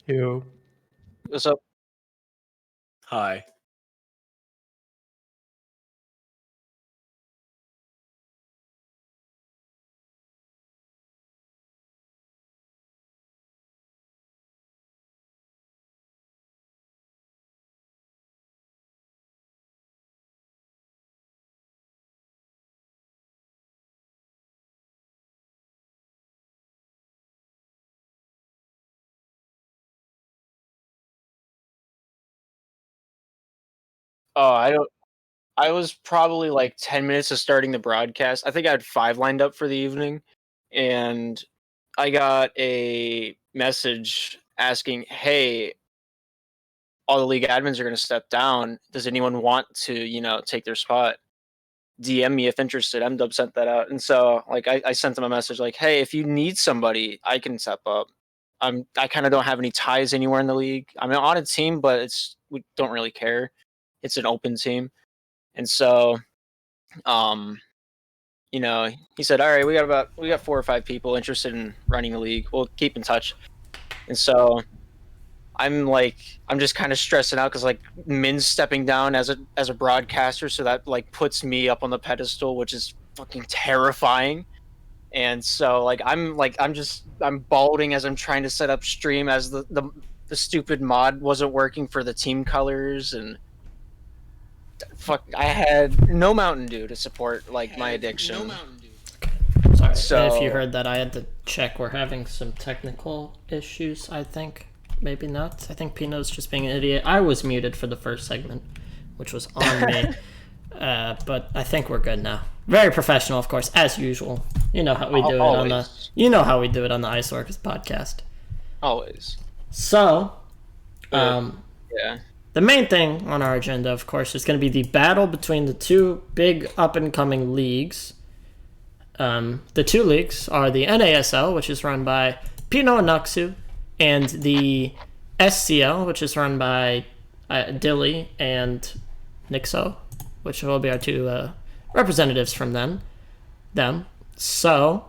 Yo. What's up? Hi. Oh, I was probably like 10 minutes of starting the broadcast. I think I had 5 lined up for the evening, and I got a message asking, "Hey, all the league admins are gonna step down. Does anyone want to, take their spot? DM me if interested." MDub sent that out, and so like I sent them a message like, "Hey, if you need somebody, I can step up. I kind of don't have any ties anywhere in the league. I'm on a team, but we don't really care. It's an open team." And so, um, he said, "All right, we got 4 or 5 people interested in running a league. We'll keep in touch." And so I'm just kind of stressing out because like Min's stepping down as a broadcaster, so that like puts me up on the pedestal, which is fucking terrifying. And so I'm balding as I'm trying to set up stream as the stupid mod wasn't working for the team colors, and fuck, I had no Mountain Dew to support like my addiction. Sorry, So if you heard that, I had to check. We're having some technical issues, I think. Maybe not. I think Pino's just being an idiot. I was muted for the first segment, which was on me. But I think we're good now. Very professional, of course, as usual. You know how we do it on the. You know how we do it on the Ice Orcus podcast. Always. So, yeah. The main thing on our agenda, of course, is going to be the battle between the two big up-and-coming leagues. The two leagues are the NASL, which is run by Pino and Nuxu, and the SCL, which is run by Dilly and Nixo, which will be our two representatives from them. So,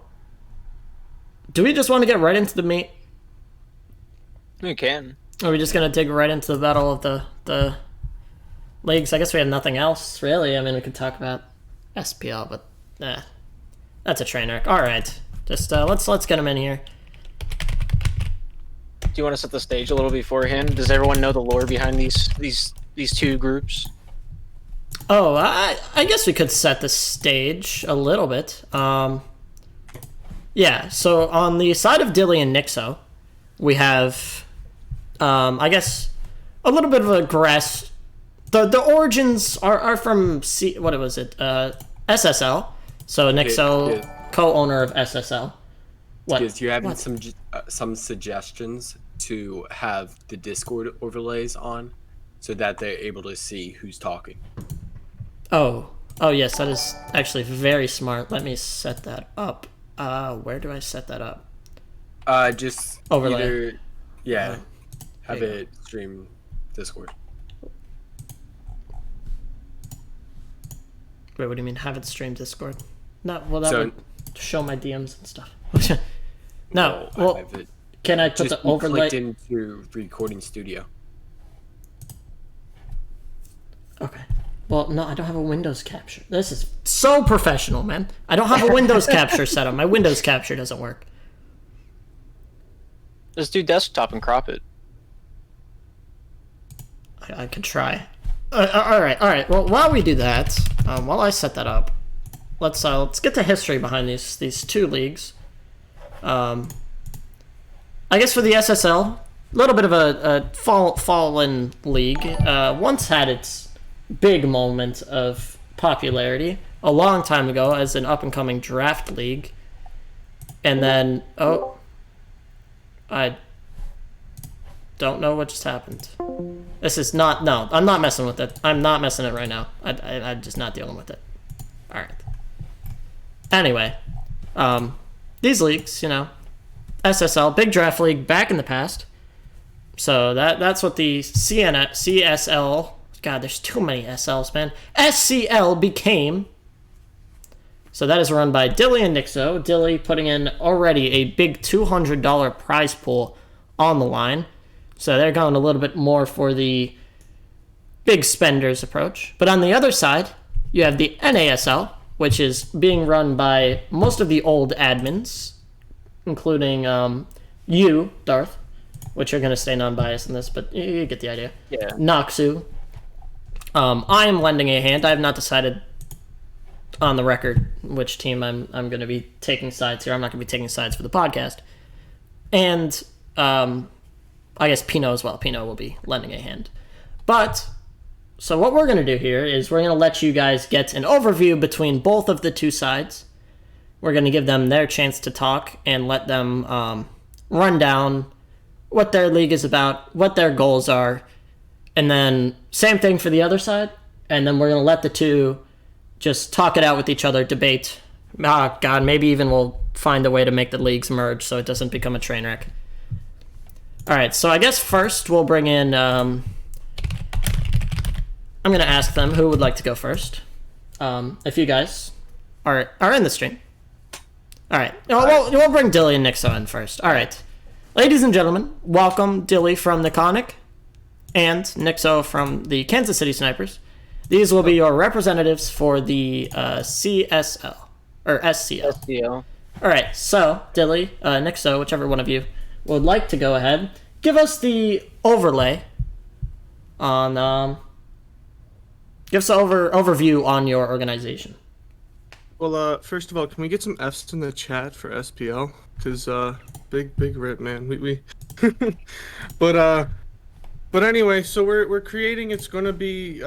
do we just want to get right into the meat? We can. Or are we just going to dig right into the battle of the leagues? I guess we have nothing else, really. I mean, we could talk about SPL, but that's a train wreck. All right. Just let's get them in here. Do you want to set the stage a little beforehand? Does everyone know the lore behind these two groups? Oh, I guess we could set the stage a little bit. Yeah, so on the side of Dilly and Nixo, we have, I guess, a little bit of a grass. The origins are from what was it? SSL. So Nixo, co-owner of SSL. What? Because you're having some suggestions to have the Discord overlays on, so that they're able to see who's talking. Oh yes, that is actually very smart. Let me set that up. Where do I set that up? Just overlay. Have it stream Discord. Wait, what do you mean? Have it stream Discord? No, well that would show my DMs and stuff. No, well, can I put the overlay? Clicked into Recording Studio. Okay. Well, no, I don't have a Windows capture. This is so professional, man. I don't have a Windows capture set up. My Windows capture doesn't work. Just do desktop and crop it. I could try. All right. Well, while we do that, while I set that up, let's get the history behind these two leagues. I guess for the SSL, a little bit of a fallen league. Once had its big moment of popularity a long time ago as an up-and-coming draft league. And then, I don't know what just happened. This is not, no, I'm not messing with it. I'm not messing it right now. I'm just not dealing with it. All right. Anyway, these leagues, SSL, big draft league back in the past. So that's what the CSL, God, there's too many SLs, man. SCL became. So that is run by Dilly and Nixo. Dilly putting in already a big $200 prize pool on the line. So they're going a little bit more for the big spenders approach. But on the other side, you have the NASL, which is being run by most of the old admins, including you, Darth, which you're going to stay non-biased in this, but you get the idea. Yeah. Noxu. I am lending a hand. I have not decided on the record which team I'm going to be taking sides here. I'm not going to be taking sides for the podcast. And I guess Pino as well. Pino will be lending a hand. But, so what we're going to do here is we're going to let you guys get an overview between both of the two sides. We're going to give them their chance to talk and let them run down what their league is about, what their goals are, and then same thing for the other side. And then we're going to let the two just talk it out with each other, debate. Oh, God, maybe even we'll find a way to make the leagues merge so it doesn't become a train wreck. All right, so I guess first we'll bring in... I'm going to ask them who would like to go first. If you guys are in the stream. All right, we'll bring Dilly and Nixo in first. All right. Ladies and gentlemen, welcome Dilly from the Conic and Nixo from the Kansas City Snipers. These will be your representatives for the CSL, or SCL. SCL. All right, so Dilly, Nixo, whichever one of you would like to go ahead, give us the overlay on, give us an overview on your organization. Well, first of all, can we get some Fs in the chat for SPL? Because, big rip, man. We But anyway, so we're creating, it's going to be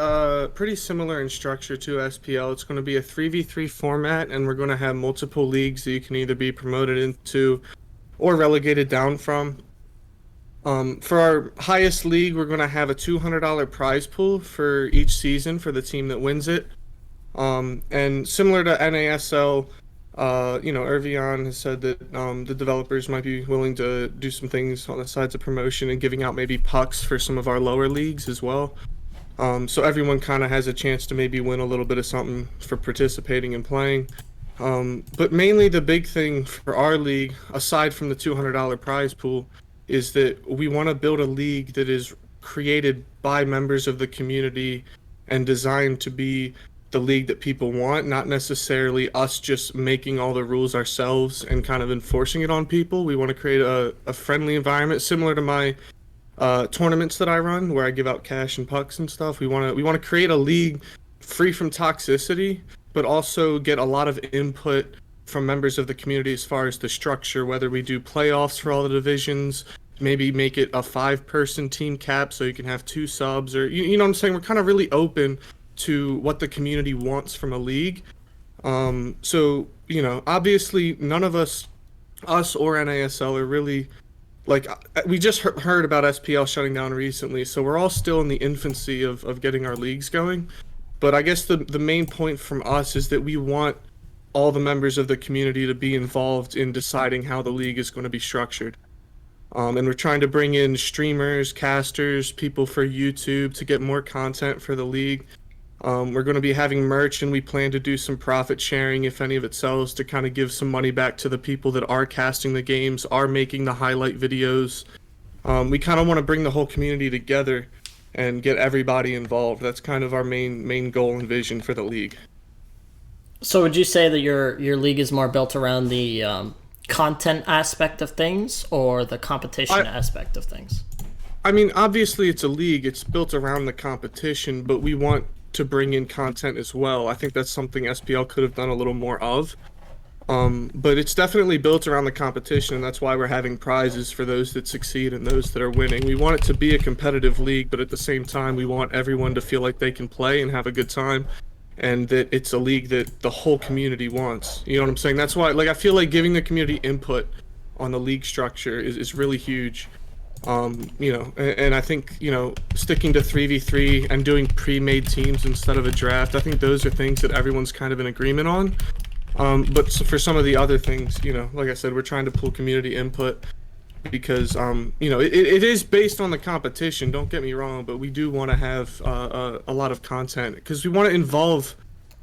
pretty similar in structure to SPL. It's going to be a 3v3 format, and we're going to have multiple leagues that you can either be promoted into or relegated down from. For our highest league, we're going to have a $200 prize pool for each season for the team that wins it. And similar to NASL, Irvion has said that the developers might be willing to do some things on the sides of promotion and giving out maybe pucks for some of our lower leagues as well. So everyone kind of has a chance to maybe win a little bit of something for participating and playing. But mainly the big thing for our league, aside from the $200 prize pool, is that we want to build a league that is created by members of the community and designed to be the league that people want, not necessarily us just making all the rules ourselves and kind of enforcing it on people. We want to create a friendly environment similar to my tournaments that I run, where I give out cash and pucks and stuff. We want to create a league free from toxicity, but also get a lot of input from members of the community as far as the structure, whether we do playoffs for all the divisions, maybe make it a 5-person team cap so you can have 2 subs, or you know what I'm saying? We're kind of really open to what the community wants from a league. So, you know, obviously none of us or NASL are really, like, we just heard about SPL shutting down recently, so we're all still in the infancy of getting our leagues going. But I guess the main point from us is that we want all the members of the community to be involved in deciding how the league is going to be structured. And we're trying to bring in streamers, casters, people for YouTube to get more content for the league. We're going to be having merch, and we plan to do some profit sharing if any of it sells, to kind of give some money back to the people that are casting the games, are making the highlight videos. We kind of want to bring the whole community together and get everybody involved. That's kind of our main goal and vision for the league. So would you say that your league is more built around the content aspect of things or the competition aspect of things? I mean, obviously it's a league. It's built around the competition, but we want to bring in content as well. I think that's something SPL could have done a little more of. But it's definitely built around the competition, and that's why we're having prizes for those that succeed and those that are winning. We want it to be a competitive league, but at the same time, we want everyone to feel like they can play and have a good time, and that it's a league that the whole community wants. You know what I'm saying? That's why, like, I feel like giving the community input on the league structure is really huge. You know, and I think, you know, sticking to 3v3 and doing pre-made teams instead of a draft, I think those are things that everyone's kind of in agreement on. But for some of the other things, you know, like I said, we're trying to pull community input because, you know, it is based on the competition, don't get me wrong, but we do want to have a lot of content because we want to involve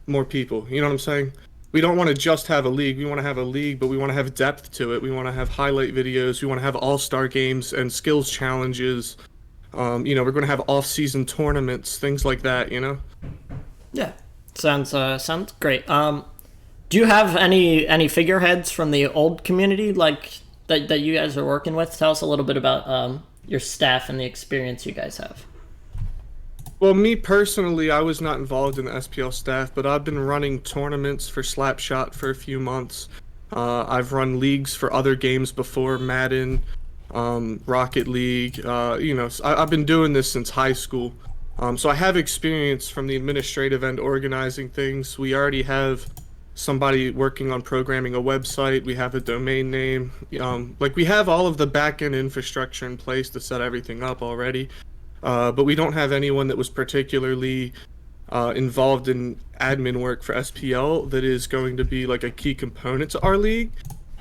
more people. You know what I'm saying? We don't want to just have a league. We want to have a league, but we want to have depth to it. We want to have highlight videos. We want to have all-star games and skills challenges. You know, we're going to have off-season tournaments, things like that, you know? Yeah, sounds great. Do you have any figureheads from the old community like that you guys are working with? Tell us a little bit about your staff and the experience you guys have. Well, me personally, I was not involved in the SPL staff, but I've been running tournaments for Slapshot for a few months. I've run leagues for other games before, Madden, Rocket League. You know, I've been doing this since high school. So I have experience from the administrative end organizing things. We already have somebody working on programming a website. We have a domain name. Like, we have all of the back-end infrastructure in place to set everything up already. But we don't have anyone that was particularly involved in admin work for SPL that is going to be like a key component to our league.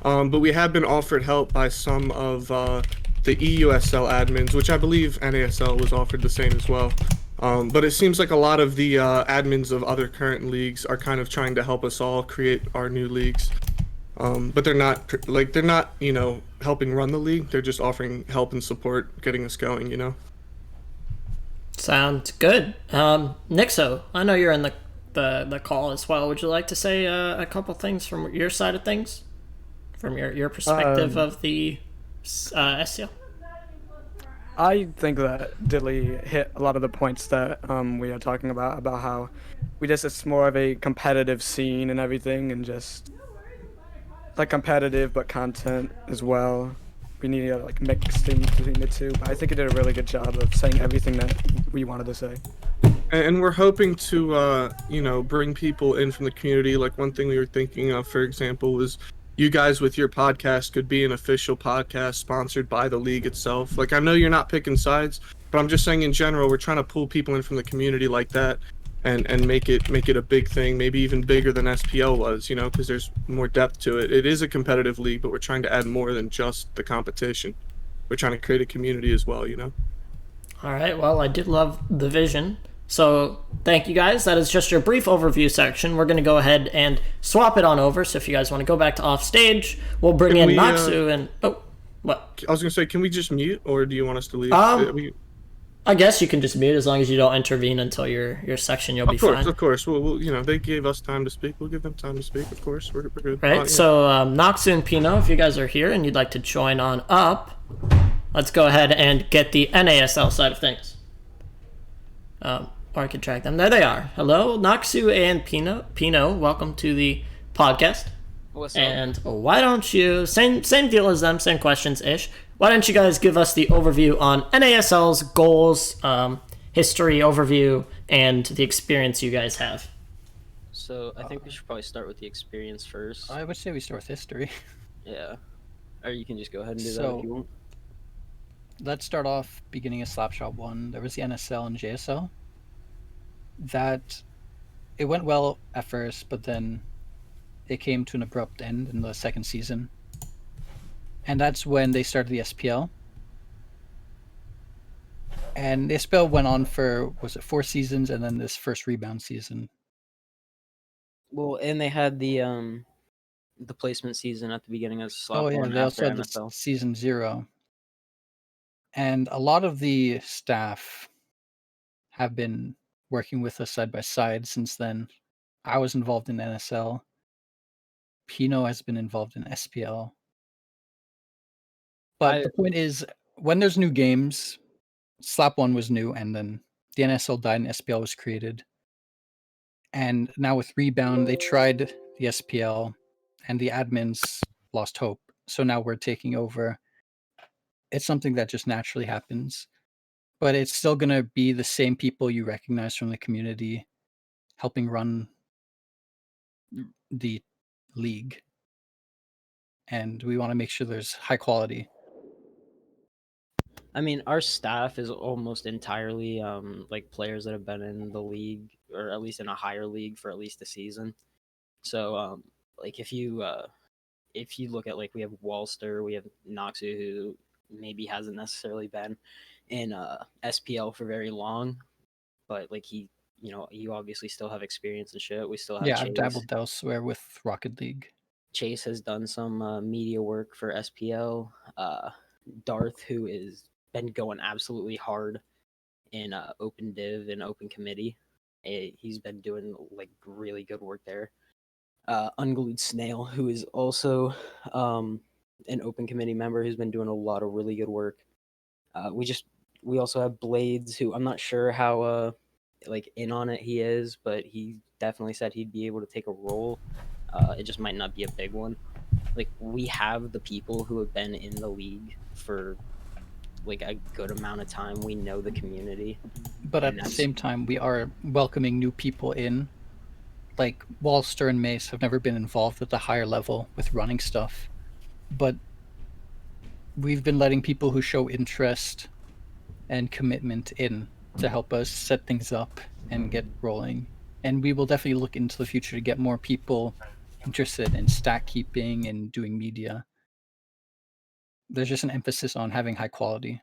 But we have been offered help by some of the EUSL admins, which I believe NASL was offered the same as well. But it seems like a lot of the admins of other current leagues are kind of trying to help us all create our new leagues. But they're not, you know, helping run the league. They're just offering help and support, getting us going, you know? Sounds good. Nixo, I know you're in the call as well. Would you like to say a couple things from your side of things? From your perspective of the SCL? I think that Diddley hit a lot of the points that we are talking about how it's more of a competitive scene and everything, and just like competitive but content as well. We need to like mix things between the two, but I think he did a really good job of saying everything that we wanted to say. And we're hoping to, you know, bring people in from the community. Like, one thing we were thinking of, for example, was you guys with your podcast could be an official podcast sponsored by the league itself. Like, I know you're not picking sides, but I'm just saying in general, we're trying to pull people in from the community like that and make it a big thing, maybe even bigger than SPL was, you know, because there's more depth to it. It is a competitive league, but we're trying to add more than just the competition. We're trying to create a community as well, you know? All right, well, I did love the vision. So thank you guys. That is just your brief overview section. We're going to go ahead and swap it on over. So if you guys want to go back to off stage, we'll bring in Noxu and... Oh, what? I was going to say, can we just mute, or do you want us to leave? I guess you can just mute as long as you don't intervene until your section. You'll be fine. Of course. We'll, you know, they gave us time to speak. We'll give them time to speak. Of course, we're good. Right. So Noxu and Pino, if you guys are here and you'd like to join on up, let's go ahead and get the NASL side of things. or I could track them. There they are. Hello, Noxu and Pino, welcome to the podcast. What's up? And why don't you, same deal as them, same questions-ish. Why don't you guys give us the overview on NASL's goals, history overview, and the experience you guys have? So I think we should probably start with the experience first. I would say we start with history. Yeah. Or you can just go ahead and do that So- if you want. Let's start off beginning of Slapshot 1. There was the NSL and JSL. That it went well at first, but then it came to an abrupt end in the second season. And that's when they started the SPL. And the SPL went on for, was it 4 seasons, and then this first rebound season. Well, and they had the placement season at the beginning of Slap Oh yeah, 1 they also after had the NFL. season 0. And a lot of the staff have been working with us side by side since then. I was involved in NSL. Pino has been involved in SPL. But the point is, when there's new games, Slap 1 was new, and then the NSL died and SPL was created. And now with Rebound, they tried the SPL, and the admins lost hope. So now we're taking over. It's something that just naturally happens. But it's still going to be the same people you recognize from the community helping run the league. And we want to make sure there's high quality. I mean, our staff is almost entirely like players that have been in the league, or at least in a higher league for at least a season. So like if you look at, like, we have Wallster, we have Noxu, who maybe hasn't necessarily been in SPL for very long, but like you obviously still have experience and shit. We still have Yeah, Chase. I've dabbled elsewhere with Rocket League. Chase has done some media work for SPL. Darth, who is been going absolutely hard in Open Div and Open Committee. He's been doing like really good work there. Unglued Snail, who is also an Open Committee member, who's been doing a lot of really good work. We also have Blades, who I'm not sure how like in on it he is, but he definitely said he'd be able to take a role. It just might not be a big one. Like, we have the people who have been in the league for like a good amount of time. We know the community. But at And the that's- same time, we are welcoming new people in. Like, Wallster and Mace have never been involved at the higher level with running stuff. But we've been letting people who show interest and commitment in to help us set things up and get rolling. And we will definitely look into the future to get more people interested in stat keeping and doing media. There's just an emphasis on having high quality.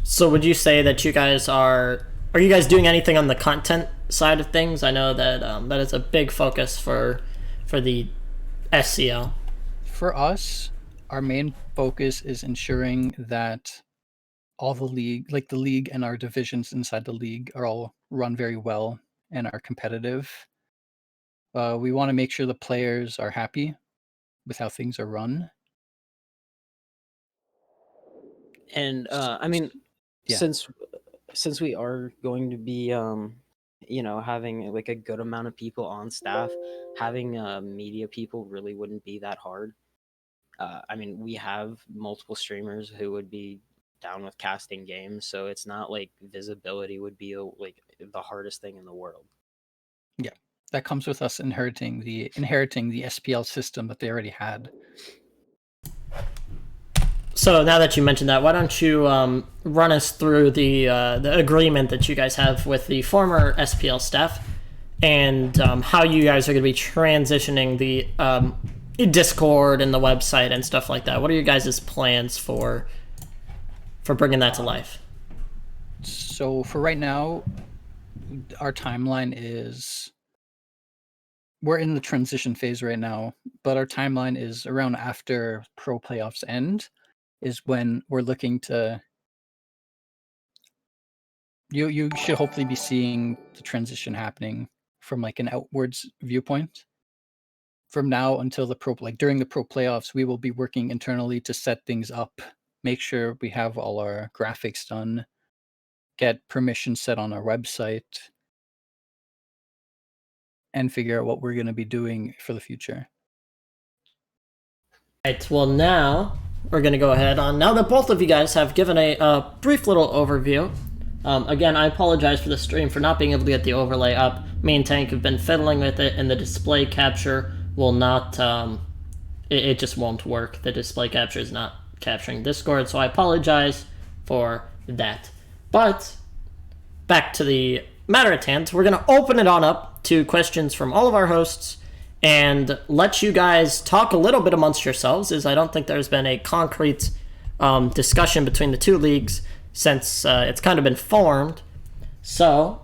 So would you say that you guys are you guys doing anything on the content side of things? I know that that is a big focus for the SCL. For us, our main focus is ensuring that all the league and our divisions inside the league are all run very well and are competitive. We want to make sure the players are happy with how things are run. And I mean, Yeah. since we are going to be having like a good amount of people on staff, having media people really wouldn't be that hard. I mean, we have multiple streamers who would be down with casting games, so it's not like visibility would be like the hardest thing in the world. That comes with us inheriting the SPL system that they already had. So now that you mentioned that, why don't you run us through the agreement that you guys have with the former SPL staff, and how you guys are going to be transitioning the Discord and the website and stuff like that. What are your guys' plans for bringing that to life? So for right now, our timeline is we're in the transition phase right now, but our timeline is around after pro playoffs end is when we're looking to you should hopefully be seeing the transition happening from like an outwards viewpoint. From now until during the pro playoffs, we will be working internally to set things up, make sure we have all our graphics done, get permission set on our website, and figure out what we're going to be doing for the future. Right, well now we're going to go ahead on, now that both of you guys have given a brief little overview. Again, I apologize for the stream for not being able to get the overlay up. Me and Tank have been fiddling with it, and the display capture will not, it just won't work. The display capture is not capturing Discord, so I apologize for that. But back to the matter at hand, we're going to open it on up to questions from all of our hosts and let you guys talk a little bit amongst yourselves, as I don't think there's been a concrete discussion between the two leagues since it's kind of been formed. So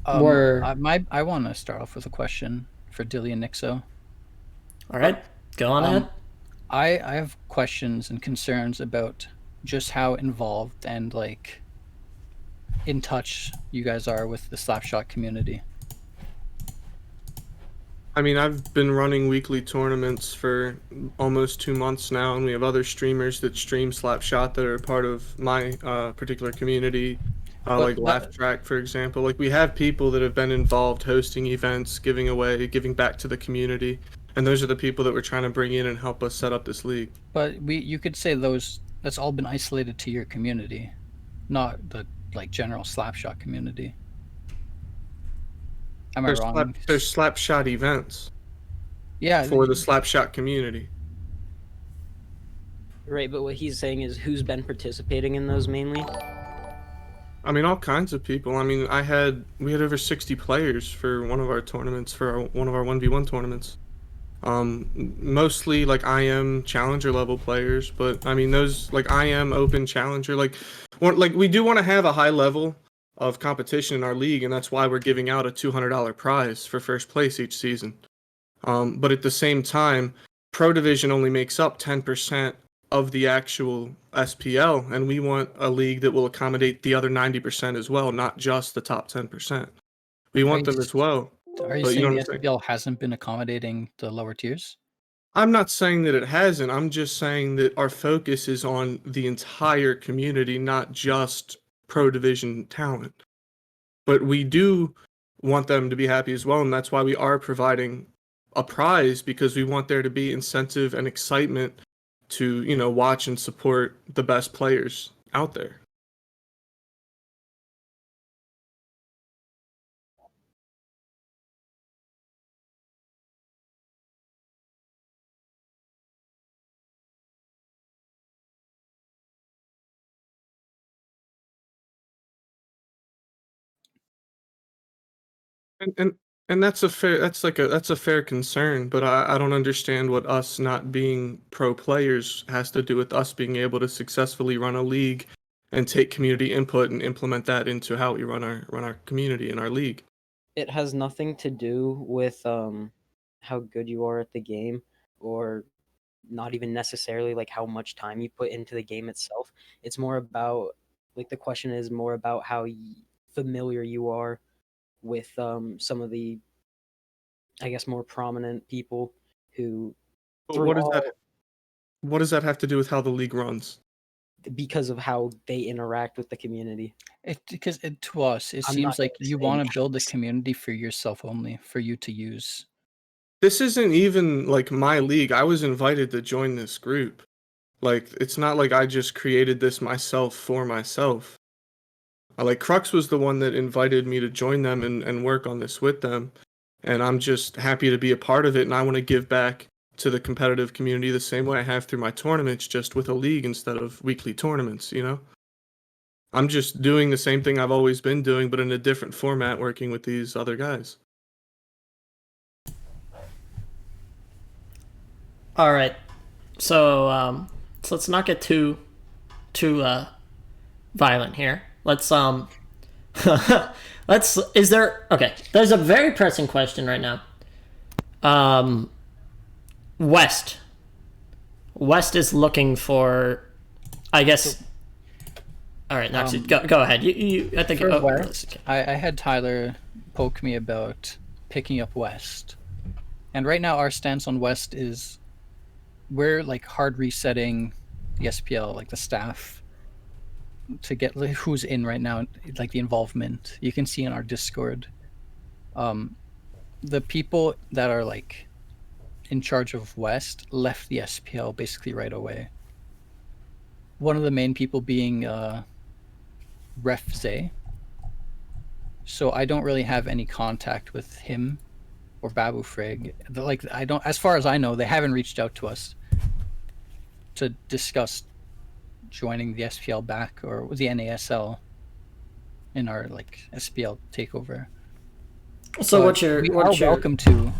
I want to start off with a question for Dilly and Nixo. All right, go on ahead. I have questions and concerns about just how involved and like in touch you guys are with the Slapshot community. I mean, I've been running weekly tournaments for almost 2 months now, and we have other streamers that stream Slapshot that are part of my particular community, like Laugh Track, for example. Like, we have people that have been involved hosting events, giving back to the community, and those are the people that we're trying to bring in and help us set up this league. But you could say that's all been isolated to your community, not the like general Slapshot community. Am I wrong? There's Slapshot events. Yeah. For the Slapshot community. Right, but what he's saying is who's been participating in those mainly? I mean, all kinds of people. I mean, we had over 60 players for one of our tournaments, one of our 1v1 tournaments. Mostly like IM challenger level players, but I mean those like IM open challenger, like we do want to have a high level of competition in our league, and that's why we're giving out a $200 prize for first place each season. But at the same time, Pro Division only makes up 10% of the actual SPL, and we want a league that will accommodate the other 90% as well, not just the top 10%. We want them as well. Are you saying the SPL hasn't been accommodating the lower tiers? I'm not saying that it hasn't. I'm just saying that our focus is on the entire community, not just Pro Division talent. But we do want them to be happy as well, and that's why we are providing a prize, because we want there to be incentive and excitement to, watch and support the best players out there. And that's a fair concern, but I don't understand what us not being pro players has to do with us being able to successfully run a league and take community input and implement that into how we run our community and our league. It has nothing to do with how good you are at the game, or not even necessarily like how much time you put into the game itself. It's more about, like, the question is more about how familiar you are with some of the, I guess, more prominent people who. What does that have to do with how the league runs? Because of how they interact with the community. To us, it seems like you want to build a community for yourself only, for you to use. This isn't even like my league. I was invited to join this group. Like, it's not like I just created this myself for myself. Like, Crux was the one that invited me to join them and work on this with them. And I'm just happy to be a part of it, and I want to give back to the competitive community the same way I have through my tournaments, just with a league instead of weekly tournaments, I'm just doing the same thing I've always been doing, but in a different format, working with these other guys. All right. So let's not get too violent here. There's a very pressing question right now. West is looking for, I guess. All right, Noxie, go ahead. You I think West, I had Tyler poke me about picking up West, and right now our stance on West is we're like hard resetting the SPL, like the staff, to get who's in right now, like the involvement. You can see in our Discord. the people that are like in charge of West left the SPL basically right away. One of the main people being Ref Zay. So I don't really have any contact with him or Babu Frig. Like, I don't, as far as I know, they haven't reached out to us to discuss joining the SPL back or the NASL in our like SPL takeover. So But what's your we what's are your welcome to.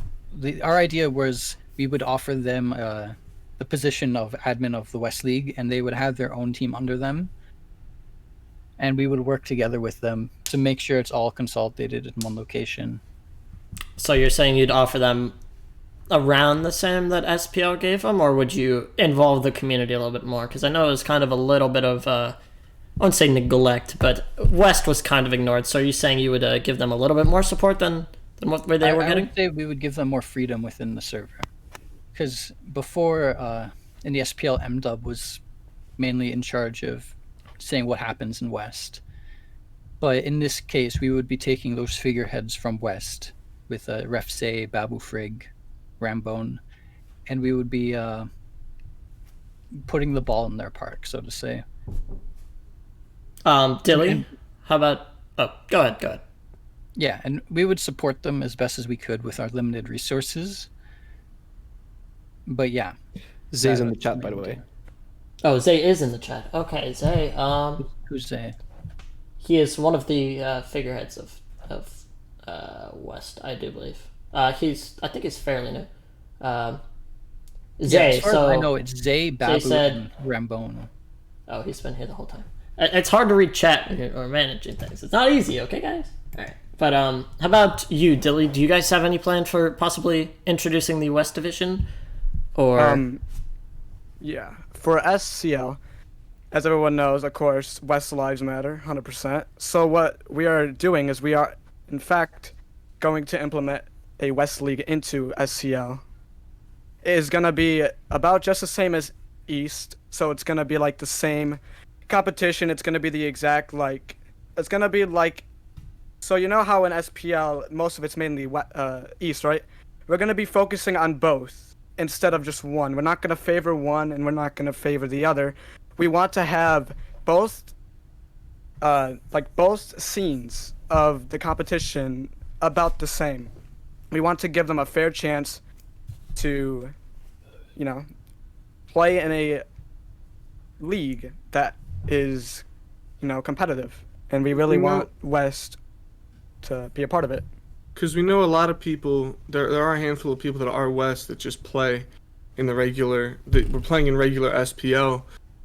Our idea was we would offer them the position of admin of the West League, and they would have their own team under them, and we would work together with them to make sure it's all consolidated in one location. So you're saying you'd offer them around the same that SPL gave them, or would you involve the community a little bit more? Because I know it was kind of a little bit of, I wouldn't say neglect, but West was kind of ignored. So are you saying you would give them a little bit more support than what they were I getting? would say we would give them more freedom within the server. Because before, in the SPL, MDub was mainly in charge of saying what happens in West. But in this case, we would be taking those figureheads from West with Ref Say, Babu Frig, Rambone, and we would be putting the ball in their park, so to say. Dilly, how about? Oh, go ahead. Yeah, and we would support them as best as we could with our limited resources. But yeah. Zay's in the chat, by the way. Oh, Zay is in the chat. Okay, Zay. Who's Zay? He is one of the figureheads of West, I do believe. I think he's fairly new. Zay. As far So as I know, it's Zay, Babu, said- and Rambone. Oh, he's been here the whole time. It's hard to read chat or managing things. It's not easy, okay, guys? All right. But how about you, Dilly? Do you guys have any plan for possibly introducing the West Division? Or Yeah, for SCL, as everyone knows, of course, West Lives Matter, 100%. So what we are doing is we are, in fact, going to implement a West League into SCL. It is going to be about just the same as East, so it's going to be like the same competition. It's going to be the exact, like, it's going to be like, so you know how in SPL, most of it's mainly East, right? We're going to be focusing on both instead of just one. We're not going to favor one and we're not going to favor the other. We want to have both scenes of the competition about the same. We want to give them a fair chance to, play in a league that is, competitive. And we really want West to be a part of it. Because we know a lot of people, there are a handful of people that are West that just play in the regular, that were playing in regular SPL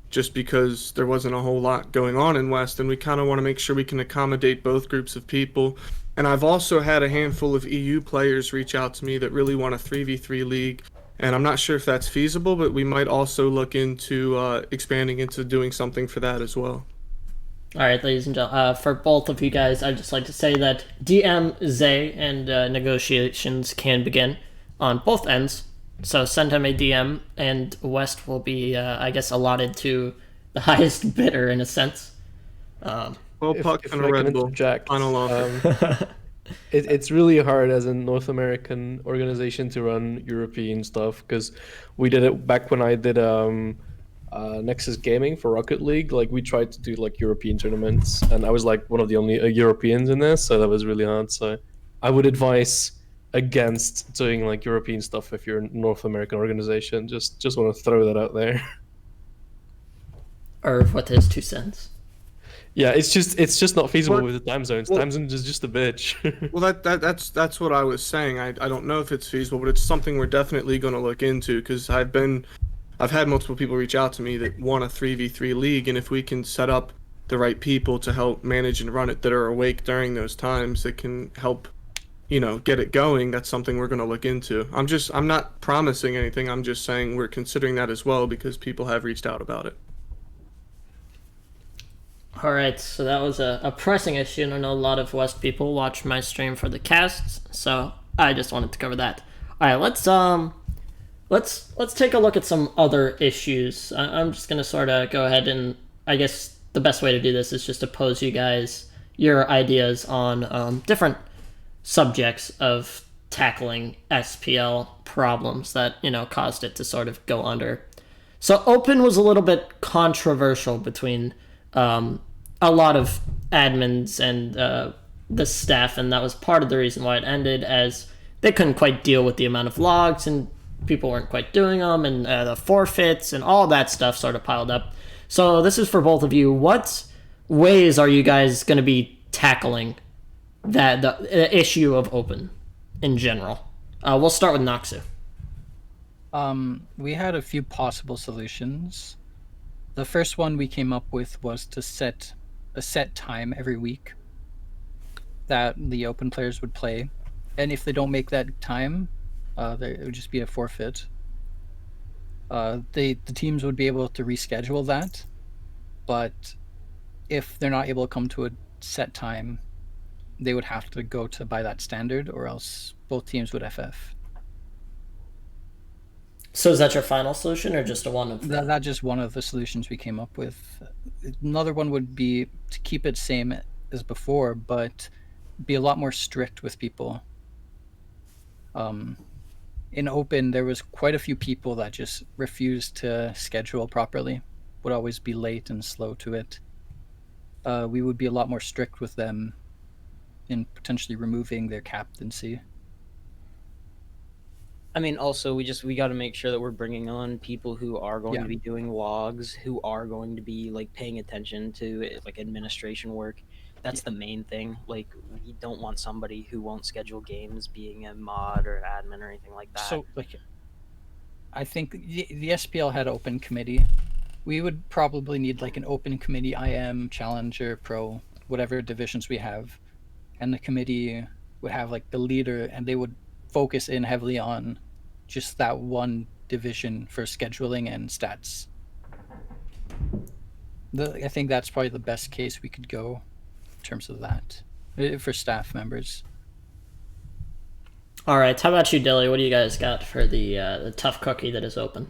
just because there wasn't a whole lot going on in West, and we kind of want to make sure we can accommodate both groups of people. And I've also had a handful of EU players reach out to me that really want a 3v3 league, and I'm not sure if that's feasible, but we might also look into expanding into doing something for that as well. all right, ladies and gentlemen, for both of you guys, I'd just like to say that DM Zay and negotiations can begin on both ends. So send him a DM, and West will be, I guess, allotted to the highest bidder in a sense. Well, Puck If and I a can Red Bull. interject, Final offer. it's really hard as a North American organization to run European stuff, because we did it back when I did Nexus Gaming for Rocket League. Like, we tried to do like European tournaments, and I was like one of the only Europeans in this, so that was really hard. So I would advise against doing like European stuff if you're a North American organization. Just want to throw that out there. Irv with his 2 cents. Yeah, it's just not feasible Well- with the time zones. well- Time zones is just a bitch. Well, that's what I was saying. I don't know if it's feasible, but it's something we're definitely going to look into, because I've had multiple people reach out to me that want a 3v3 league, and if we can set up the right people to help manage and run it that are awake during those times that can help, get it going, that's something we're going to look into. I'm not promising anything. I'm just saying we're considering that as well, because people have reached out about it. All right, so that was a pressing issue, and I know a lot of West people watch my stream for the casts, so I just wanted to cover that. All right, let's take a look at some other issues. I'm just gonna sort of go ahead, and I guess the best way to do this is just to pose you guys your ideas on different subjects of tackling SPL problems that, caused it to sort of go under. So open was a little bit controversial between a lot of admins and the staff, and that was part of the reason why it ended, as they couldn't quite deal with the amount of logs and people weren't quite doing them, and the forfeits and all that stuff sort of piled up. So this is for both of you. What ways are you guys going to be tackling the issue of open in general? We'll start with Noxu. We had a few possible solutions. The first one we came up with was to set a set time every week that the open players would play, and if they don't make that time, it would just be a forfeit. The teams would be able to reschedule that, but if they're not able to come to a set time, they would have to go to by that standard, or else both teams would FF. So is that your final solution, or just a one of them? That's just one of the solutions we came up with. Another one would be to keep it same as before, but be a lot more strict with people. In open, there was quite a few people that just refused to schedule properly, would always be late and slow to it. We would be a lot more strict with them in potentially removing their captaincy. I mean, also we got to make sure that we're bringing on people who are going to be doing logs, who are going to be like paying attention to like administration work. That's the main thing. Like, we don't want somebody who won't schedule games being a mod or an admin or anything like that. So, like, I think the SPL had open committee. We would probably need like an open committee, IM, Challenger, Pro, whatever divisions we have, and the committee would have like the leader, and they would focus in heavily on just that one division for scheduling and stats. I think that's probably the best case we could go in terms of that for staff members. All right, how about you, Dilly? What do you guys got for the tough cookie that is open?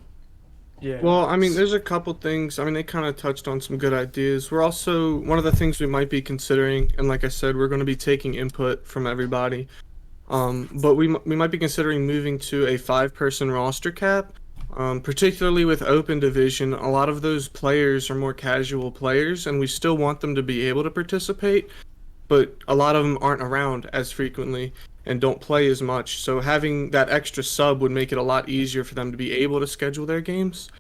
Yeah. Well, I mean, there's a couple things. I mean, they kind of touched on some good ideas. We're also, one of the things we might be considering, and like I said, we're going to be taking input from everybody. But we might be considering moving to a 5-person roster cap. Particularly with open division, a lot of those players are more casual players, and we still want them to be able to participate, but a lot of them aren't around as frequently and don't play as much. So having that extra sub would make it a lot easier for them to be able to schedule their games.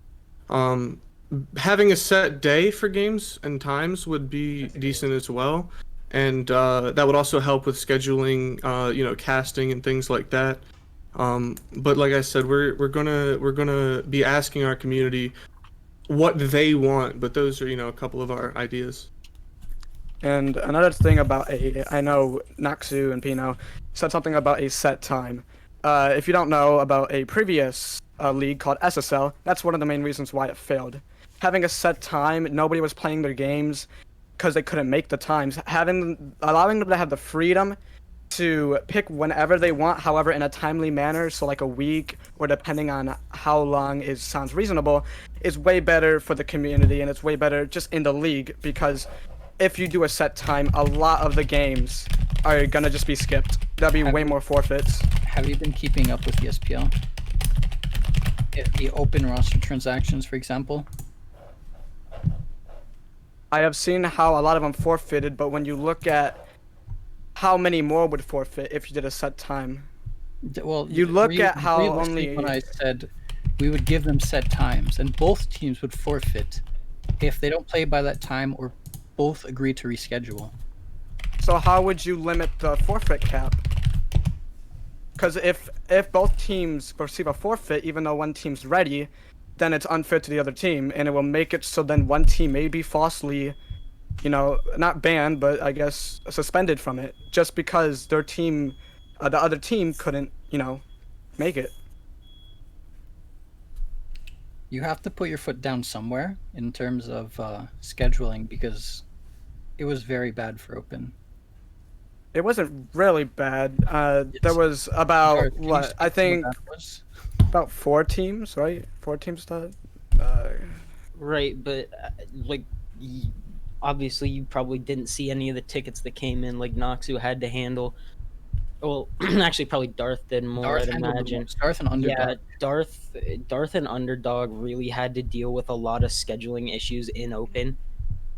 Having a set day for games and times would be decent as well, and that would also help with scheduling, casting and things like that. But like I said, we're gonna be asking our community what they want, but those are a couple of our ideas. And another thing about I know Noxu and Pino said something about a set time. If you don't know about a previous league called SSL, that's one of the main reasons why it failed. Having a set time, nobody was playing their games because they couldn't make the times. Allowing them to have the freedom to pick whenever they want, however, in a timely manner, so like a week or depending on how long sounds reasonable, is way better for the community, and it's way better just in the league, because if you do a set time, a lot of the games are gonna just be skipped. There'll be way more forfeits. Have you been keeping up with the SPL? The open roster transactions, for example? I have seen how a lot of them forfeited, but when you look at how many more would forfeit if you did a set time? Well, you look at how only when I said we would give them set times, and both teams would forfeit if they don't play by that time or both agree to reschedule. So how would you limit the forfeit cap? Because if both teams receive a forfeit, even though one team's ready, then it's unfair to the other team, and it will make it so then one team may be falsely, not banned, but I guess suspended from it, just because their team, the other team couldn't, make it. You have to put your foot down somewhere in terms of scheduling, because it was very bad for open. It wasn't really bad. There was about, I think, about 4 teams, right? 4 teams that. Right, but obviously you probably didn't see any of the tickets that came in, like Noxu had to handle. Well, actually, probably Darth did more. I'd handled the imagine. most. Darth and Underdog. Yeah, Darth and Underdog really had to deal with a lot of scheduling issues in Open.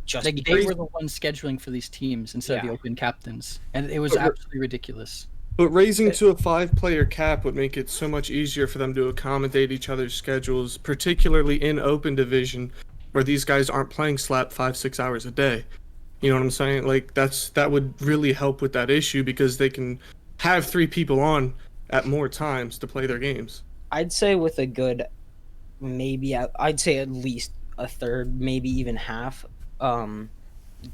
Just Like they because, were the ones scheduling for these teams instead of the Yeah. open captains, and it was But- absolutely ridiculous. But raising to a 5-player cap would make it so much easier for them to accommodate each other's schedules, particularly in open division, where these guys aren't playing slap 5-6 hours a day. You know what I'm saying? Like that would really help with that issue because they can have 3 people on at more times to play their games. I'd say with a good, I'd say at least a third, maybe even half,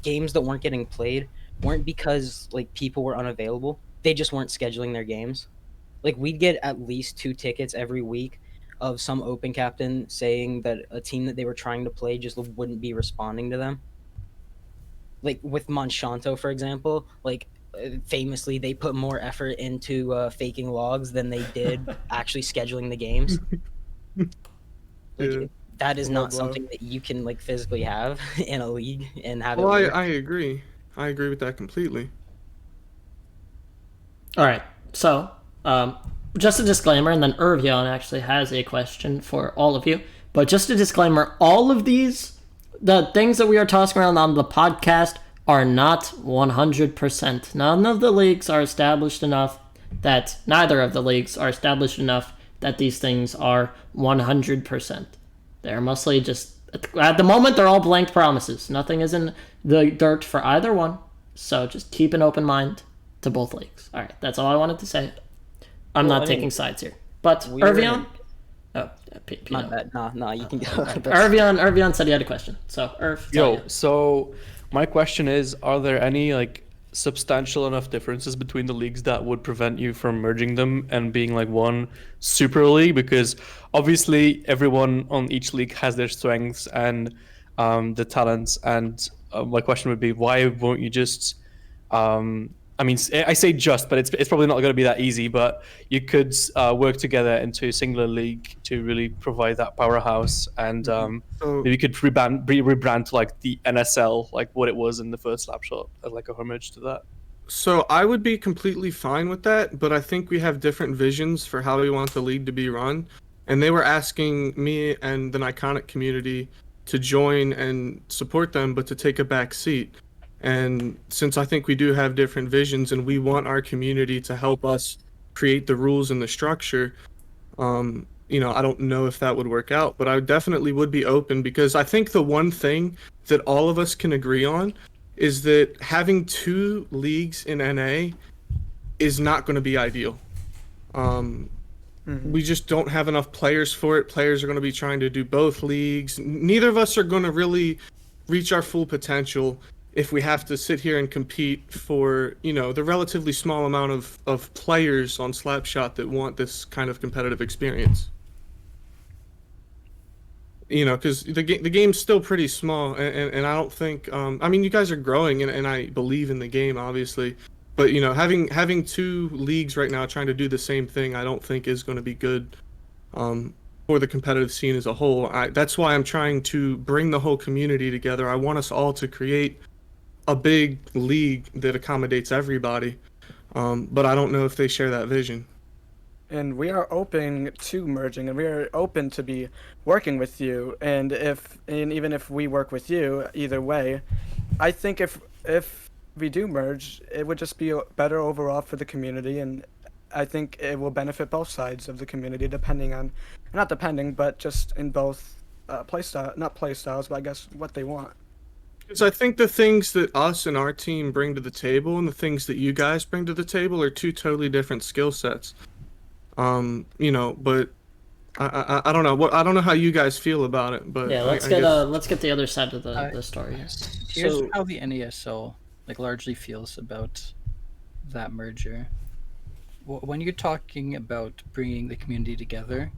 games that weren't getting played weren't because like people were unavailable. They just weren't scheduling their games. Like we'd get at least 2 tickets every week of some open captain saying that a team that they were trying to play just wouldn't be responding to them. Like with Monsanto, for example, like famously they put more effort into faking logs than they did actually scheduling the games. Like, Yeah. that is Low not blow. something that you can like physically have in a league and have Well, it work. I agree. I agree with that completely. All right. So, just a disclaimer, and then Irvion actually has a question for all of you. But just a disclaimer: all of these, the things that we are tossing around on the podcast, are not 100%. None of the leagues are established enough that neither of the leagues are established enough that these things are 100%. They're mostly just at the moment they're all blank promises. Nothing is in the dirt for either one. So just keep an open mind to both leagues. All right, that's all I wanted to say. I'm Well, not I mean, taking sides here. But we were in Irvion, Not bad. Nah, you can go. Irvion said he had a question. So Irv, tell Yo, you. so my question is, are there any like substantial enough differences between the leagues that would prevent you from merging them and being like one super league? Because obviously everyone on each league has their strengths and the talents. And my question would be, why won't you just I mean, I say just, but it's probably not going to be that easy. But you could work together into a singular league to really provide that powerhouse, and So maybe you could rebrand to like the NSL, like what it was in the first Slapshot, as like a homage to that. So I would be completely fine with that, but I think we have different visions for how we want the league to be run. And they were asking me and the Iconic community to join and support them, but to take a back seat. And since I think we do have different visions and we want our community to help us create the rules and the structure, I don't know if that would work out, but I definitely would be open because I think the one thing that all of us can agree on is that having 2 leagues in NA is not going to be ideal. We just don't have enough players for it. Players are going to be trying to do both leagues. Neither of us are going to really reach our full potential if we have to sit here and compete for, the relatively small amount of players on Slapshot that want this kind of competitive experience. Because the game's still pretty small, and I don't think. You guys are growing, and I believe in the game, obviously. But having 2 leagues right now trying to do the same thing, I don't think is going to be good for the competitive scene as a whole. That's why I'm trying to bring the whole community together. I want us all to create a big league that accommodates everybody. But I don't know if they share that vision. And we are open to merging, and we are open to be working with you. And even if we work with you, either way, I think if we do merge, it would just be better overall for the community, and I think it will benefit both sides of the community, but just in both not playstyles, but I guess what they want. Because I think the things that us and our team bring to the table and the things that you guys bring to the table are 2 totally different skill sets. But I don't know I don't know how you guys feel about it, but Yeah, let's get the other side of the story. Here's So- how the NASL largely feels about that merger. When you're talking about bringing the community together,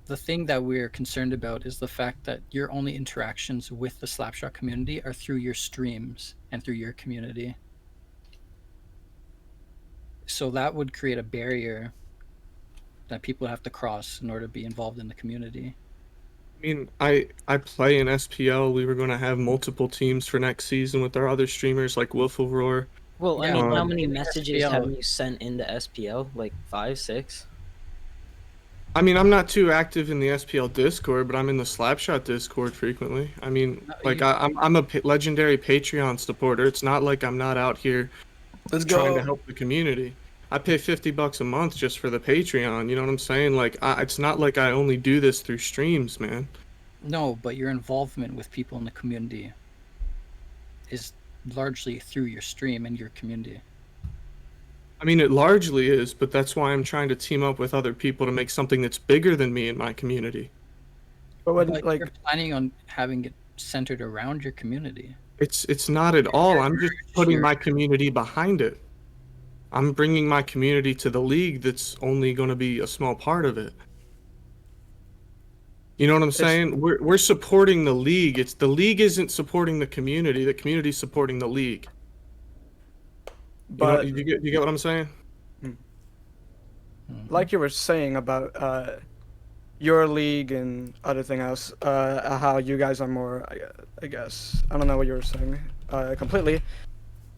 the thing that we're concerned about is the fact that your only interactions with the Slapshot community are through your streams and through your community. So that would create a barrier that people have to cross in order to be involved in the community. I play in SPL. We were going to have multiple teams for next season with our other streamers like Wolf of Roar Well, I Yeah, mean, how um, many messages have SPL. you sent into SPL? Like 5, 6? I mean, I'm not too active in the SPL Discord, but I'm in the Slapshot Discord frequently. I mean, No, like you- I'm a legendary Patreon supporter. It's not like I'm not out here Let's trying to help the community. I pay $50 a month just for the Patreon. You know what I'm saying? Like, it's not like I only do this through streams, man. No, but your involvement with people in the community is largely through your stream and your community. I mean, it largely is, but that's why I'm trying to team up with other people to make something that's bigger than me in my community. But when But like you're planning on having it centered around your community. It's not at all. I'm just putting You're- my community behind it. I'm bringing my community to the league that's only going to be a small part of it. You know what I'm saying? We're supporting the league. It's the league isn't supporting the community. The community's supporting the league. but You get what I'm saying? like you were saying about your league and everything else, how you guys are more, I guess, I don't know what you were saying completely,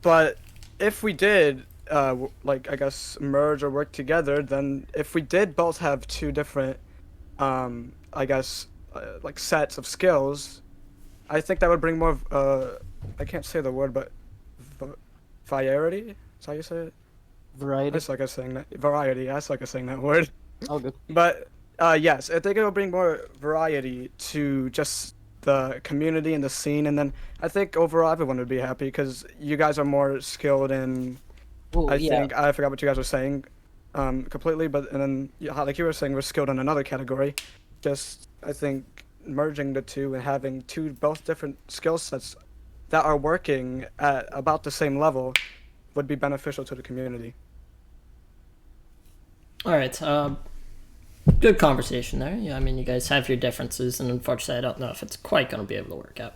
but if we did, like, I guess, merge or work together, then if we did both have two different, I guess, like, sets of skills, I think that would bring more, I can't say the word, but variety? Is that how you say it? Variety? I suck at saying that. Variety. I suck at saying that word. Oh, good. But yes, I think it'll bring more variety to just the community and the scene, and then I think overall everyone would be happy because you guys are more skilled in. Well, I yeah. think I forgot what you guys were saying, completely. But and then like you were saying, we're skilled in another category. Just I think merging the two and having both different skill sets that are working at about the same level would be beneficial to the community. All right. Good conversation there. Yeah, I mean, you guys have your differences, and unfortunately, I don't know if it's quite going to be able to work out.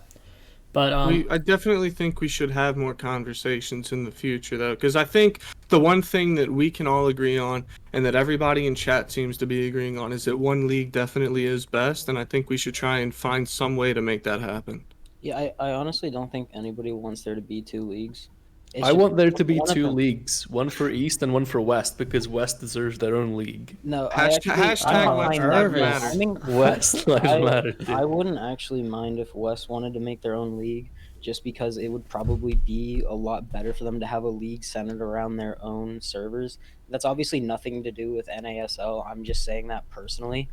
But I definitely think we should have more conversations in the future, though, because I think the one thing that we can all agree on, and that everybody in chat seems to be agreeing on, is that one league definitely is best, and I think we should try and find some way to make that happen. Yeah, I honestly don't think anybody wants there to be 2 leagues. It's I just want there to be one of 2 them- leagues, one for East and one for West, because West deserves their own league. No, Hashtag I don't West mind Lives that. Matter. I mean, West Lives Matter. dude. I wouldn't actually mind if West wanted to make their own league, just because it would probably be a lot better for them to have a league centered around their own servers. That's obviously nothing to do with NASL. I'm just saying that personally.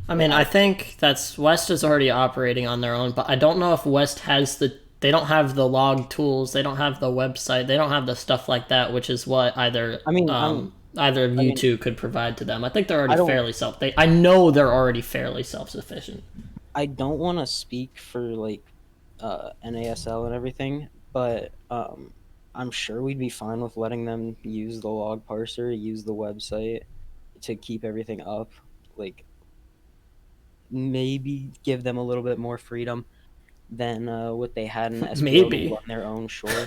I mean, I think that's West is already operating on their own, but I don't know if West has they don't have the log tools, they don't have the website, they don't have the stuff like that, which is what either I mean, either of you mean, two could provide to them. I think they're I already don't- fairly I know they're already fairly self-sufficient. I don't want to speak for like NASL and everything, but I'm sure we'd be fine with letting them use the log parser, use the website to keep everything up. Like maybe give them a little bit more freedom than what they had in SPL Maybe. on their own shore.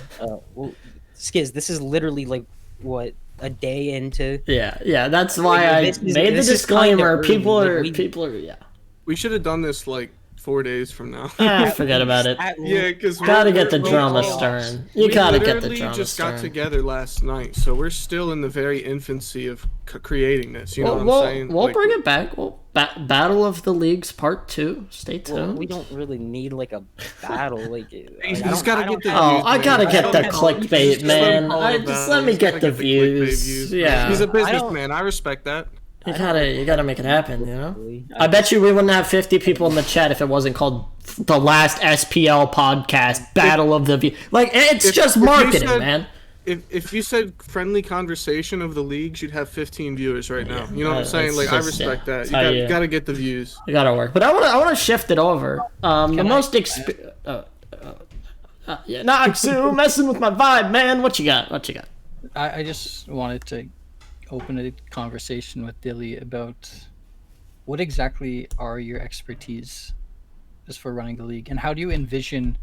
Well, Skiz, this is literally like what a day into. Yeah, that's why I This is- made the this is kinda disclaimer. early, People are yeah. We should have done this like 4 days from now. Forget about it. Yeah, because Gotta get the drama stirring. You gotta get the We drama just got stirring. together last night, so we're still in the very infancy of creating this. You know We'll, what I'm saying? we'll Like, bring it back. We'll Battle of the Leagues Part 2. Stay tuned. Well, we don't really need like a battle. Like, He's gotta get the Oh, views, I man. gotta I get don't the have- clickbait, just let him man. call I it a just battle. let me He's get gotta the clickbait views. man. Yeah, He's a I businessman. I respect that. you gotta make it happen. You know. I bet you we wouldn't have 50 people in the chat if it wasn't called the last SPL podcast Battle of the View. Like it's just if you marketing, said- man. If you said friendly conversation of the leagues, you'd have 15 viewers right now. You know what I'm Yeah, saying? it's Like I just- respect yeah, that. it's You how got, you- you got to get the views. It gotta work. But I wanna shift it over. The most yeah, Noxu, messing with my vibe, man. What you got? I just wanted to open a conversation with Dilly about what exactly are your expertise just for running the league, and how do you envision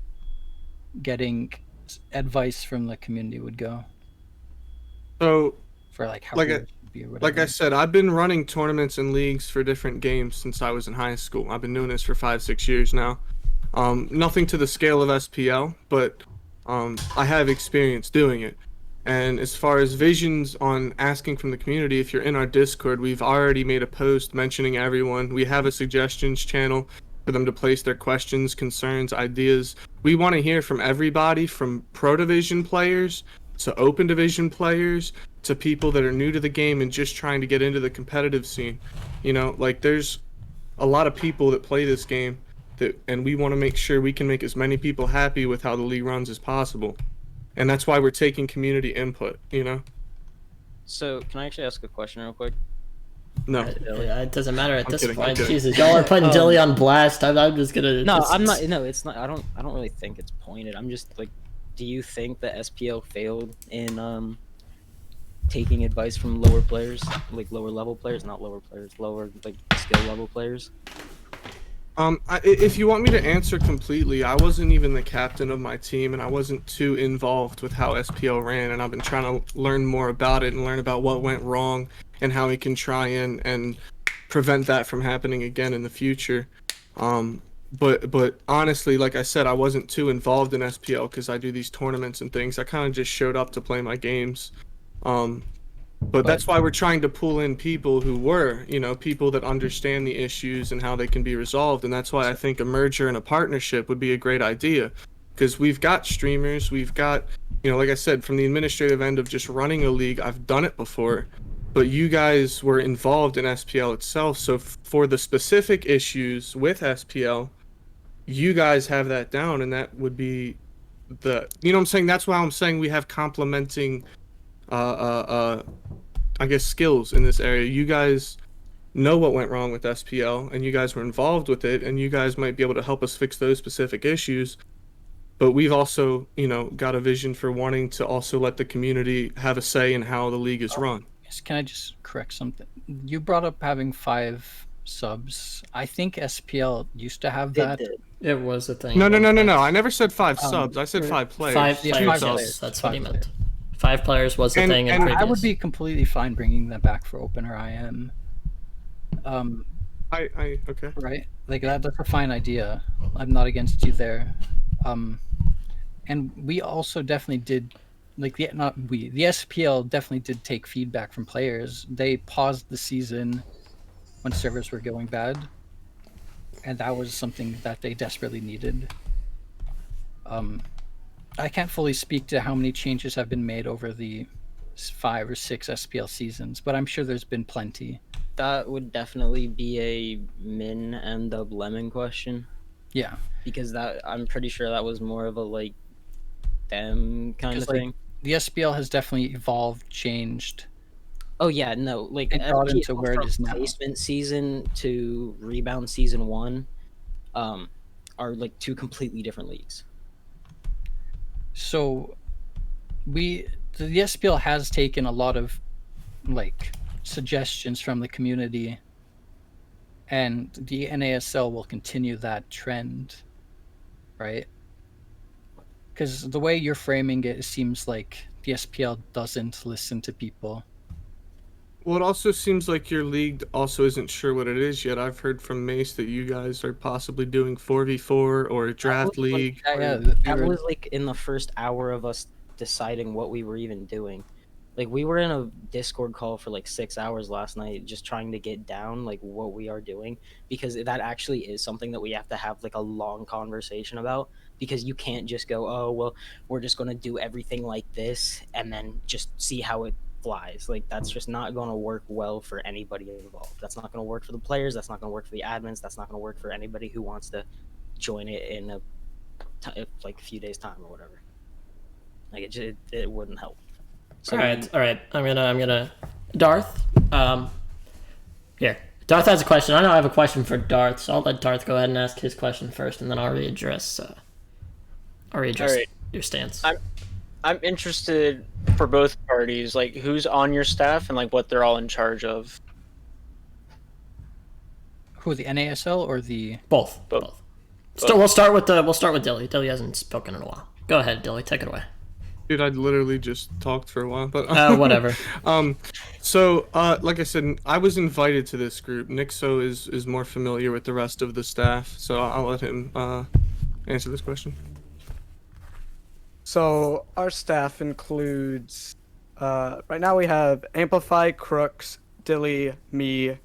getting advice from the community would go So for like how Like good I- it should be or like whatever. I said, I've been running tournaments and leagues for different games since I was in high school. I've been doing this for 5-6 years now. Nothing to the scale of SPL, but I have experience doing it. And as far as visions on asking from the community, if you're in our Discord, we've already made a post mentioning everyone. We have a suggestions channel for them to place their questions, concerns, ideas. We want to hear from everybody, from Pro Division players to Open Division players to people that are new to the game and just trying to get into the competitive scene. You know, like there's a lot of people that play this game and we want to make sure we can make as many people happy with how the league runs as possible. And that's why we're taking community input, you know? So, can I actually ask a question real quick? No. It doesn't matter at this kidding, I'm point. kidding. Jesus, y'all are putting Dilly on blast. I'm just gonna. No, just- I'm not. No, it's not. I don't really think it's pointed. I'm just like, do you think that SPL failed in taking advice from lower players, like lower level players, not lower players, lower like skill level players? If you want me to answer completely, I wasn't even the captain of my team, and I wasn't too involved with how SPL ran, and I've been trying to learn more about it and learn about what went wrong and how we can try and prevent that from happening again in the future. But honestly, like I said, I wasn't too involved in SPL because I do these tournaments and things. I kind of just showed up to play my games. But that's why we're trying to pull in people who were, you know, people that understand the issues and how they can be resolved. And that's why I think a merger and a partnership would be a great idea. Because we've got streamers, we've got, you know, like I said, from the administrative end of just running a league, I've done it before. But you guys were involved in SPL itself. So for the specific issues with SPL, you guys have that down. And that would be you know what I'm saying? That's why I'm saying we have complementing I guess skills in this area. You guys know what went wrong with SPL and you guys were involved with it and you guys might be able to help us fix those specific issues. But we've also, you know, got a vision for wanting to also let the community have a say in how the league is run. Yes, can I just correct something? You brought up having 5 subs. I think SPL used to have that. It was a thing. No. I never said 5 subs. I said 5 players. 5 Yeah, players. 5 Yes, players. that's 5 what he meant. players. 5 players was the thing in and previous. I would be completely fine bringing that back for Open or IM. Okay. Right? Like that's a fine idea. I'm not against you there. And we also definitely did, like the SPL definitely did take feedback from players. They paused the season when servers were going bad, and that was something that they desperately needed. I can't fully speak to how many changes have been made over the 5 or 6 SPL seasons, but I'm sure there's been plenty. That would definitely be a Min and Dub Lemon question. Yeah, Because that I'm pretty sure that was more of a like them kind of Because, like, thing. the SPL has definitely evolved, changed. Oh yeah, no, like It got into FPL where it from is now. Placement season to Rebound season 1, are like 2 completely different leagues. So the SPL has taken a lot of like suggestions from the community, and the NASL will continue that trend, right? Because the way you're framing it seems like the SPL doesn't listen to people. Well, it also seems like your league also isn't sure what it is yet. I've heard from Mace that you guys are possibly doing 4v4 or a draft was, like, league. Yeah, That was like in the first hour of us deciding what we were even doing. Like we were in a Discord call for like 6 hours last night just trying to get down like what we are doing, because that actually is something that we have to have like a long conversation about, because you can't just go, oh well, we're just going to do everything like this and then just see how it flies. Like that's just not going to work well for anybody involved. That's not going to work for the players, that's not going to work for the admins, that's not going to work for anybody who wants to join it in a like a few days time or whatever. Like it wouldn't help. So all right. I'm gonna. Darth. Here. Darth has a question. I know I have a question for Darth, so I'll let Darth go ahead and ask his question first, and then I'll readdress. Alright. Your stance. I'm interested for both parties, like who's on your staff and like what they're all in charge of. Who, the NASL or the? Both. So we'll start with Dilly. Dilly hasn't spoken in a while. Go ahead, Dilly. Take it away. Dude, I'd literally just talked for a while, but Whatever. So like I said, I was invited to this group. Nixo is more familiar with the rest of the staff, so I'll let him answer this question. So our staff includes, right now we have Amplify, Crooks, Dilly, me. You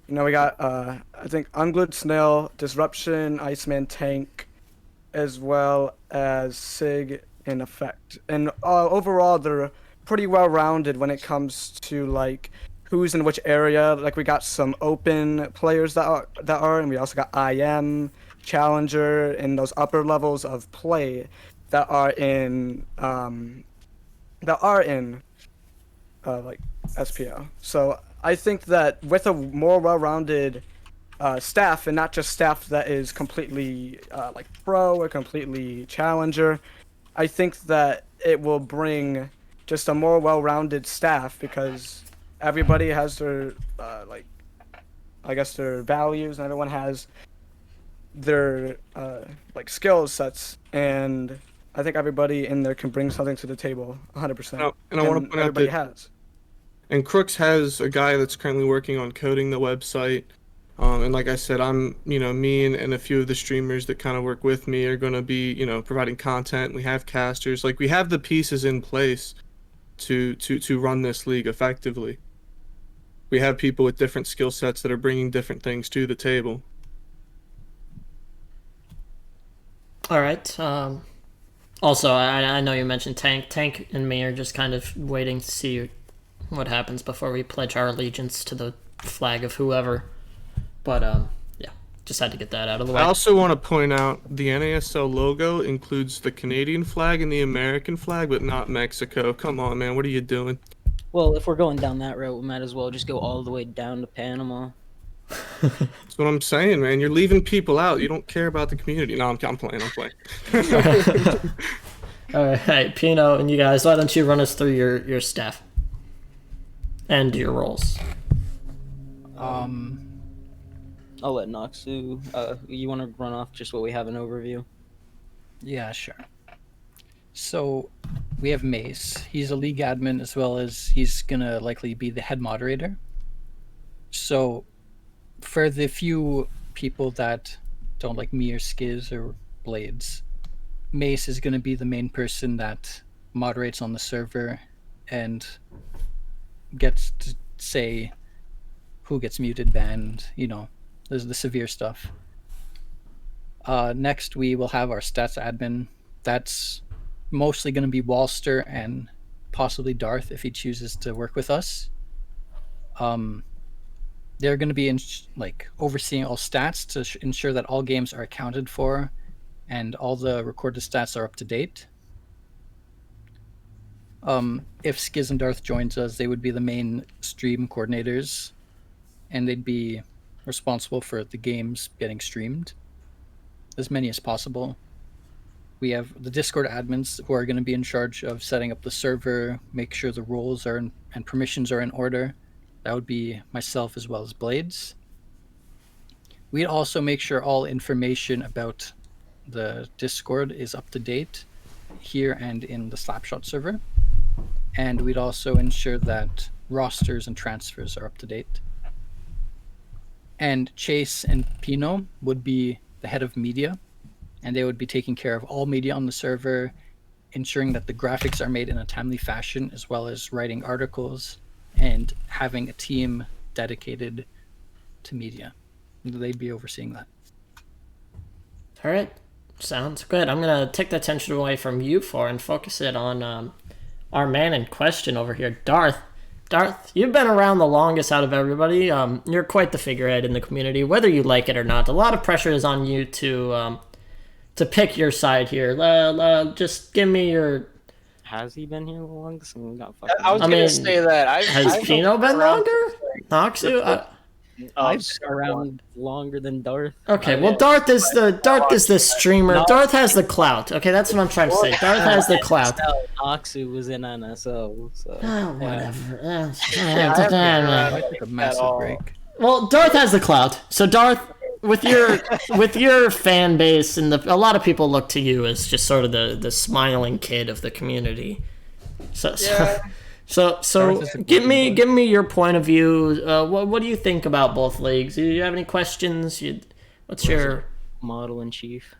know, we got, I think, Unglued Snail, Disruption, Iceman Tank, as well as Sig and Effect. And overall, they're pretty well-rounded when it comes to, like, who's in which area. Like, we got some open players that are, and we also got IM, Challenger, and those upper levels of play that are in like SPO. So I think that with a more well-rounded staff, and not just staff that is completely like pro or completely challenger, I think that it will bring just a more well-rounded staff, because everybody has their like, I guess, their values, and everyone has their like skill sets, and I think everybody in there can bring something to the table 100%. Oh, and I want to point out everybody that has. And Crooks has a guy that's currently working on coding the website. And like I said, me and a few of the streamers that kind of work with me are going to be, providing content. We have casters. Like, we have the pieces in place to run this league effectively. We have people with different skill sets that are bringing different things to the table. All right. Also, I know you mentioned Tank. Tank and me are just kind of waiting to see what happens before we pledge our allegiance to the flag of whoever. But yeah, just had to get that out of the way. I also want to point out the NASL logo includes the Canadian flag and the American flag, but not Mexico. Come on, man, what are you doing? Well, if we're going down that route, we might as well just go all the way down to Panama. That's what I'm saying, man. You're leaving people out. You don't care about the community. No, I'm playing. All right, Pino and you guys, why don't you run us through your staff and your roles? I'll let Noxu. You want to run off just what we have an overview? Yeah, sure. So we have Mace. He's a league admin, as well as he's gonna likely be the head moderator. So for the few people that don't like me or Skiz or Blades, Mace is gonna be the main person that moderates on the server and gets to say who gets muted, banned, there's the severe stuff. Next, we will have our stats admin. That's mostly going to be Walster and possibly Darth if he chooses to work with us. They're going to be overseeing all stats to ensure that all games are accounted for and all the recorded stats are up to date. If Skiz and Darth joins us, they would be the main stream coordinators, and they'd be responsible for the games getting streamed, as many as possible. We have the Discord admins who are going to be in charge of setting up the server, make sure the roles are and permissions are in order. That would be myself as well as Blades. We'd also make sure all information about the Discord is up to date here and in the Slapshot server. And we'd also ensure that rosters and transfers are up to date. And Chase and Pino would be the head of media, and they would be taking care of all media on the server, ensuring that the graphics are made in a timely fashion, as well as writing articles and having a team dedicated to media. They'd be overseeing that. All right, sounds good. I'm gonna take the attention away from you four and focus it on our man in question over here, Darth. Darth, you've been around the longest out of everybody. You're quite the figurehead in the community, whether you like it or not. A lot of pressure is on you to pick your side here. Just give me your. Has he been here the longest? I was going to say that. Has Pino been longer? Noxu? I've been around longer than Darth. Okay, well, Darth is the streamer. Darth has the clout. Okay, that's what I'm trying to say. Darth has the clout. Noxu was in NSO, so. Oh, whatever. I took a massive break. Well, Darth has the clout. So Darth, with your fan base, and a lot of people look to you as just sort of the smiling kid of the community. So give me your point of view. What do you think about both leagues? Do you have any questions? What's your model in chief?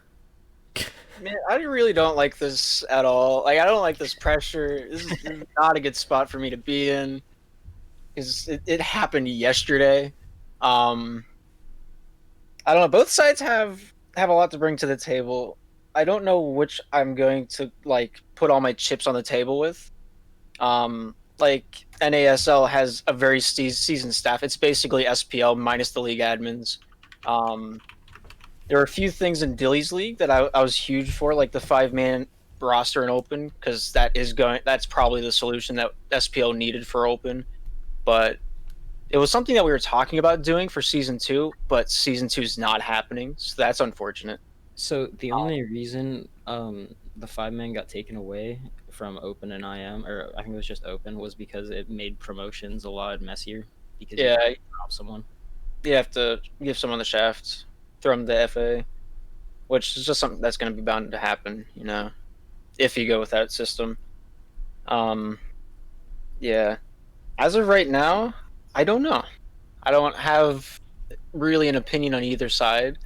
Man, I really don't like this at all. Like, I don't like this pressure. This is not a good spot for me to be in. Because it happened yesterday. I don't know. Both sides have a lot to bring to the table. I don't know which I'm going to like put all my chips on the table with. Like NASL has a very seasoned staff. It's basically SPL minus the league admins. There are a few things in Dilly's league that I was huge for, like the 5-man roster in Open, because that's probably the solution that SPL needed for Open. But it was something that we were talking about doing for season 2, but season 2 is not happening, so that's unfortunate. So the only reason the 5-man got taken away from Open and IM, or I think it was just Open, was because it made promotions a lot messier. Because Yeah, you drop someone. you have to give someone the shaft, throw them the FA, which is just something that's going to be bound to happen, you know, if you go with that system. Yeah. As of right now, I don't know. I don't have really an opinion on either side.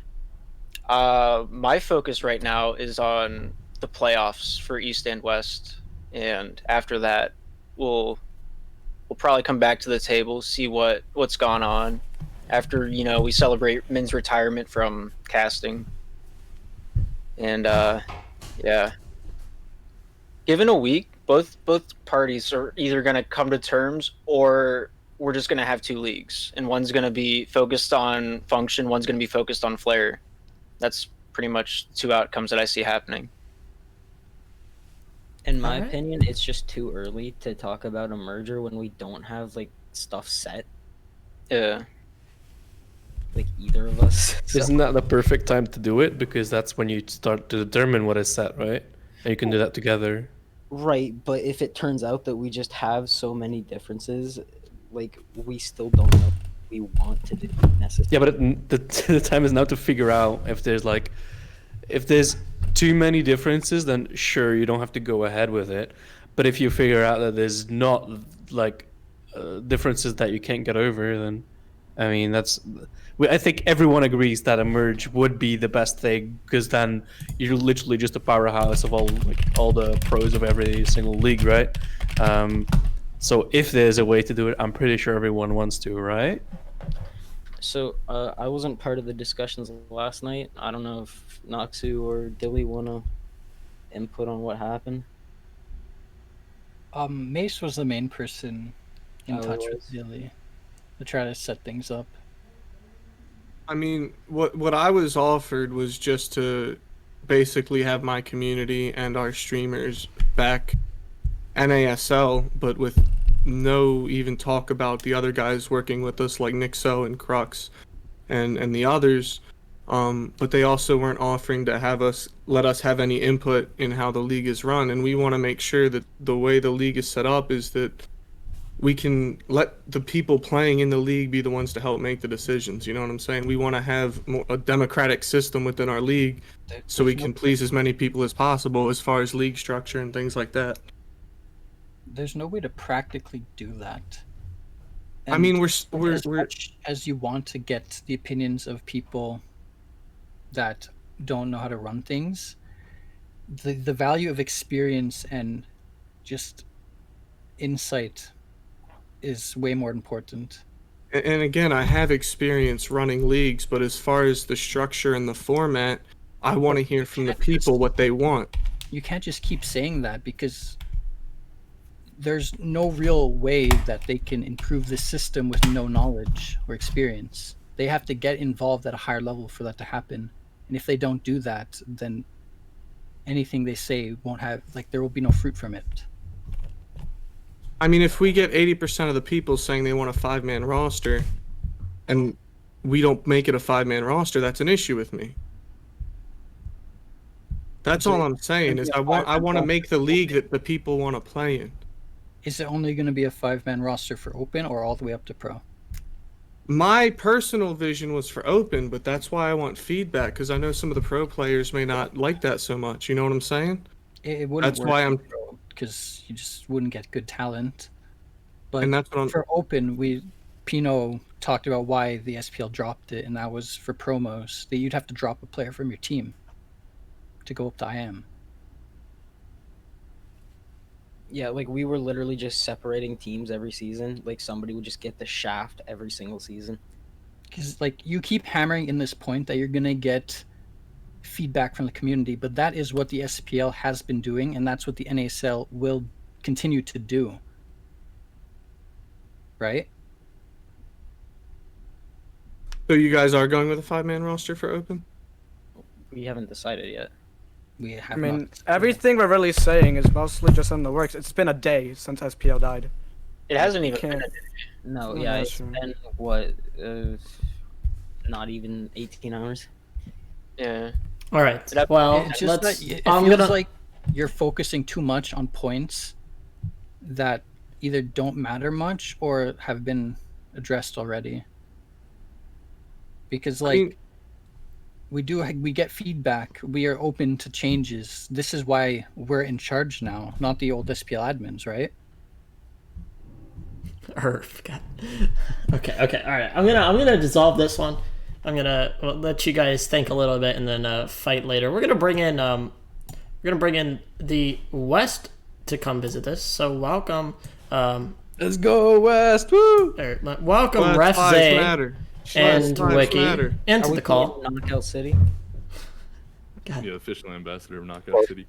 My focus right now is on the playoffs for East and West, and after that, we'll probably come back to the table, see what's gone on. After we celebrate Min's retirement from casting, and yeah, given a week, both parties are either gonna come to terms or we're just gonna have 2 leagues, and one's gonna be focused on function, one's gonna be focused on Flare. That's pretty much 2 outcomes that I see happening. In my Alright. opinion, it's just too early to talk about a merger when we don't have like stuff set, Yeah. like either of us. So- Isn't that the perfect time to do it? Because that's when you start to determine what is set, right? And you can do that together. Right, but if it turns out that we just have so many differences, like we still don't know what we want to do necessarily. Yeah, but the time is now to figure out if there's too many differences, then sure, you don't have to go ahead with it. But if you figure out that there's not like differences that you can't get over, then I mean I think everyone agrees that a merge would be the best thing, because then you're literally just a powerhouse of all the pros of every single league, right? So if there's a way to do it, I'm pretty sure everyone wants to, right? So I wasn't part of the discussions last night. I don't know if Noxu or Dilly wanna input on what happened. Mace was the main person in Oh, it touch was? with Dilly to try to set things up. I mean, what I was offered was just to basically have my community and our streamers back NASL, but with no even talk about the other guys working with us like Nixo and Crux and the others. But they also weren't offering to let us have any input in how the league is run, and we want to make sure that the way the league is set up is that we can let the people playing in the league be the ones to help make the decisions. You know what I'm saying? We want to have a democratic system within our league, so we can please as many people as possible as far as league structure and things like that. There's no way to practically do that. I mean, as we're much as you want to get the opinions of people that don't know how to run things, the value of experience and just insight is way more important. and again, I have experience running leagues, but as far as the structure and the format, I want to hear from the people what they want. You can't just keep saying that, because there's no real way that they can improve the system with no knowledge or experience. They have to get involved at a higher level for that to happen. And if they don't do that, then anything they say won't have, like, there will be no fruit from it. I mean, if we get 80% of the people saying they want a 5-man roster, and we don't make it a 5-man roster, that's an issue with me. That's all I'm saying, is I want to make the league that the people want to play in. Is it only going to be a 5-man roster for Open, or all the way up to Pro? My personal vision was for Open, but that's why I want feedback, because I know some of the pro players may not like that so much. You know what I'm saying? It wouldn't That's work why for I'm- Pro, because you just wouldn't get good talent. But And that's what I'm. for Open, Pino talked about why the SPL dropped it, and that was for promos. That you'd have to drop a player from your team. to go up to IM. Yeah, like we were literally just separating teams every season. Like somebody would just get the shaft every single season. Because like you keep hammering in this point that you're gonna get feedback from the community, but that is what the SPL has been doing, and that's what the NASL will continue to do. Right? So you guys are going with a 5-man roster for Open? We haven't decided yet. We I have mean, not. everything we're really saying is mostly just in the works. It's been a day since SPL died. It hasn't even Can't- been. No, Oh, yeah, that's it's true. been what, not even 18 hours. Yeah. All right. That- Well, It's just let's. that it I'm feels gonna. like you're focusing too much on points that either don't matter much or have been addressed already. Because like I mean, we get feedback, we are open to changes. This is why we're in charge now, not the old SPL admins, right? God. Okay. All right. I'm gonna dissolve this one. I'm gonna let you guys think a little bit and then fight later. We're gonna bring in the West to come visit us. So welcome, Let's go West! Woo! welcome Black Ref Lives Zay Matter. and Black Lives Wiki Matter. into Are we the call. playing Knockout City? God. The official ambassador of Knockout City.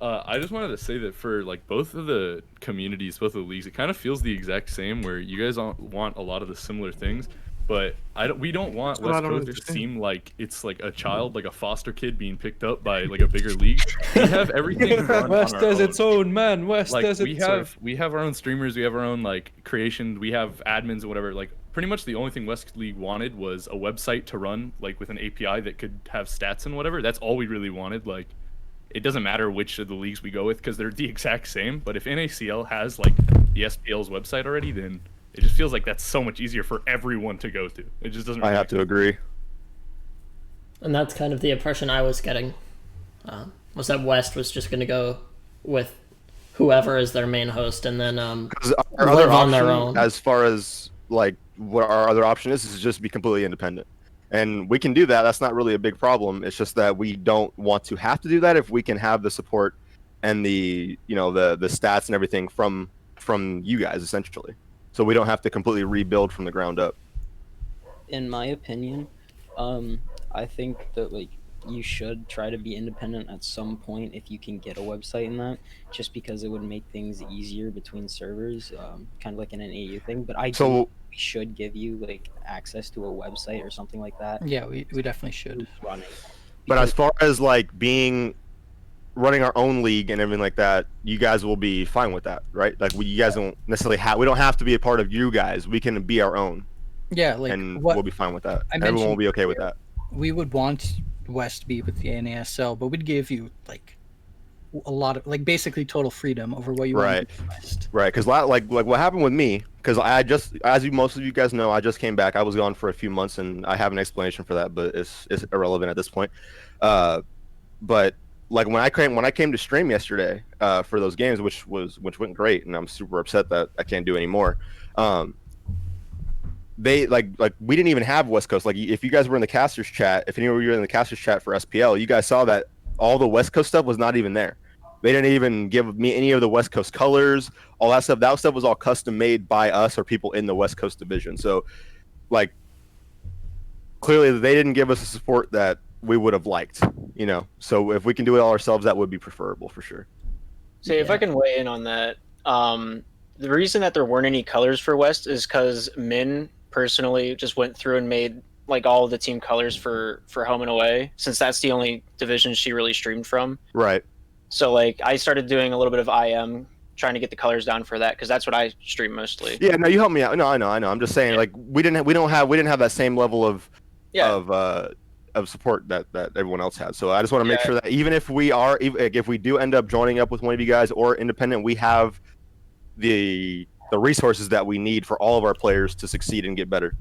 I just wanted to say that for like both of the communities, both of the leagues, it kind of feels the exact same. Where you guys want a lot of the similar things, but we don't want That's what I West don't Coast to understand. seem like it's like a child, like a foster kid being picked up by like a bigger league. We have everything run West on our has own. its own, man. West Like has its own. we have our own streamers, we have our own like creations, we have admins and whatever. Like pretty much the only thing West League wanted was a website to run like with an API that could have stats and whatever. That's all we really wanted. Like it doesn't matter which of the leagues we go with because they're the exact same. But if NACL has like the SPL's website already, then it just feels like that's so much easier for everyone to go to. It just doesn't. I have to agree. And that's kind of the impression I was getting. Was that West was just going to go with whoever is their main host, and then 'Cause our live other on their option, own. as far as like what our other option is just be completely independent, and we can do that. That's not really a big problem. It's just that we don't want to have to do that if we can have the support and the the stats and everything from you guys essentially, so we don't have to completely rebuild from the ground up. In my opinion, I think that like you should try to be independent at some point if you can get a website in that, just because it would make things easier between servers, kind of like an AU thing. But I do So think we should give you like access to a website or something like that. Yeah, we definitely should. Running. But as far as like running our own league and everything like that, you guys will be fine with that, right? Like you guys don't necessarily we don't have to be a part of you guys. We can be our own, Yeah, like and what we'll be fine with that. I Everyone will mentioned be okay with that. we would want West to be with the NASL, but we'd give you like a lot of like basically total freedom over what you want Right. to do with West. Right, because like what happened with me, because I just, as most of you guys know, I just came back. I was gone for a few months, and I have an explanation for that, but it's irrelevant at this point. But like when I came to stream yesterday for those games, which went great, and I'm super upset that I can't do anymore. They like we didn't even have West Coast. Like if you guys were in the casters chat, if any of you were in the casters chat for SPL, you guys saw that all the West Coast stuff was not even there. They didn't even give me any of the West Coast colors, all that stuff. That stuff was all custom made by us or people in the West Coast division. So, like, clearly they didn't give us the support that we would have liked, So if we can do it all ourselves, that would be preferable for sure. So if I can weigh in on that, the reason that there weren't any colors for West is because Min personally just went through and made like all of the team colors for home and away, since that's the only division she really streamed from. Right. So like I started doing a little bit of IM, trying to get the colors down for that because that's what I stream mostly. Yeah. No, you helped me out. No, I know. I'm just saying, like we didn't have that same level of support that everyone else had. So I just want to make sure that even if we do end up joining up with one of you guys or independent, we have the resources that we need for all of our players to succeed and get better.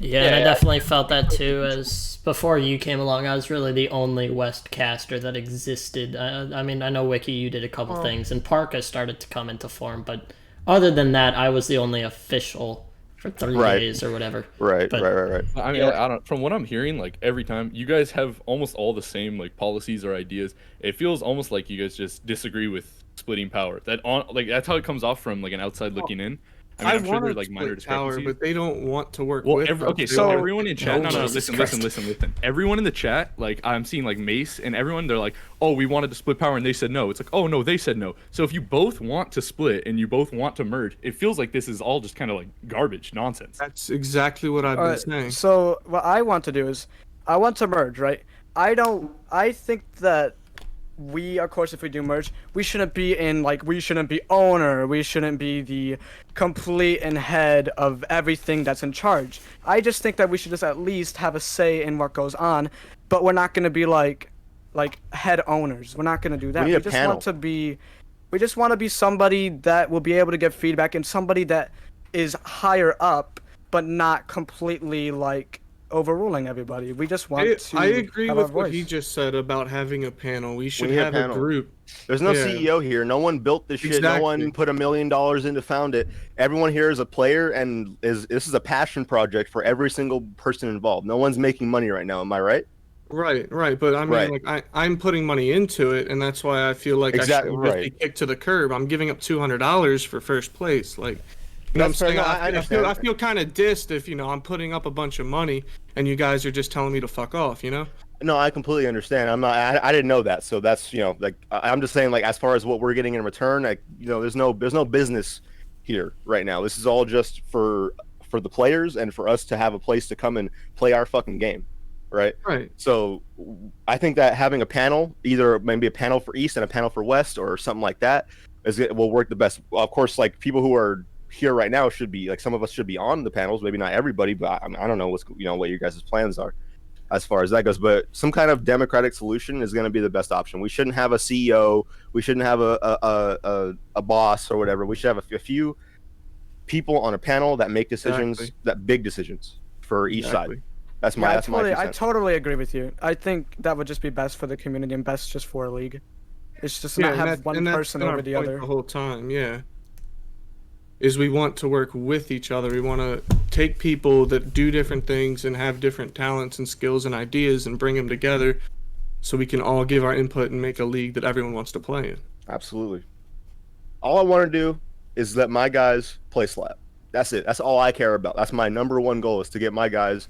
Yeah, and I definitely felt that too. As before you came along, I was really the only West caster that existed. I mean, I know Wiki, you did a couple things, and Parka started to come into form, but other than that, I was the only official for 3 Right. days or whatever. Right, But- right. I mean, I don't. From what I'm hearing, like every time you guys have almost all the same like policies or ideas. It feels almost like you guys just disagree with splitting power. That's how it comes off from like an outside looking in. I mean, I'm sure want there's to like minor split power, discrepancies. but they don't want to work Well, with us. okay, They so want- everyone in chat, no, Jesus listen. Everyone in the chat, like I'm seeing like Mace and everyone, they're like, oh, we wanted to split power and they said no. It's like, oh no, they said no. So if you both want to split and you both want to merge, it feels like this is all just kind of like garbage, nonsense. That's exactly what I've been Alright, saying. so what I want to do is, I want to merge, right? I think that we, of course, if we do merge, we shouldn't be we shouldn't be owner, we shouldn't be the complete and head of everything that's in charge. I just think that we should just at least have a say in what goes on, but we're not gonna be like head owners. We're not gonna do that. need a just panel. want to be, we just want to be somebody that will be able to give feedback and somebody that is higher up, but not completely like overruling everybody. We just want to. I agree have with our what voice. he just said about having a panel. We should need a have a panel. group. There's no Yeah. CEO here. No one built this shit. No one Exactly. put $1 million in to found it. Everyone here is a player, and this is a passion project for every single person involved. No one's making money right now. Am I right? Right. But I mean, Right. like, I'm putting money into it, and that's why I feel like Exactly, I should just right. be kicked to the curb. I'm giving up $200 for first place. Like, you know what I'm That's fair. saying? No, I I feel understand. kind of dissed if I'm putting up a bunch of money and you guys are just telling me to fuck off. No, I completely understand. I'm not. I didn't know that. So that's I'm just saying, like, as far as what we're getting in return, like, there's no business here right now. This is all just for the players and for us to have a place to come and play our fucking game, right? Right. So I think that having a panel, either maybe a panel for East and a panel for West or something like that, will work the best. Well, of course, like, people who are here right now should be, like, some of us should be on the panels, maybe not everybody, but I don't know what your guys' plans are as far as that goes. But some kind of democratic solution is going to be the best option. We shouldn't have a CEO. We shouldn't have a boss or whatever. We should have a few people on a panel that make decisions, Exactly. that big decisions for each Exactly. side. That's Yeah, my I that's my totally, two I cents. totally agree with you. I think that would just be best for the community and best just for a league. It's just not and have one that's person been our over the point other. the whole time. Yeah. Is we want to work with each other. We want to take people that do different things and have different talents and skills and ideas and bring them together so we can all give our input and make a league that everyone wants to play in. Absolutely. All I want to do is let my guys play slap. That's it. That's all I care about. That's my number one goal, is to get my guys,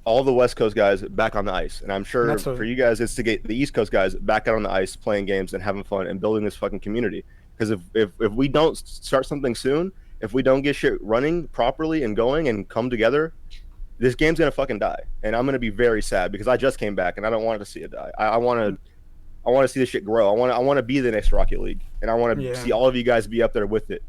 all the West Coast guys, back on the ice. And I'm sure That's what- for you guys, it's to get the East Coast guys back out on the ice, playing games and having fun and building this fucking community. Because if we don't start something soon, if we don't get shit running properly and going and come together, this game's gonna fucking die. And I'm gonna be very sad because I just came back and I don't want to see it die. I want to see this shit grow. I want to be the next Rocket League, and I want to Yeah. see all of you guys be up there with it.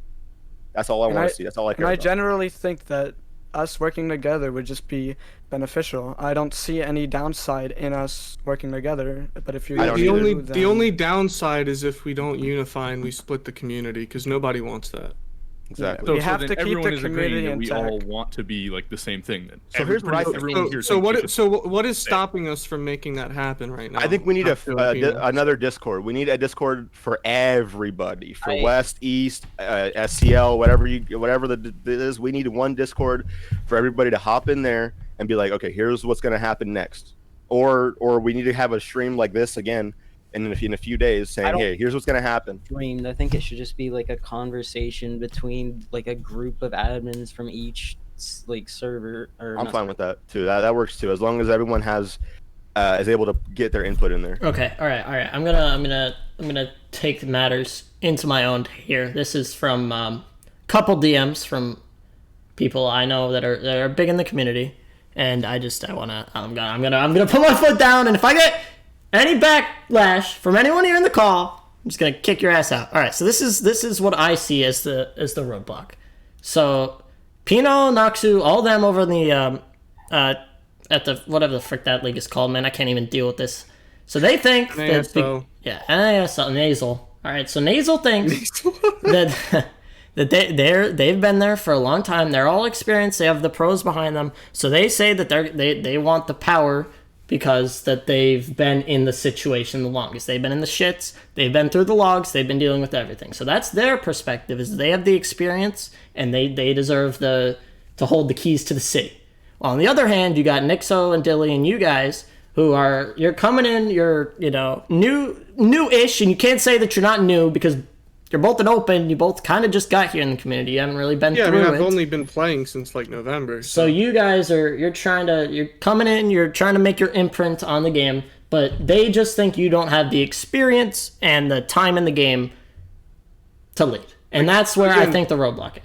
That's all I And want I- to see. That's all I care And I about. generally think that us working together would just be beneficial. I don't see any downside in us working together. But if you I don't The either. only then- the only downside is if we don't unify and we split the community, because nobody wants that. Exactly. So we have then to keep everyone the is agreeing community that we all intact. want to be like the same thing. Then So here's what I think. everyone here So thinks we what? should- So what is stopping us from making that happen right now? I think we need Not Filipino. another Discord. We need a Discord for everybody, for I- West, East, SCL, whatever the is. We need one Discord for everybody to hop in there and be like, okay, here's what's gonna happen next, or we need to have a stream like this again in a few days, saying, don't- hey, here's what's gonna happen. Dreamed. I think it should just be like a conversation between like a group of admins from each like server. Or I'm not fine with that too. That works too, as long as everyone is able to get their input in there. Okay, all right. I'm gonna take matters into my own here. This is from couple DMs from people I know that are big in the community, and I'm gonna put my foot down, and if I get any backlash from anyone here in the call, I'm just gonna kick your ass out. All right, so this is what I see as the roadblock. So Pino, Noxu, all them over in the at the whatever the frick that league is called, man, I can't even deal with this. So they think that NASL. NASL, Nasal. All right, so Nasal thinks that they've been there for a long time. They're all experienced. They have the pros behind them. So they say that they want the power because that they've been in the situation the longest. They've been in the shits. They've been through the logs. They've been dealing with everything. So that's their perspective. Is they have the experience and they deserve the to hold the keys to the city. Well, on the other hand, you got Nixo and Dilly and you guys who are, you're coming in, you're, new-ish, and you can't say that you're not new because you're both an open, you both kind of just got here in the community, you haven't really been through it. I've only been playing since like November. So you guys you're coming in, you're trying to make your imprint on the game, but they just think you don't have the experience and the time in the game to lead. And that's where I think the roadblock is.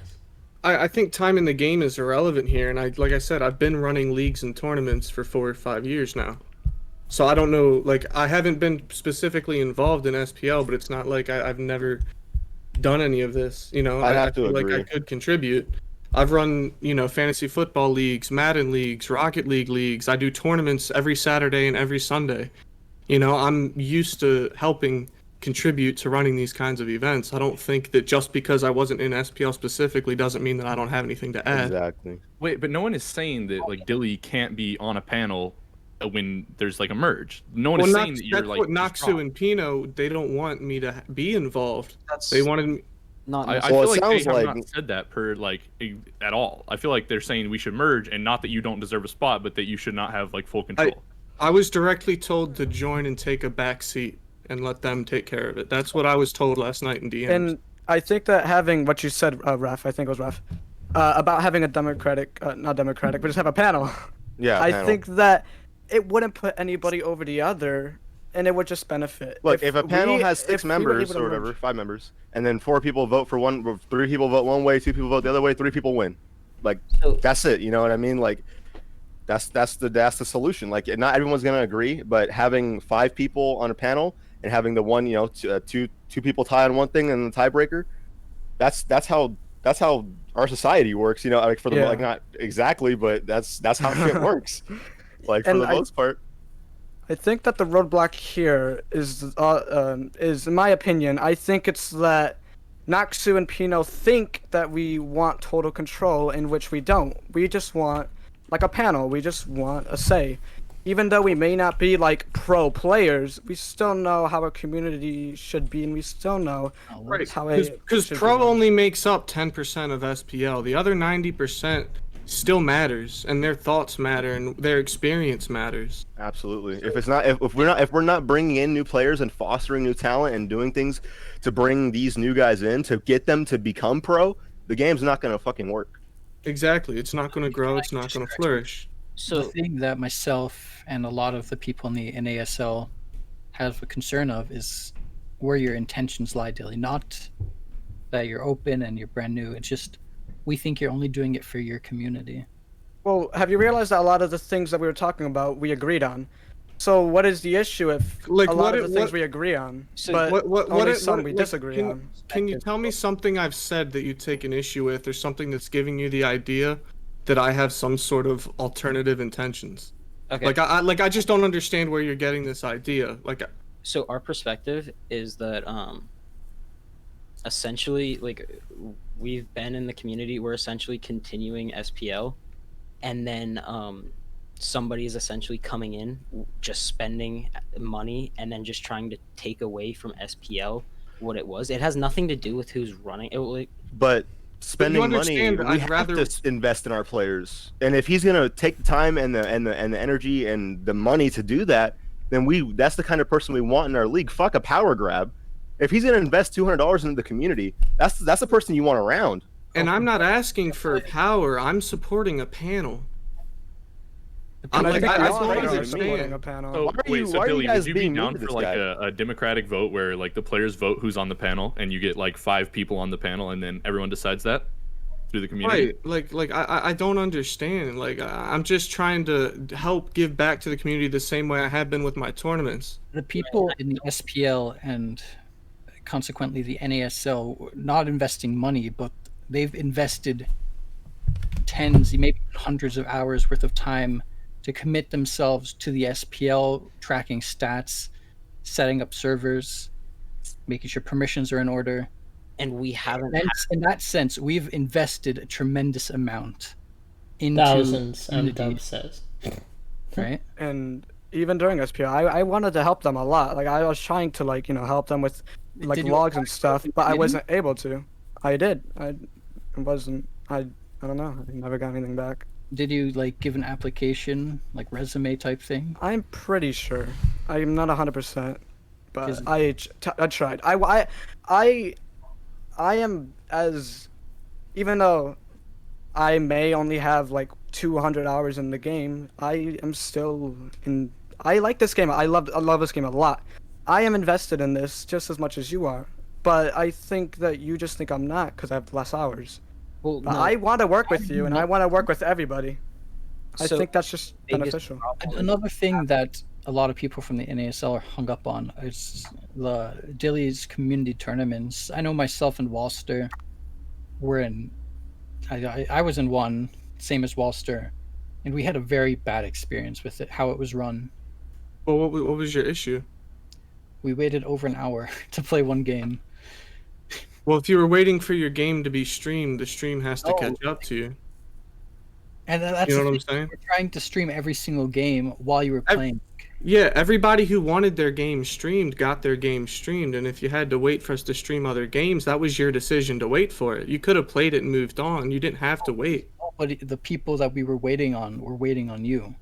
I think time in the game is irrelevant here, and like I said, I've been running leagues and tournaments for 4 or 5 years now. So I don't know, like, I haven't been specifically involved in SPL, but it's not like I've never done any of this. I feel like I could contribute. I've run, fantasy football leagues, Madden leagues, Rocket League leagues. I do tournaments every Saturday and every Sunday. I'm used to helping contribute to running these kinds of events. I don't think that just because I wasn't in SPL specifically doesn't mean that I don't have anything to add. Exactly. Wait, but no one is saying that like Dilly can't be on a panel when there's like a merge. No one is saying that you're that's like. What Noxu and Pino, they don't want me to be involved. They wanted me. I feel like they have not said that at all. I feel like they're saying we should merge, and not that you don't deserve a spot, but that you should not have like full control. I was directly told to join and take a back seat and let them take care of it. That's what I was told last night in DMs. And I think that having what you said, Raf, I think it was Raf, about having a not democratic, but just have a panel. Yeah. I think that it wouldn't put anybody over the other, and it would just benefit. Look, if a panel has 6 members or whatever, 5 members, and then 4 people vote for one, 3 people vote one way, 2 people vote the other way, 3 people win. Like, that's it. You know what I mean? Like, that's the solution. Like, not everyone's gonna agree, but having 5 people on a panel and having the one, two people tie on one thing and the tiebreaker, that's how our society works. Like for the like not exactly, but that's how shit works. Like for the most part. I think that the roadblock here is in my opinion, I think it's that Noxu and Pino think that we want total control, in which we don't. We just want like a panel. We just want a say. Even though we may not be like pro players, we still know how a community should be, and we still know how because pro only makes up 10% of SPL. The other 90% still matters, and their thoughts matter, and their experience matters. Absolutely. If we're not bringing in new players and fostering new talent and doing things to bring these new guys in to get them to become pro, the game's not gonna fucking work. Exactly. It's not gonna grow. It's not gonna flourish. So the thing that myself and a lot of the people in the NASL have a concern of is where your intentions lie, Dilly. Not that you're open and you're brand new. It's just we think you're only doing it for your community. Well, have you realized that a lot of the things that we were talking about we agreed on? So what is the issue if a lot of the things we agree on, but some we disagree on? Can you tell me something I've said that you take an issue with, or something that's giving you the idea that I have some sort of alternative intentions? Okay. I just don't understand where you're getting this idea. So our perspective is that essentially, like, we've been in the community, we're essentially continuing SPL, and then somebody is essentially coming in, just spending money, and then just trying to take away from SPL what it was. It has nothing to do with who's running it. But spending money, we have to invest in our players, and if he's gonna take the time and the energy and the money to do that, then that's the kind of person we want in our league. Fuck a power grab. If he's gonna invest $200 into the community, that's the person you want around. And I'm not asking for power. I'm supporting a panel. So Billy, would you be down for like a democratic vote where like the players vote who's on the panel, and you get like 5 people on the panel, and then everyone decides that through the community? Right. I don't understand. I'm just trying to help give back to the community the same way I have been with my tournaments. The people in the SPL and consequently the NASL not investing money, but they've invested tens, maybe hundreds of hours worth of time to commit themselves to the SPL, tracking stats, setting up servers, making sure permissions are in order. And we haven't. In that sense, we've invested a tremendous amount into thousands, Dub says. Right? And even during SPL, I wanted to help them a lot. Like, I was trying to, help them with, logs and stuff, but I wasn't able to. I did. I I don't know. I never got anything back. Did you like give an application, like resume type thing? I'm pretty sure. I'm not 100%, but Is- I tried. I am as, even though I may only have like 200 hours in the game, I am still in. I like this game. I love this game a lot. I am invested in this just as much as you are, but I think that you just think I'm not because I have less hours. Well, But no, I want to work with you, and I want to work with everybody. I So, think that's just biggest beneficial. problem- Another thing that a lot of people from the NASL are hung up on is the Dilly's community tournaments. I know myself and Walster were in. I was in one, same as Walster, and we had a very bad experience with it. How it was run. Well, what was your issue? We waited over an hour to play one game. Well, if you were waiting for your game to be streamed, the stream has to Oh. catch up to you. And that's You know the what I'm thing, saying? we're trying to stream every single game while you were playing. Yeah, everybody who wanted their game streamed got their game streamed, and if you had to wait for us to stream other games, that was your decision to wait for it. You could have played it and moved on. You didn't have to wait. But the people that we were waiting on were waiting on you.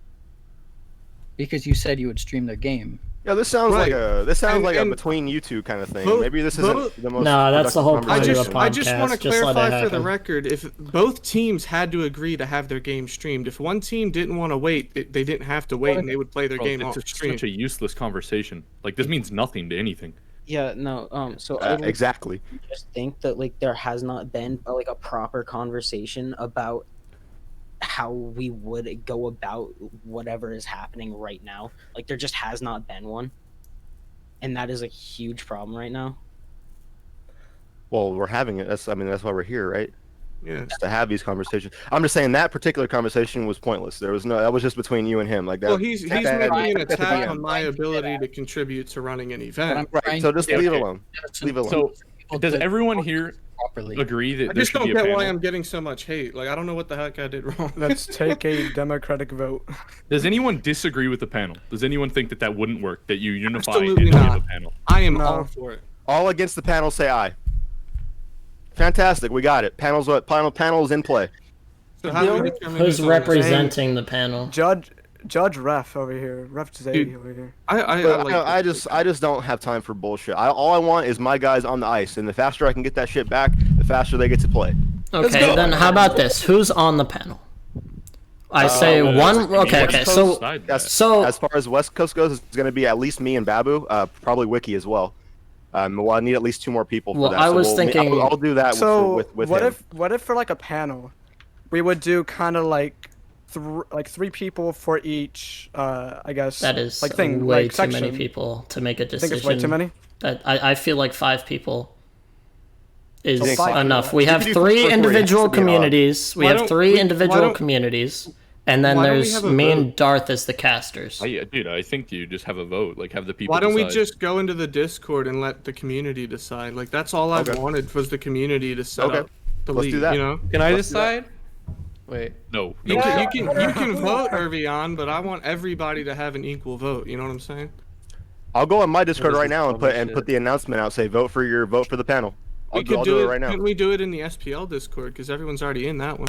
Because you said you would stream their game. Yeah, this sounds Right. like a And between you two kind of thing. both- Maybe this both- isn't the most. No, that's the productive whole point I of the conversation. I just want to podcast, just let it clarify for the happen. record, if both teams had to agree to have their game streamed, if one team didn't want to wait, they didn't have to wait, and they would play their Bro, game off it's stream. such a useless conversation. Like this means nothing to anything. Yeah, no. So I would Exactly. just think that like there has not been like a proper conversation about how we would go about whatever is happening right now. Like there just has not been one, and that is a huge problem right now. Well, we're having it. That's why we're here, right? Yeah. Just to have these conversations. I'm just saying that particular conversation was pointless. There was no. That was just between you and him. Like that. Well, he's that- making an that- attack that- on my ability to contribute to running an But I'm event. Right. trying So to just get leave it okay. alone. Leave it alone. So people does to everyone talk here properly? agree that I there just should don't be a get panel? why I'm getting so much hate. Like I don't know what the heck I did wrong. Let's take a democratic vote. Does anyone disagree with the panel? Does anyone think that wouldn't work? That you unify Absolutely and have not. a panel? I am No. all for it. All against the panel say aye. Fantastic. We got it. Panel is in play. So how do we determine Who's who's on the team? representing the panel? Judge Ref over here. Ref Zay Dude. over here. I just don't have time for bullshit. All I want is my guys on the ice, and the faster I can get that shit back, the faster they get to play. Okay, go. then how about this? Who's on the panel? I say well, one. I mean, Okay, West okay. Coast So side That's, that. So- as far as West Coast goes, it's going to be at least me and Babu, probably Wiki as well. Well, I need at least 2 more people for Well, that. I so was thinking- I'll do that So with what him. if for like a panel, we would do kind of like 3 people for each. I guess that is like thing way like too section. many people to make a I think decision. it's way too many. I feel like 5 people is So 5 enough. people. We You have could do 3 3 individual It has to be odd. communities. We Why have don't 3 we- why individual don't- communities, and then why don't we there's have a me and vote? Darth as the casters. Dude, I think you just have a vote. Like have the people. Why don't we decide. just go into the Discord and let the community decide? Like that's all I've Okay. wanted was the community to set Okay. up the Let's league. do that. You know, Can I Let's do that. decide? Wait. No. you no. can you can vote Irvion, but I want everybody to have an equal vote. You know what I'm saying? I'll go on my Discord this right is now and bullshit. put the announcement out. Say vote for the panel. We I'll could do do it it right now. Couldn't we do it in the SPL Discord? Because everyone's already in that one.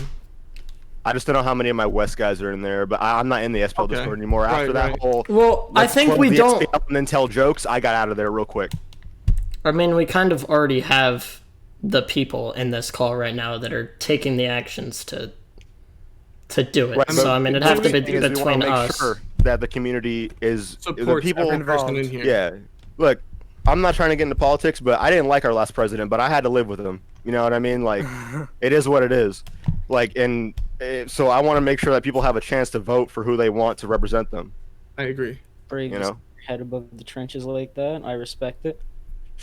I just don't know how many of my West guys are in there, but I'm not in the SPL Okay. Discord anymore. After Right, that right. whole Well, I let's think close we the don't. SPL and then tell jokes, I got out of there real quick. I mean, we kind of already have the people in this call right now that are taking the actions to do it. Right, So but I mean, it'd the have to be thing is we wanna between make us. sure that the community is the Supports people. every person in involved. here. Yeah, look, I'm not trying to get into politics, but I didn't like our last president, but I had to live with him. You know what I mean? Like, it is what it is. Like, so I want to make sure that people have a chance to vote for who they want to represent them. I agree. Brave You just know? head above the trenches like that. I respect it.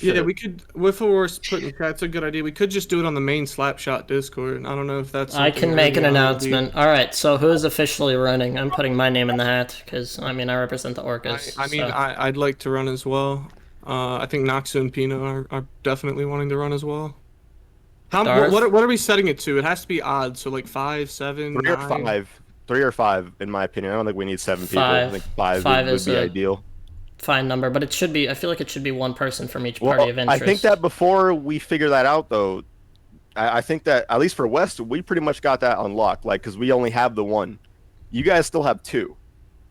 Yeah, Shit. we could. If we were putting that's a good idea. We could just do it on the main Slapshot Discord. I don't know if that's. I something can make an Irvion would be- announcement. All right, so who's officially running? I'm putting my name in the hat because I mean I represent the Orcas. I mean, so. I'd like to run as well. I think Noxu and Pino are definitely wanting to run as well. How? Darth? What are we setting it to? It has to be odd. So like 5, 7, 3 or 9. 5. 3 or 5, in my opinion. I don't think we need 7 people. I 5. think 5 5 would is be a- ideal. Fine number, but it should be. I feel like it should be one person from each party Well, of I interest. think that before we figure that out, though, I think that at least for West, we pretty much got that unlocked. Like, because we only have the one. You guys still have two.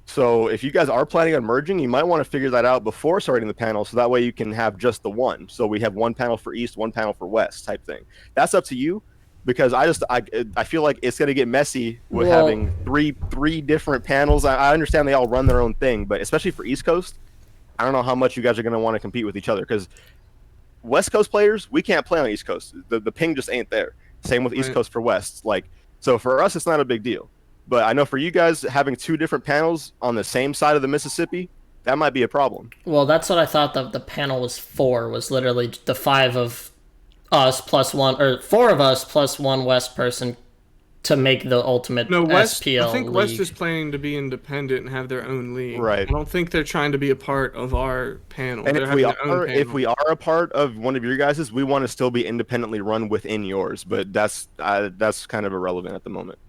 So if you guys are planning on merging, you might want to figure that out before starting the panel, so that way you can have just the one. So we have one panel for East, one panel for West, type thing. That's up to you, because I feel like it's gonna get messy with having three different panels. I understand they all run their own thing, but especially for East Coast, I don't know how much you guys are gonna want to compete with each other, because West Coast players, we can't play on East Coast. The ping just ain't there. Same with East Coast for West. Like, so for us, it's not a big deal. But I know for you guys, having two different panels on the same side of the Mississippi, that might be a problem. Well, that's what I thought the panel was for, was literally the 5 of us plus 1, or 4 of us plus 1 West person to make the ultimate West, SPL I think league. West is planning to be independent and have their own league. Right. I don't think they're trying to be a part of our panel. And They're if having we their own are, panel. if we are a part of one of your guys's, we want to still be independently run within yours. But that's kind of irrelevant at the moment.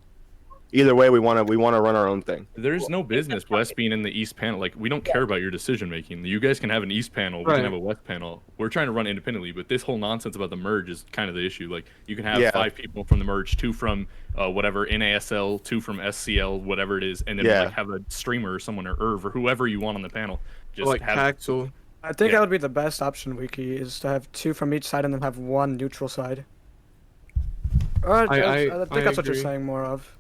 Either way, we want to run our own thing. There's no business West being in the East panel. Like, we don't care about your decision making. You guys can have an East panel, we can have a West panel. We're trying to run independently, but this whole nonsense about the merge is kind of the issue. Like, you can have 5 people from the merge, 2 from whatever NASL, 2 from SCL, whatever it is, and then like have a streamer or someone or Irv or whoever you want on the panel. Just like have Paxel. I think that would be the best option, Wiki, is to have 2 from each side and then have 1 neutral side. I think that's what you're agree. saying more of.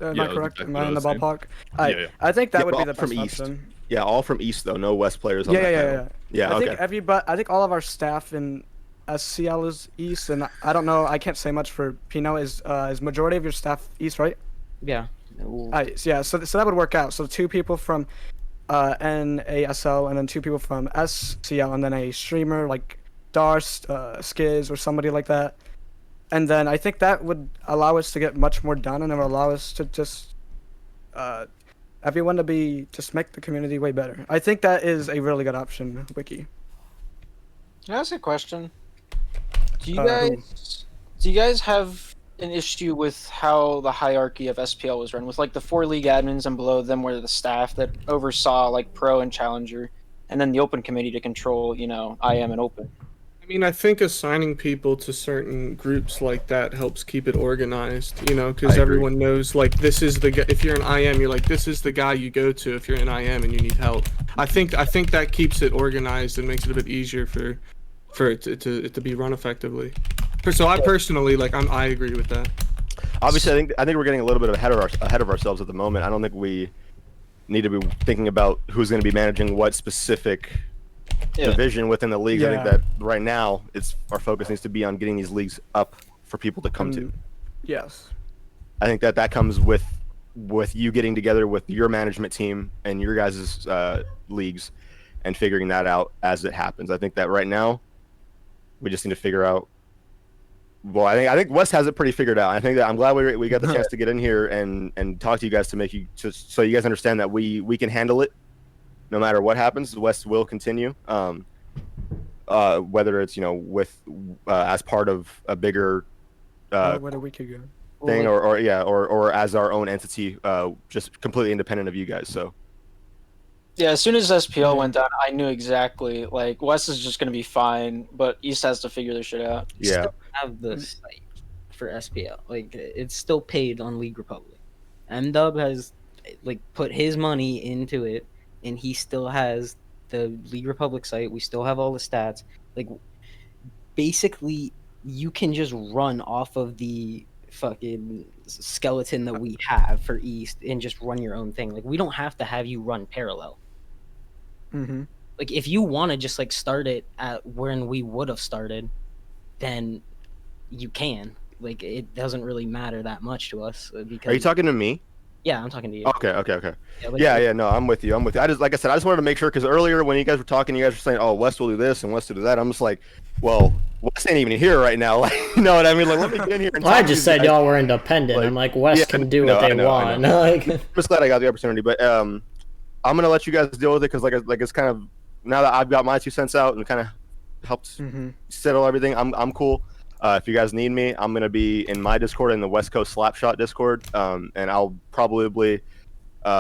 Am Yeah, I that's correct? exactly Am I in the what I was ballpark? Yeah. I think that would all be the from best East. option. Yeah, all from East though. No West players on that panel. Yeah, I okay. think I think all of our staff in SCL is East, and I don't know. I can't say much for Pino. Is majority of your staff East, right? Yeah. Yeah. So that would work out. So 2 people from NASL, and then 2 people from SCL, and then a streamer like Darst, Skiz, or somebody like that. And then I think that would allow us to get much more done, and it would allow us to just everyone to just make the community way better. I think that is a really good option, Wiki. Can I ask a question? Do you guys have an issue with how the hierarchy of SPL was run, with like the 4 league admins and below them were the staff that oversaw like pro and challenger, and then the open committee to control, IM and open? I mean, I think assigning people to certain groups like that helps keep it organized, because everyone knows, like, this is the guy. If you're an IM, you're like, this is the guy you go to if you're an IM and you need help. I think that keeps it organized and makes it a bit easier for it to be run effectively. So I personally, I agree with that. Obviously, I think we're getting a little bit ahead of ourselves at the moment. I don't think we need to be thinking about who's going to be managing what specific division within the league. I think that right now our focus needs to be on getting these leagues up for people to come to. Yes. I think that comes with you getting together with your management team and your guys' leagues and figuring that out as it happens. I think that right now we just need to figure out. Well, I think West has it pretty figured out. I think that I'm glad we got the chance to get in here and talk to you guys to so you guys understand that we can handle it. No matter what happens, West will continue. Whether it's with as part of a bigger What a week ago. thing, or as our own entity, just completely independent of you guys. So Yeah, as soon as SPL went down, I knew exactly, like, West is just going to be fine, but East has to figure their shit out. yeah, Have the site for SPL. Like, it's still paid on League Republic. MDub has put his money into it, and he still has the League Republic site. We still have all the stats. Like, basically, you can just run off of the fucking skeleton that we have for East and just run your own thing. Like, we don't have to have you run parallel. Mm-hmm. Like, if you want to just start it at when we would have started, then you can. Like, it doesn't really matter that much to us. Because are you talking to me? Yeah, I'm talking to you. Okay. Yeah, No, I'm with you. I just, like I said, I just wanted to make sure, because earlier when you guys were talking, you guys were saying, "Oh, West will do this and West will do that." I'm just like, well, West ain't even here right now. Like, you know what I mean? Like, let me get in here. And Well, I talk to just you said guys. y'all were independent. I'm like, West can do what they want. Like, I'm just glad I got the opportunity, but I'm gonna let you guys deal with it, because like it's kind of, now that I've got my 2 cents out and kind of helped settle everything, I'm cool. If you guys need me, I'm gonna be in my Discord, in the West Coast Slapshot Discord, and I'll probably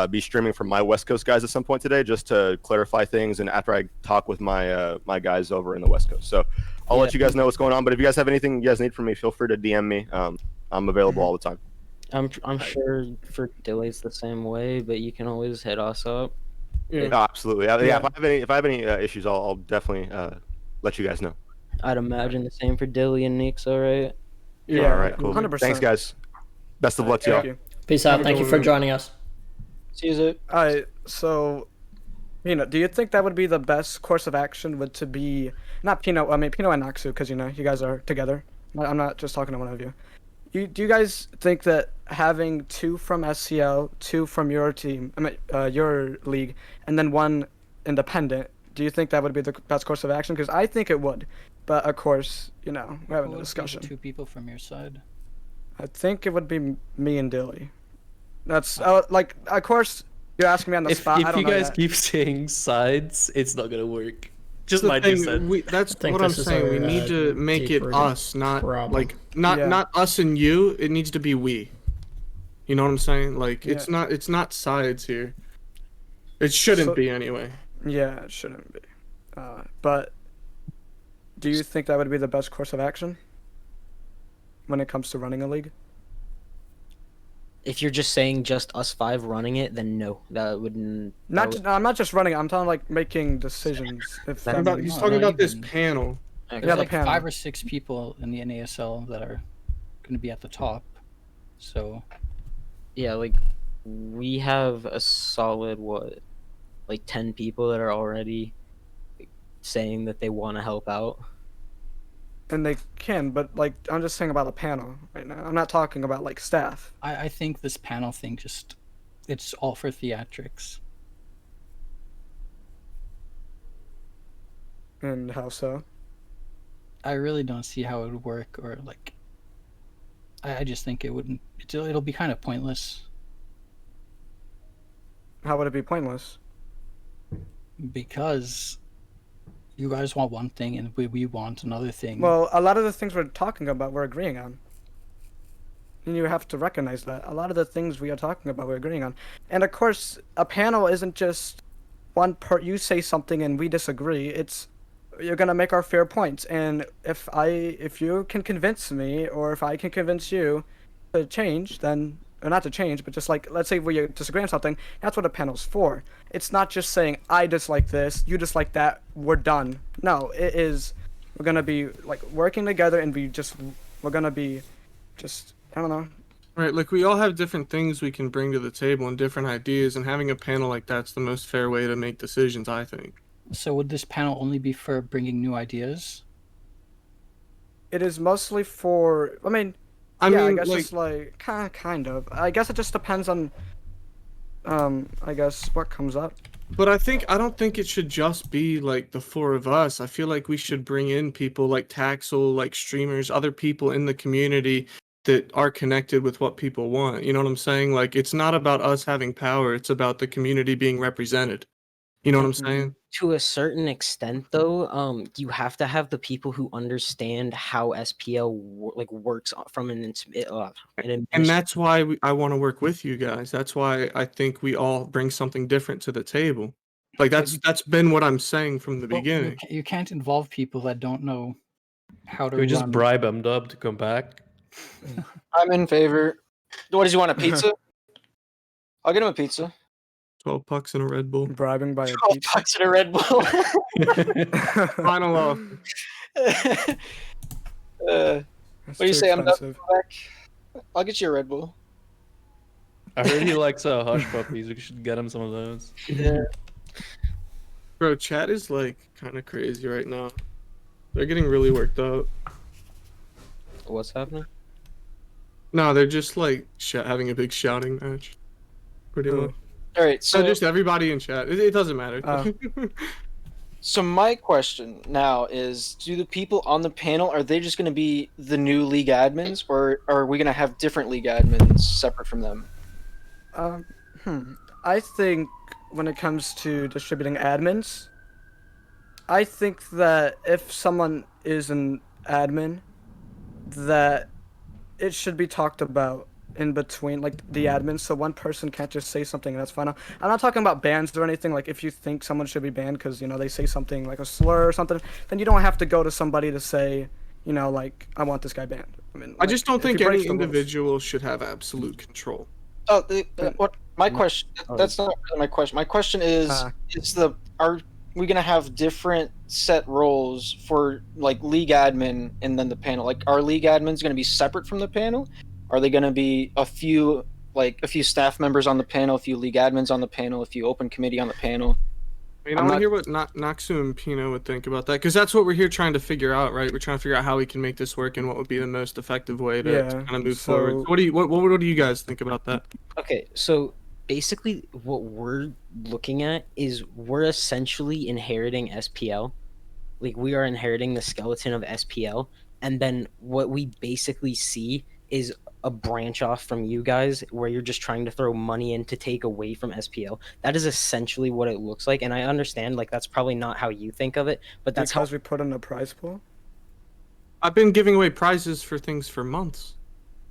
be streaming from my West Coast guys at some point today, just to clarify things, and after I talk with my my guys over in the West Coast. So I'll let Yeah. you guys know what's going on. But if you guys have anything you guys need from me, feel free to DM me. I'm available all the time. I'm sure for Dilly's the same way, but you can always hit us up. Yeah. Oh, absolutely. Yeah. If I have any issues, I'll definitely let you guys know. I'd imagine the same for Dilly and Nixo, right? Yeah. All right. Cool. 100%. Thanks, guys. Best of luck to y'all. Thank you. Peace out. Have a Thank good you for one. joining us. See you, Zip. Alright, so Pino, do you think that would be the best course of action? Would to be not Pino? I mean Pino and Noxu, because you know you guys are together. I'm not just talking to one of you. Do you guys think that having 2 from SCL, 2 from your team, I mean your league, and then 1 independent? Do you think that would be the best course of action? Because I think it would, but of course, you know, we're having Who a would be the discussion. 2 people from your side? I think it would be me and Dilly. That's like, of course, you're asking me on the If, spot. I if don't you know guys yet. keep saying sides, it's not gonna work. Just The my 2 thing, cents. that's think what I'm this is saying. We our, need to make it deep-rooted us, not problem. like not Yeah. us and you. It needs to be we. You know what I'm saying? Like it's Yeah. not sides here. It shouldn't So- be anyway. Yeah, it shouldn't be. But do you think that would be the best course of action when it comes to running a league? If you're just saying just us 5 running it, then no, that wouldn't. No, I'm not just running. I'm talking like making decisions. If That- that About, makes he's No, talking not about this even. panel. Okay. There's Yeah, the like panel. 5 or 6 people in the NASL that are going to be at the top. So Yeah, like we have a solid like 10 people that are already saying that they want to help out. and they can, but like I'm just saying about a panel right now. I'm not talking about like staff. I think this panel thing it's all for theatrics. And how so? I really don't see how it would work, or like I just think it wouldn't. It'll be kind of pointless How would it be pointless? because you guys want one thing and we want another thing. Well, a lot of the things we're talking about, we're agreeing on. And you have to recognize that. A lot of the things we are talking about, we're agreeing on. And of course, a panel isn't just you say something and we disagree. It's you're gonna make our fair points. And if you can convince me, or if I can convince you to change, then or not to change, but just like let's say we disagree on something, that's what a panel's for. It's not just saying I dislike this, you dislike that, we're done. No, it is we're gonna be like working together and we're gonna be just I don't know. Right, like we all have different things we can bring to the table and different ideas, and having a panel like that's the most fair way to make decisions, I think. So would this panel only be for bringing new ideas? It is mostly for I mean I yeah, mean, I guess like, it's like kind of. I guess it just depends on I guess what comes up. but I don't think it should just be like the 4 of us. I feel like we should bring in people like Taxel, like streamers, other people in the community that are connected with what people want. You know what I'm saying? Like it's not about us having power, it's about the community being represented. You know what I'm saying? To a certain extent, though, you have to have the people who understand how SPL works from an And that's why I want to work with you guys. That's why I think we all bring something different to the table. Like that's been what I'm saying from the Well, beginning. you can't involve people that don't know how to Can we just run. bribe Dub to come back? I'm in favor. What does he want? A pizza? I'll get him a pizza. 12 pucks and a Red Bull. Bribing by a 12 pizza. bucks and a Red Bull. Final offer. What do you say? I'm back. I'll get you a Red Bull. I heard he likes hush puppies. We should get him some of those. Yeah. Bro, chat is like kind of crazy right now. They're getting really worked up. What's happening? No, they're just like having a big shouting match. Pretty Who? much. All right. So So just everybody in chat. It doesn't matter. So my question now is: do the people on the panel are they just going to be the new league admins, or are we going to have different league admins separate from them? I think when it comes to distributing admins, I think that if someone is an admin, that it should be talked about in between, like the admins, so one person can't just say something and that's fine. I'm not talking about bans or anything. Like if you think someone should be banned because they say something like a slur or something, then you don't have to go to somebody to say, like I want this guy banned. I mean, I just don't if he think any breaks the rules- individual should have absolute control. Oh, what my question? That's not really my question. My question is: are we gonna have different set roles for like league admin and then the panel? Like, are league admins gonna be separate from the panel? Are they gonna be a few staff members on the panel, a few league admins on the panel, a few open committee on the panel? I mean, I want to hear what Naxu and Pino would think about that, because that's what we're here trying to figure out, right? We're trying to figure out how we can make this work and what would be the most effective way to kind of move forward. So what do you guys think about that? Okay, so basically what we're looking at is we're essentially inheriting SPL. Like, we are inheriting the skeleton of SPL, and then what we basically see is a branch off from you guys where you're just trying to throw money in to take away from SPL. That is essentially what it looks like, and I understand like that's probably not how you think of it, but that's because we put in a prize pool. I've been giving away prizes for things for months.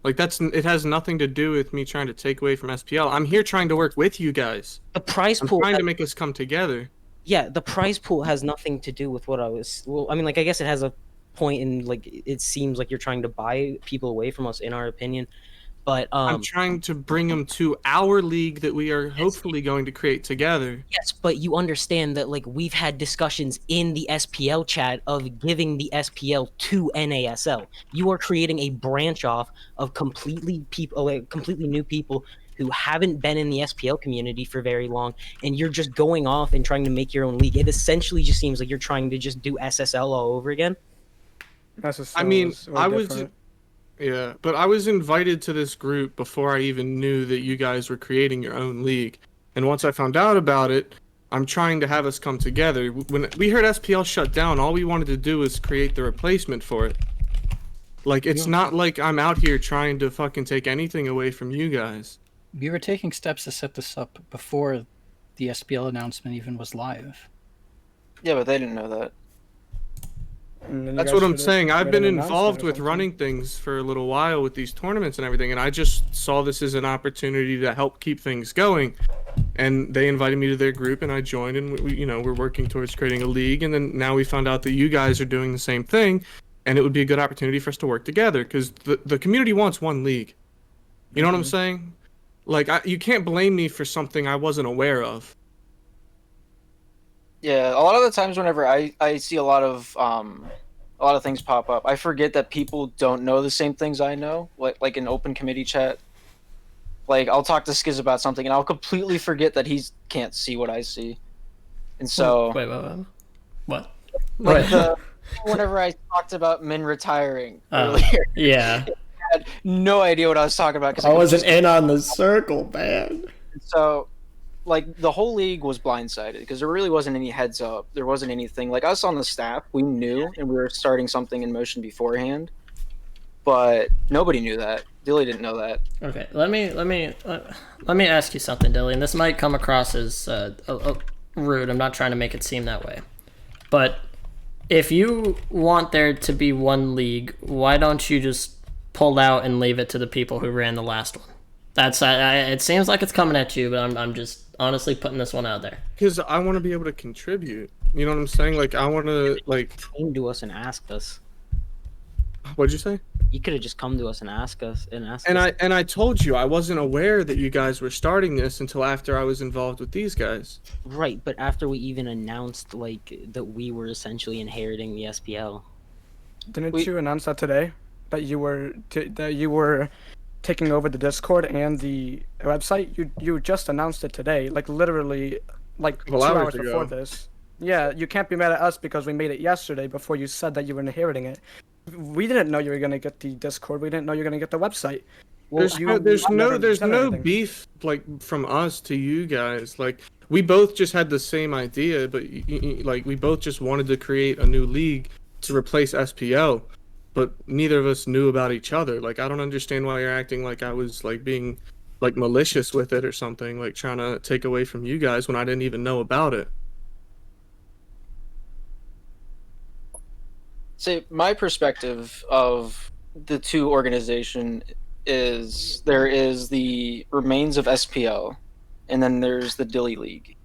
Like, it has nothing to do with me trying to take away from SPL. I'm here trying to work with you guys. The prize pool. I'm trying to make us come together. Yeah, the prize pool has nothing to do with what I was. Well, I mean, like, I guess it has a point in, like, it seems like you're trying to buy people away from us, in our opinion. But I'm trying to bring them to our league that we are hopefully going to create together. Yes, but you understand that, like, we've had discussions in the SPL chat of giving the SPL to NASL. You are creating a branch off of completely new people who haven't been in the SPL community for very long, and you're just going off and trying to make your own league. It essentially just seems like you're trying to just do SSL all over again. I mean, yeah, but I was invited to this group before I even knew that you guys were creating your own league. And once I found out about it, I'm trying to have us come together. When we heard SPL shut down, all we wanted to do was create the replacement for it. Like, it's not like I'm out here trying to fucking take anything away from you guys. We were taking steps to set this up before the SPL announcement even was live. Yeah, but they didn't know that. That's what I'm saying. I've been involved with running things for a little while with these tournaments and everything, and I just saw this as an opportunity to help keep things going. And they invited me to their group, and I joined, and we're working towards creating a league. And then now we found out that you guys are doing the same thing, and it would be a good opportunity for us to work together, because the community wants one league. You know what I'm saying? Like, you can't blame me for something I wasn't aware of. Yeah, a lot of the times whenever I see a lot of things pop up, I forget that people don't know the same things I know. Like in open committee chat, like I'll talk to Skiz about something and I'll completely forget that he can't see what I see, and so Wait, what? Like whenever I talked about Min retiring earlier, yeah, I had no idea what I was talking about because I wasn't in on the circle, man. So, like, the whole league was blindsided because there really wasn't any heads up. There wasn't anything. Like, us on the staff, we knew, and we were starting something in motion beforehand. But nobody knew that. Dilly didn't know that. Okay, let me ask you something, Dilly, and this might come across as rude. I'm not trying to make it seem that way. But if you want there to be one league, why don't you just pull out and leave it to the people who ran the last one? That's it seems like it's coming at you, but I'm just honestly putting this one out there. Because I want to be able to contribute. You know what I'm saying? Like, I want to, like... Came to us and asked us. What'd you say? You could have just come to us and asked us. And I told you I wasn't aware that you guys were starting this until after I was involved with these guys. Right, but after we even announced, like, that we were essentially inheriting the SPL. Didn't you announce that today? That you were taking over the Discord and the website? You just announced it today, like literally, like 2 hours before this. Yeah, you can't be mad at us because we made it yesterday before you said that you were inheriting it. We didn't know you were gonna get the Discord. We didn't know you were gonna get the website. Well, there's no beef like from us to you guys. Like, we both just had the same idea, but like we both just wanted to create a new league to replace SPL. But neither of us knew about each other. Like, I don't understand why you're acting like I was, like, being, like, malicious with it or something. Like, trying to take away from you guys when I didn't even know about it. See, my perspective of the two organization is there is the remains of SPL, and then there's the Dilly League.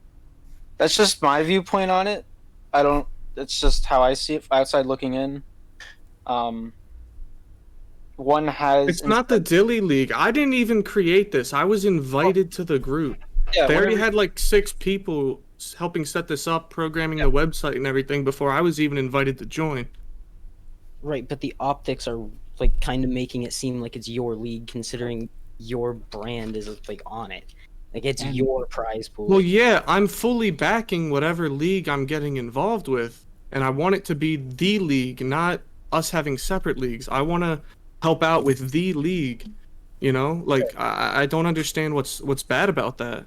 That's just my viewpoint on it. I don't. It's just how I see it outside looking in. One has. It's not the Dilly League. I didn't even create this. I was invited to the group. Yeah, They already whenever- had like 6 people helping set this up, programming the website and everything before I was even invited to join. Right, but the optics are like kind of making it seem like it's your league, considering your brand is like on it. Like it's your prize pool. Well, yeah, I'm fully backing whatever league I'm getting involved with, and I want it to be the league, not us having separate leagues. I want to help out with the league. You know, like I don't understand what's bad about that.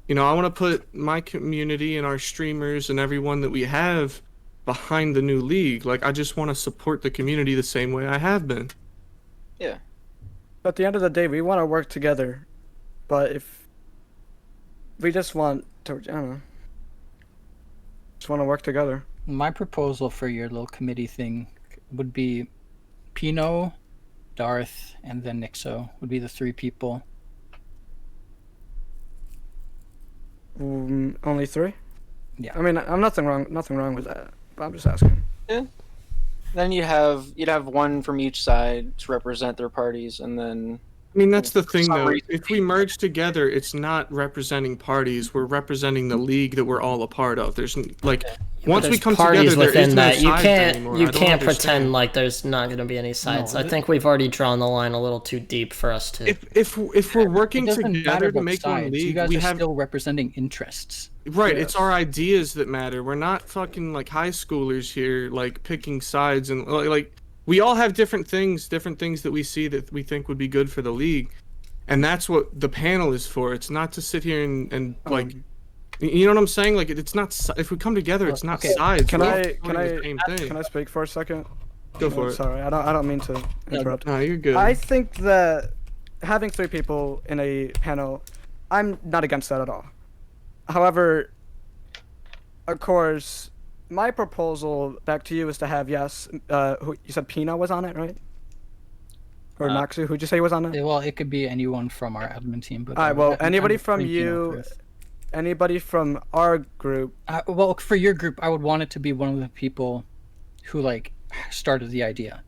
You know, I want to put my community and our streamers and everyone that we have behind the new league. Like, I just want to support the community the same way I have been. Yeah. But at the end of the day, we want to work together. But if we just want to, I don't know, just want to work together. My proposal for your little committee thing would be Pino, Darth, and then Nixo would be the 3 people. Only 3? Yeah. I mean, I'm nothing wrong with that. But I'm just asking. Then you'd have one from each side to represent their parties, and then. I mean, that's the thing, some though. reason- If we merge together, it's not representing parties. We're representing the league that we're all a part of. There's like, once we There's come parties together, there within is no that. You sides can't anymore. you I don't can't understand. pretend like there's not going to be any sides. I think we've already drawn the line a little too deep for us to. If we're working It doesn't matter together to about make one sides. You league, guys we are have still representing interests. right. Yes. It's our ideas that matter. We're not fucking like high schoolers here, like picking sides and like we all have different things that we see that we think would be good for the league, and that's what the panel is for. It's not to sit here and like. You know what I'm saying? Like it's not. If we come together, it's not Okay. sides. Can We're all I doing the same thing. can I speak for a second? Go for it. Sorry, I don't mean to interrupt. No, you're good. I think that having 3 people in a panel, I'm not against that at all. However, of course, my proposal back to you is to have who you said Pino was on it, right? Or Naxu, who'd you say was on it? Well, it could be anyone from our admin team, but Alright, well, I'm anybody with from Pino you, first. anybody from our group. Well, for your group, I would want it to be one of the people who like started the idea.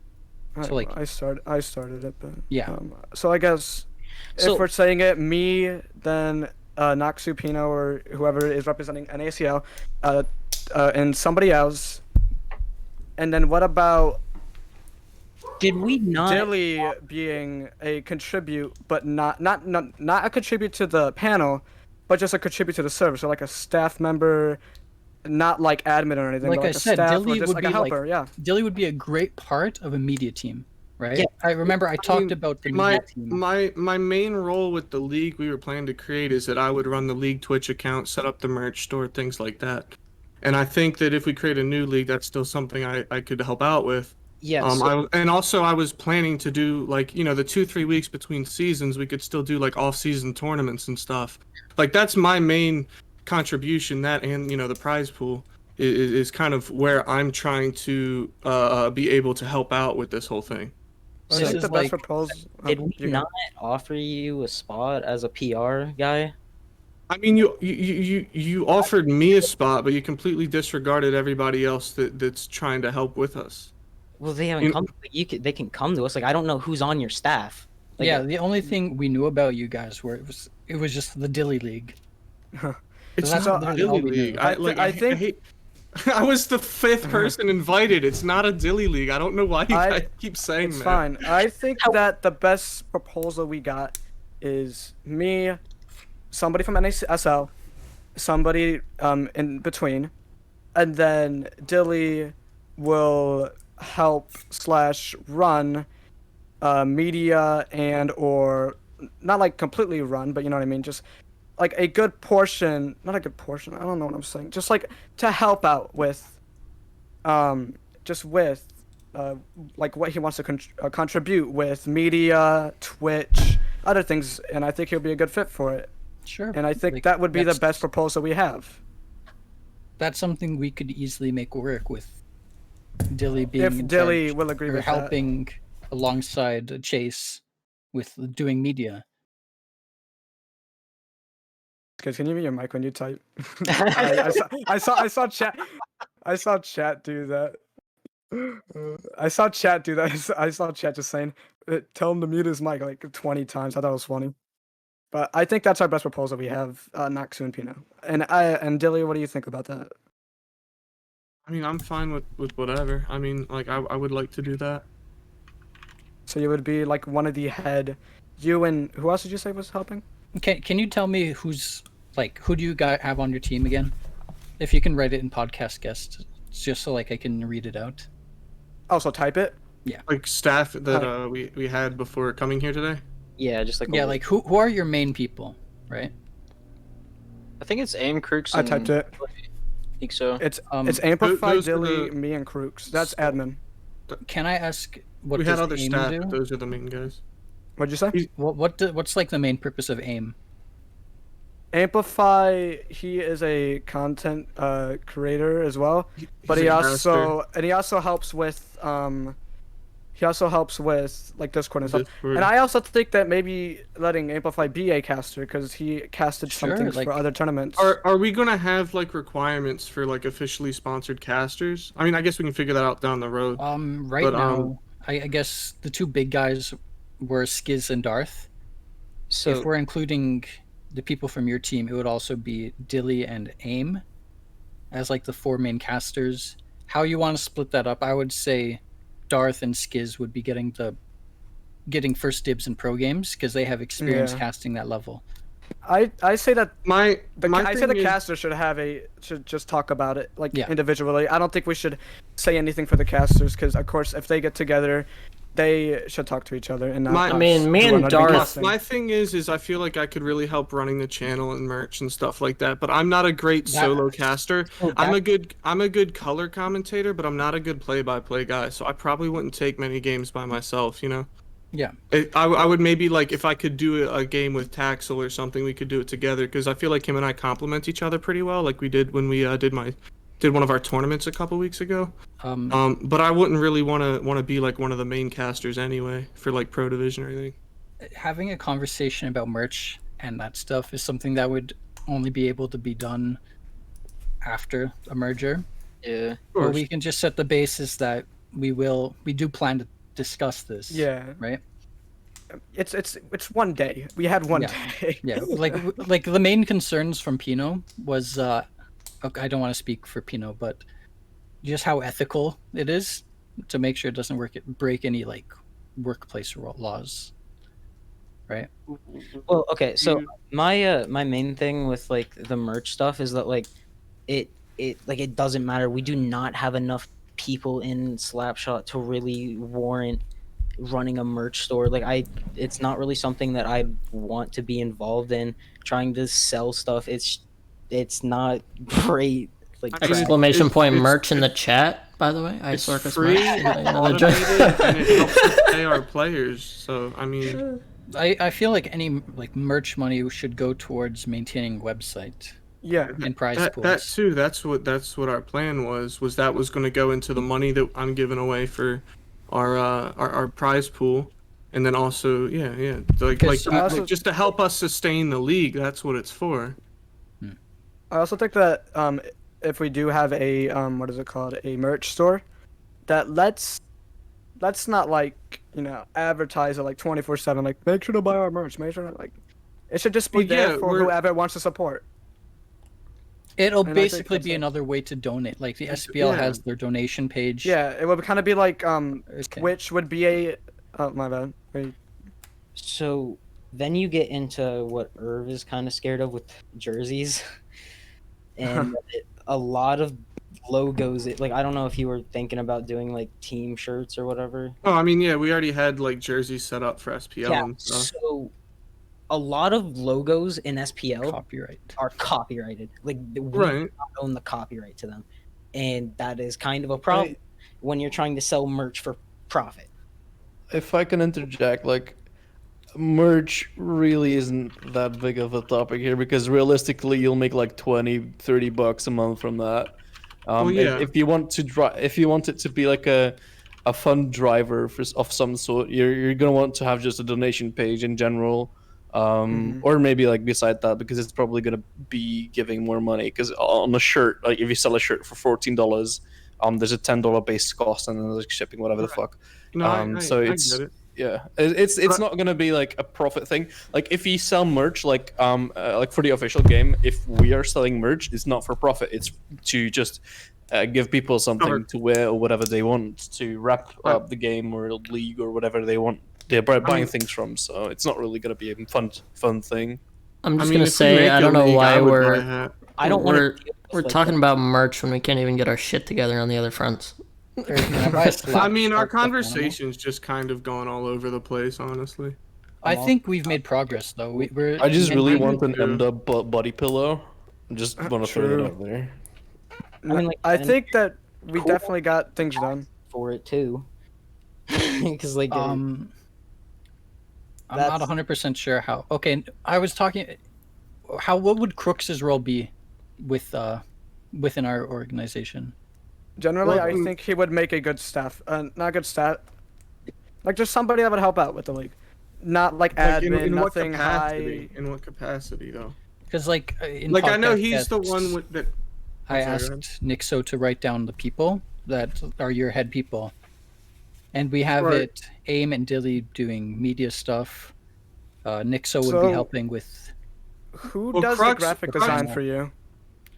So like, I started it, but yeah. So I guess So- if we're saying it, me, then Naxu, Pino, or whoever is representing NACL, and somebody else. And then what about Did we not? Dilly being a contribute, but not a contribute to the panel, but just a contribute to the server, so like a staff member, not like admin or anything. Like but I a said, staff Dilly or just would like a be like- helper. Yeah. Dilly would be a great part of a media team, right? Yeah. I remember I talked mean, about the media team. my main role with the league we were planning to create is that I would run the league Twitch account, set up the merch store, things like that. And I think that if we create a new league, that's still something I could help out with. Yeah. And also I was planning to do like, you know, the 2-3 weeks between seasons, we could still do like off-season tournaments and stuff. Like that's my main contribution. That and you know the prize pool is kind of where I'm trying to be able to help out with this whole thing. I This think is the like- best proposal. did we not offer you a spot as a PR guy? I mean, you offered me a spot, but you completely disregarded everybody else that's trying to help with us. Well, they haven't You- come. They can come to us. Like I don't know who's on your staff. Like, Yeah, the only thing we knew about you guys it was just the Dilly League. It's That's not all- a that's all Dilly we knew. League. I think- I was the 5th person invited. It's not a Dilly League. I don't know why you guys keep saying It's that. fine. I think that the best proposal we got is me, somebody from NASL, somebody in between, and then Dilly will help / run media and or not like completely run, but you know what I mean, just like a good portion, not a good portion, I don't know what I'm saying, just like to help out with just with like what he wants to contribute with media, Twitch, other things, and I think he'll be a good fit for it. Sure. And I think like, that would be the that's- best proposal we have. That's something we could easily make work with Dilly being If in Dilly charge, will agree or with helping alongside Chase with doing media. Guys, can you mute your mic when you type? I saw chat. I saw chat do that. I saw chat do that. I saw chat just saying, "Tell him to mute his mic" like 20 times. I thought it was funny. But I think that's our best proposal we have, Naksu and Pino. And Dilly, what do you think about that? I mean, I'm fine with whatever. I mean, like, I would like to do that. So you would be like one of the head. You and who else did you say was helping? Can you tell me who do you guys have on your team again? If you can write it in podcast guest, just so like I can read it out. Oh, so type it. Like staff that we had before coming here today. Yeah, just like Like who are your main people, right? I think it's Aim Crooks. I typed it. I think so. It's Amplify, those are Dilly, the- me, and Crooks. That's admin. Can I ask what We does had other AIM staff, do? but those are the main guys. What'd you say? What's like the main purpose of AIM? Amplify, he is a content creator as well, but he a also helps with like Discord and stuff. Discord. And I also think that maybe letting Amplify be a caster because he casted some Sure, things like- for other tournaments. Are we gonna have like requirements for like officially sponsored casters? I mean, I guess we can figure that out down the road. Right But, now, I guess the two big guys were Skiz and Darth. So If we're including the people from your team, it would also be Dilly and AIM as like the four main casters. How you want to split that up? I would say Darth and Skiz would be getting first dibs in pro games because they have experience Yeah. casting that level. I say that My I say thing the is- caster should just talk about it like Yeah. individually. I don't think we should say anything for the casters because of course if they get together, they should talk to each other and not. My- us, I mean, me who are and not Darth- casting. My thing is I feel like I could really help running the channel and merch and stuff like that. But I'm not a great solo caster. I'm a good color commentator, but I'm not a good play-by-play guy. So I probably wouldn't take many games by myself. You know. Yeah. I would maybe like if I could do a game with Taxel or something, we could do it together because I feel like him and I complement each other pretty well, like we did when we did one of our tournaments a couple weeks ago. But I wouldn't really want to be like one of the main casters anyway for like Pro Division or anything. Having a conversation about merch and that stuff is something that would only be able to be done after a merger. yeah. Or we can just set the basis that we do plan to discuss this. Yeah. Right? It's one day. We had one Yeah. day. Yeah. Like the main concerns from Pino was okay, I don't want to speak for Pino, but just how ethical it is to make sure it doesn't break any like workplace laws. Right? Well, okay, so my main thing with like the merch stuff is that like it doesn't matter. We do not have enough people in Slapshot to really warrant running a merch store. Like it's not really something that I want to be involved in. Trying to sell stuff, it's not great. Like Exclamation point it's- merch in the chat, by the way. It's iCircus free, merch. it's Another joke. automated, and it helps us pay our players. So I mean, I feel like any like merch money should go towards maintaining website Yeah. and prize that pools. too. That's what our plan was. That was going to go into the money that I'm giving away for our prize pool, and then also like just to help us sustain the league. That's what it's for. I also think that if we do have a what is it called, a merch store, that let's not like advertise it like 24/7. Like make sure to buy our merch. Make sure like it should just be Well, there yeah, for whoever wants to support. It'll And I think basically that's be it. another way to donate. Like the SPL Yeah. has their donation page. Yeah, it would kind of be like Okay. Twitch would be a. Oh my bad. Wait. So then you get into what Irv is kind of scared of with jerseys, and a lot of logos. Like I don't know if you were thinking about doing like team shirts or whatever. Oh, I mean, yeah, we already had like jerseys set up for SPL Yeah. and stuff. So a lot of logos in SPL Copyright. are copyrighted. Like we Right. own the copyright to them, and that is kind of a problem when you're trying to sell merch for profit. If I can interject, like, merch really isn't that big of a topic here because realistically you'll make like 20-30 bucks a month from that. Well, yeah. If you want it to be like a a fund driver of some sort, you're gonna want to have just a donation page in general, or maybe like beside that, because it's probably gonna be giving more money. Because on a shirt, like if you sell a shirt for $14, there's a $10 base cost and then there's shipping, whatever the fuck. No, So I it's get it. yeah, it's not gonna be like a profit thing. Like if you sell merch, like for the official game, if we are selling merch, it's not for profit. It's to just give people something to wear or whatever they want to wrap up the game or league or whatever they want. They're buying things from, so it's not really gonna be a fun thing. I'm just I mean, gonna if we say make I a don't know league, why I would buy a we're hat. I don't want to. we're talking about merch when we can't even get our shit together on the other fronts. I mean, our conversation's just kind of going all over the place, honestly. I think we've made progress though. We're I just really want an too. MW body pillow. Just want to throw that True. out there. I mean, like, I and think that we cool. definitely got things done. for it too, because like I'm not 100% sure how. Okay, I was talking. What would Crooks's role be with within our organization? Generally, Well, I think he would make a good staff. Not good staff. Like just somebody that would help out with the league, not like Like admin, in what nothing capacity? high. In what capacity, though? Because like in Like I know podcast he's the guests, one with that. I sorry, go ahead. asked Nixo to write down the people that are your head people, and we have Right. it Aim and Dilly doing media stuff. Nixo would So- be helping with. Who Well, does Crux- the graphic Crux- design for you?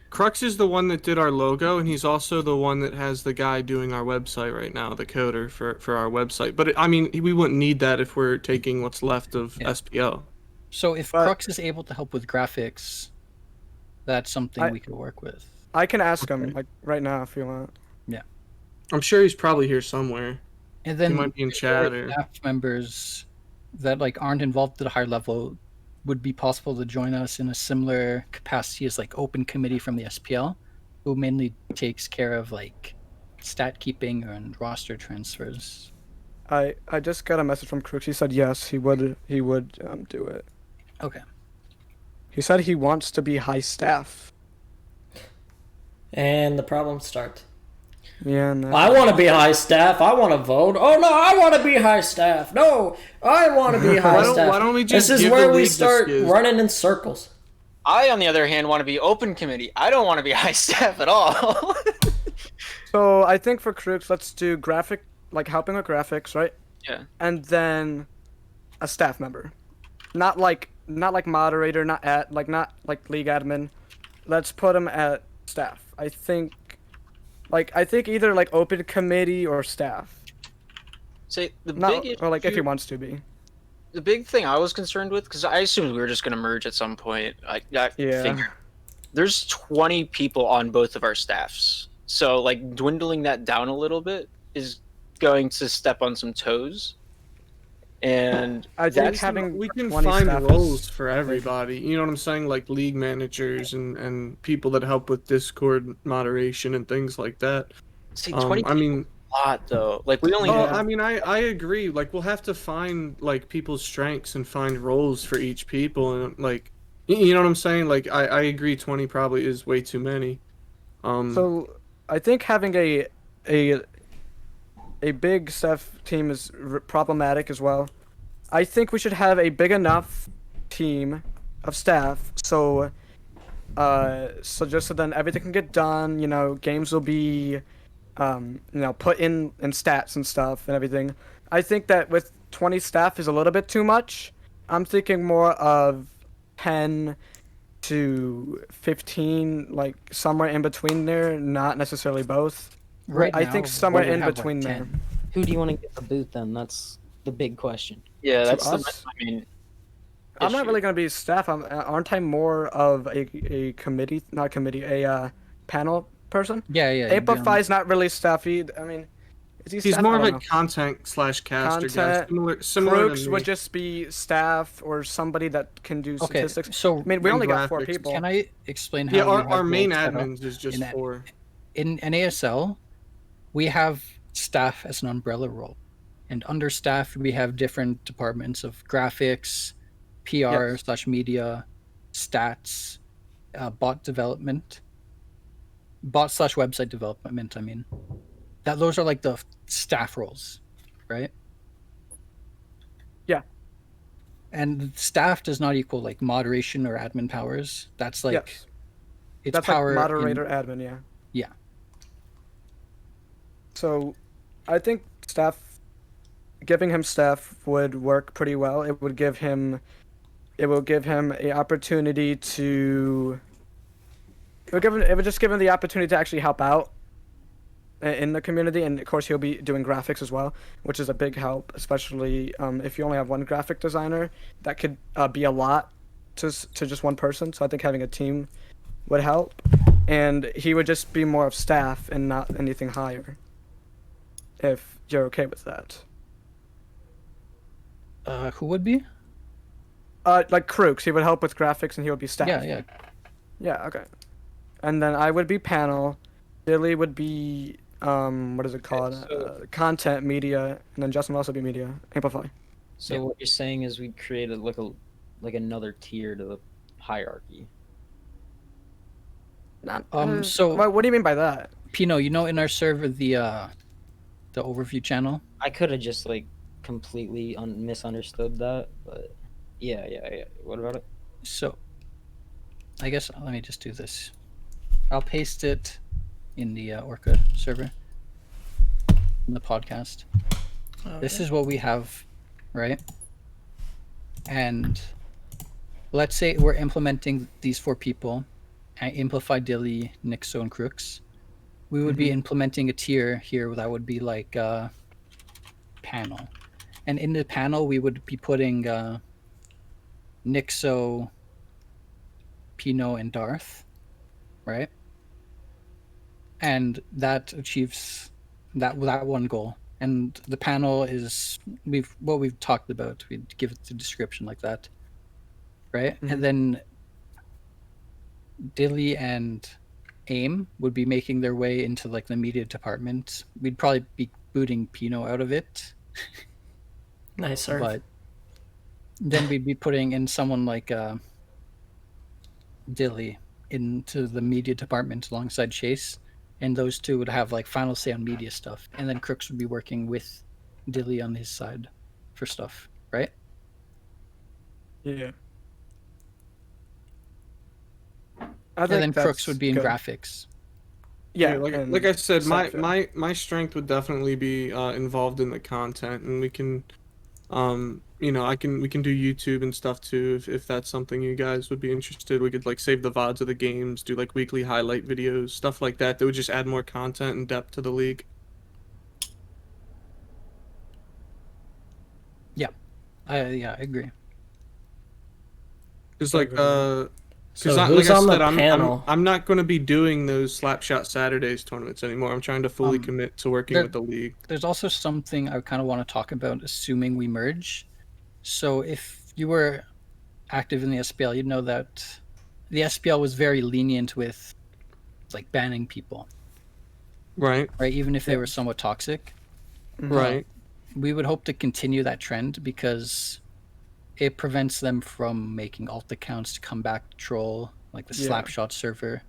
Crux is the one that did our logo, and he's also the one that has the guy doing our website right now, the coder for our website. But I mean, we wouldn't need that if we're taking what's left of Yeah. SPL. So if But- Crux is able to help with graphics, that's something I- we could work with. I can ask him like right now if you want. I'm sure he's probably here somewhere. And He then might be in if chat there are or. staff members that like aren't involved at a higher level would be possible to join us in a similar capacity as like open committee from the SPL, who mainly takes care of like stat keeping and roster transfers. I just got a message from Crooks. He said yes, he would do it. Okay. He said he wants to be high staff. And the problems start. Yeah, and I want to be high staff. I want to vote. Oh no, I want to be high staff. No, I want to be high staff. why don't we just This is give where the we league the start skills? running in circles. I, on the other hand, want to be open committee. I don't want to be high staff at all. So I think for Crooks, let's do graphic, like helping with graphics, right? Yeah. And then a staff member, not like moderator, not like league admin. Let's put him at staff. I think either like open committee or staff. See, the Not big or like if he issue- wants to be. the big thing I was concerned with, because I assumed we were just going to merge at some point. I Yeah. figured there's 20 people on both of our staffs, so like dwindling that down a little bit is going to step on some toes. And I think that's having We can 20 find staff is- roles for everybody. You know what I'm saying? Like league managers and people that help with Discord moderation and things like that. see 20 I mean, a lot though. Like we only oh, have I mean, I agree. Like we'll have to find like people's strengths and find roles for each people, and like, you know what I'm saying? Like I agree. 20 probably is way too many. So I think having a big staff team is problematic as well. I think we should have a big enough team of staff so just so then everything can get done. You know, games will be put in stats and stuff and everything. I think that with 20 staff is a little bit too much. I'm thinking more of 10 to 15, like somewhere in between there, not necessarily both. Right I now, think somewhere we in have, like, between there. 10. Who do you want to get the boot then? That's the big question. yeah. To That's the. us? I mean, I'm not issue. really gonna be staff. Aren't I more of a committee, not committee, a panel person? Yeah, yeah. you'd be on- Amplify's not really staffy. I mean, is he he's staff? more I of don't a know. content/caster guy. Content, Similar Crooks to me. would just be staff or somebody that can do Okay, statistics. so I mean, we and only got 4 graphics. people. can I explain how Yeah, we our have main roles set up? admins is just in that- 4. In NASL, we have staff as an umbrella role, and under staff we have different departments of graphics, PR/media, stats, bot/website development. I mean, those are like the staff roles, right? Yeah. And staff does not equal like moderation or admin powers. That's like Yes. it's That's power like in- moderator, admin, yeah. Yeah. So, I think giving him staff would work pretty well. It will give him a opportunity to. It would just give him the opportunity to actually help out in the community, and of course he'll be doing graphics as well, which is a big help, especially if you only have one graphic designer. That could be a lot to just one person. So I think having a team would help, and he would just be more of staff and not anything higher. If you're okay with that. Who would be? Like Crooks, he would help with graphics and he would be staff. Yeah. Yeah, okay. And then I would be panel. Billy would be what is it called? Content, media, and then Justin would also be media. Amplify. So what you're saying is we created like another tier to the hierarchy. So what do you mean by that? Pino, you know, in our server, the overview channel. I could have just like completely misunderstood that, but yeah. What about it? So, I guess let me just do this. I'll paste it in the Orca server, in the podcast. Okay. This is what we have, right? And let's say we're implementing these 4 people, Amplify, Dilly, Nixo, and Crooks. We would be implementing a tier here that would be like panel. And in the panel, we would be putting Nixo, Pino, and Darth, right? And that achieves that one goal. And the panel is what we've talked about. We give it the description like that, right? And then Dilly and AIM would be making their way into like the media department. We'd probably be booting Pino out of it. Nice, sir. But then we'd be putting in someone like Dilly into the media department alongside Chase, and those two would have like final say on media stuff, and then Crooks would be working with Dilly on his side for stuff, right? Yeah. And then Crooks would be in graphics. Yeah, like I said, stuff, my strength would definitely be involved in the content, and we can, we can do YouTube and stuff too if that's something you guys would be interested. We could like save the VODs of the games, do like weekly highlight videos, stuff like that. That would just add more content and depth to the league. Yeah, I agree. Because like So like who's I on the said, panel? I'm not going to be doing those Slapshot Saturdays tournaments anymore. I'm trying to fully commit to working with the league. There's also something I kind of want to talk about, assuming we merge. So if you were active in the SPL, you'd know that the SPL was very lenient with like banning people. Right. Right, even if they were somewhat toxic. Right. We would hope to continue that trend because it prevents them from making alt accounts to come back to troll, like the Slapshot server.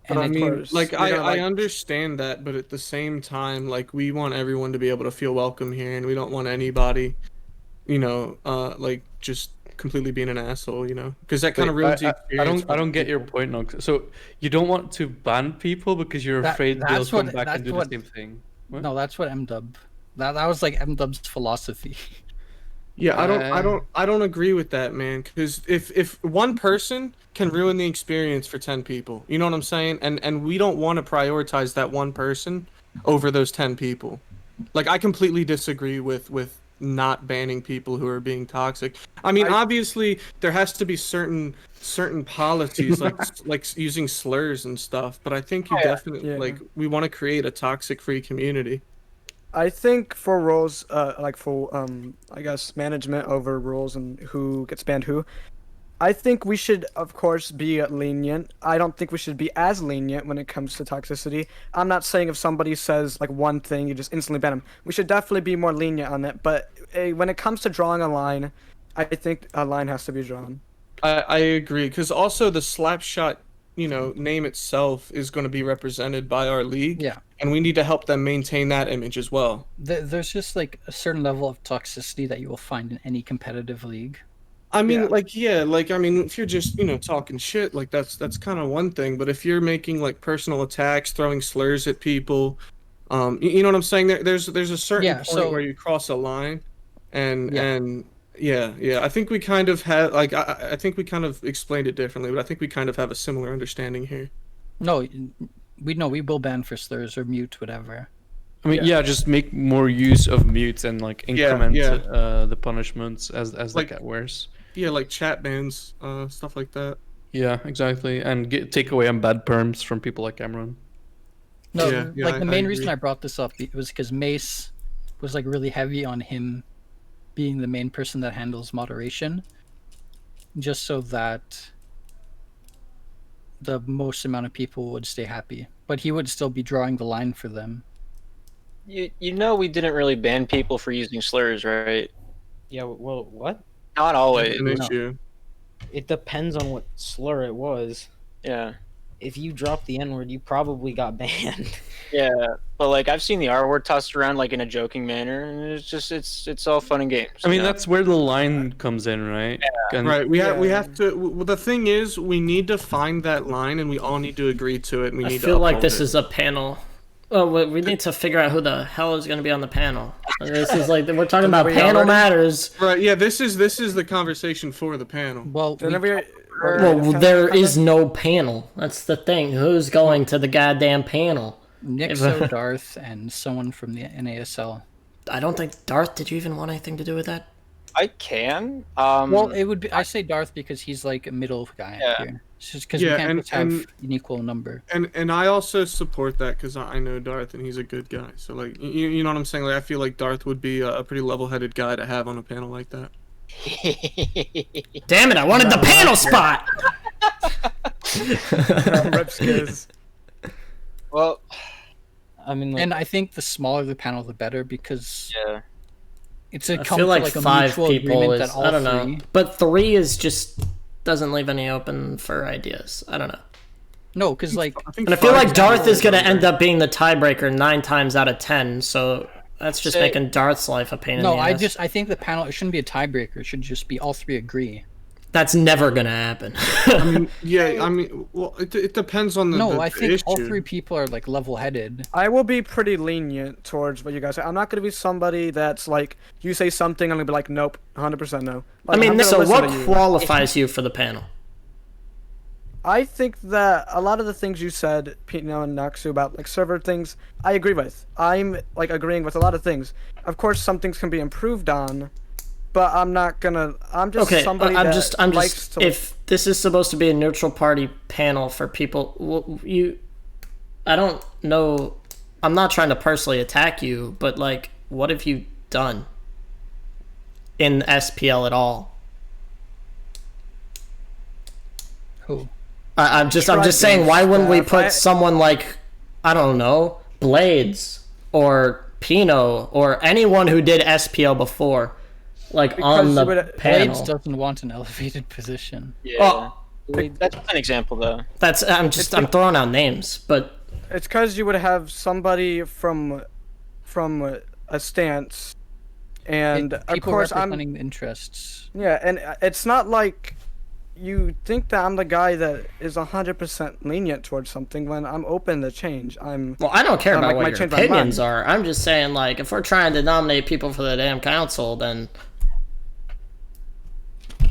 But I mean, like I understand that, but at the same time, like we want everyone to be able to feel welcome here, and we don't want anybody, like just completely being an asshole, because that kind of ruins the experience. I don't get your point, Nox. So you don't want to ban people because you're afraid they'll come back and do the same thing. What? No, that's what MDub. That was like MDub's philosophy. Yeah, I don't agree with that, man. Because if one person can ruin the experience for 10 people, you know what I'm saying? And we don't want to prioritize that one person over those 10 people. Like I completely disagree with not banning people who are being toxic. I mean, obviously there has to be certain policies like using slurs and stuff, but I think definitely we want to create a toxic free community. I think for roles, I guess management over rules and who gets banned who, I think we should, of course, be lenient. I don't think we should be as lenient when it comes to toxicity. I'm not saying if somebody says like one thing, you just instantly ban them. We should definitely be more lenient on that. But when it comes to drawing a line, I think a line has to be drawn. I agree, because also the Slapshot, name itself is going to be represented by our league. Yeah. and we need to help them maintain that image as well. There's just like a certain level of toxicity that you will find in any competitive league. I mean, if you're just, talking shit, like that's kind of one thing. But if you're making like personal attacks, throwing slurs at people, you know what I'm saying? There's a certain point where you cross a line, and I think we kind of have I think we kind of explained it differently, but I think we kind of have a similar understanding here. No, we will ban for slurs or mute whatever. I mean, just make more use of mute and like increment the punishments as they get worse. Yeah, like chat bans, stuff like that. Yeah, exactly, and take away on bad perms from people like Cameron. No, the main reason I brought this up was because Mace was like really heavy on him being the main person that handles moderation, just so that the most amount of people would stay happy, but he would still be drawing the line for them. We didn't really ban people for using slurs, right? Yeah, well, what? Not always. It depends on what slur it was. Yeah. If you dropped the N-word, you probably got banned. Yeah, but like I've seen the R-word tossed around like in a joking manner, and it's all fun and games. I mean, that's where the line comes in, right? Yeah. Right. We have to. Well, the thing is, we need to find that line, and we all need to agree to it. And I feel like this is a panel. Oh, we need to figure out who the hell is going to be on the panel. This is like we're talking about panel matters. Right. Yeah. This is the conversation for the panel. Well, there is no panel. That's the thing. Who's going to the goddamn panel? Nixo, Darth, and someone from the NASL. I don't think Darth. Did you even want anything to do with that? I can. Well, it would be. I say Darth because he's like a middle guy here. It's just because we can't just have an equal number. And I also support that because I know Darth and he's a good guy. So like you know what I'm saying? Like I feel like Darth would be a pretty level-headed guy to have on a panel like that. Damn it! I wanted the panel spot. Well, I mean, and I think the smaller the panel, the better, because it's I feel like 5 people is I don't know, but 3 is just doesn't leave any open for ideas. I don't know. No, because like, and I feel like Darth is gonna end up being the tiebreaker 9 times out of 10. So that's just making Darth's life a pain in the ass. I think the panel, it shouldn't be a tiebreaker. It should just be all 3 agree. That's never gonna happen. Well, it depends on the. I think issue. all 3 people are like level-headed. I will be pretty lenient towards what you guys say. I'm not gonna be somebody that's like, you say something, I'm gonna be like, nope, 100% no. Like, I mean, so what qualifies you for the panel? I think that a lot of the things you said, Pino and Naxu, about like server things, I agree with. I'm like agreeing with a lot of things. Of course, some things can be improved on. But I'm not gonna. I'm just somebody that likes to. If this is supposed to be a neutral party panel for people, I don't know. I'm not trying to personally attack you, but like, what have you done in SPL at all? Who? I'm just saying. Why wouldn't we put someone like, I don't know, Blades or Pino or anyone who did SPL before? Like because on the panel. Blades doesn't want an elevated position. Yeah, that's an example though. I'm throwing out names, but it's because you would have somebody from a stance, and of course I'm representing interests. Yeah, and it's not like you think that I'm the guy that is 100% lenient towards something when I'm open to change. I don't care about what your opinions are. I'm just saying, like, if we're trying to nominate people for the damn council, then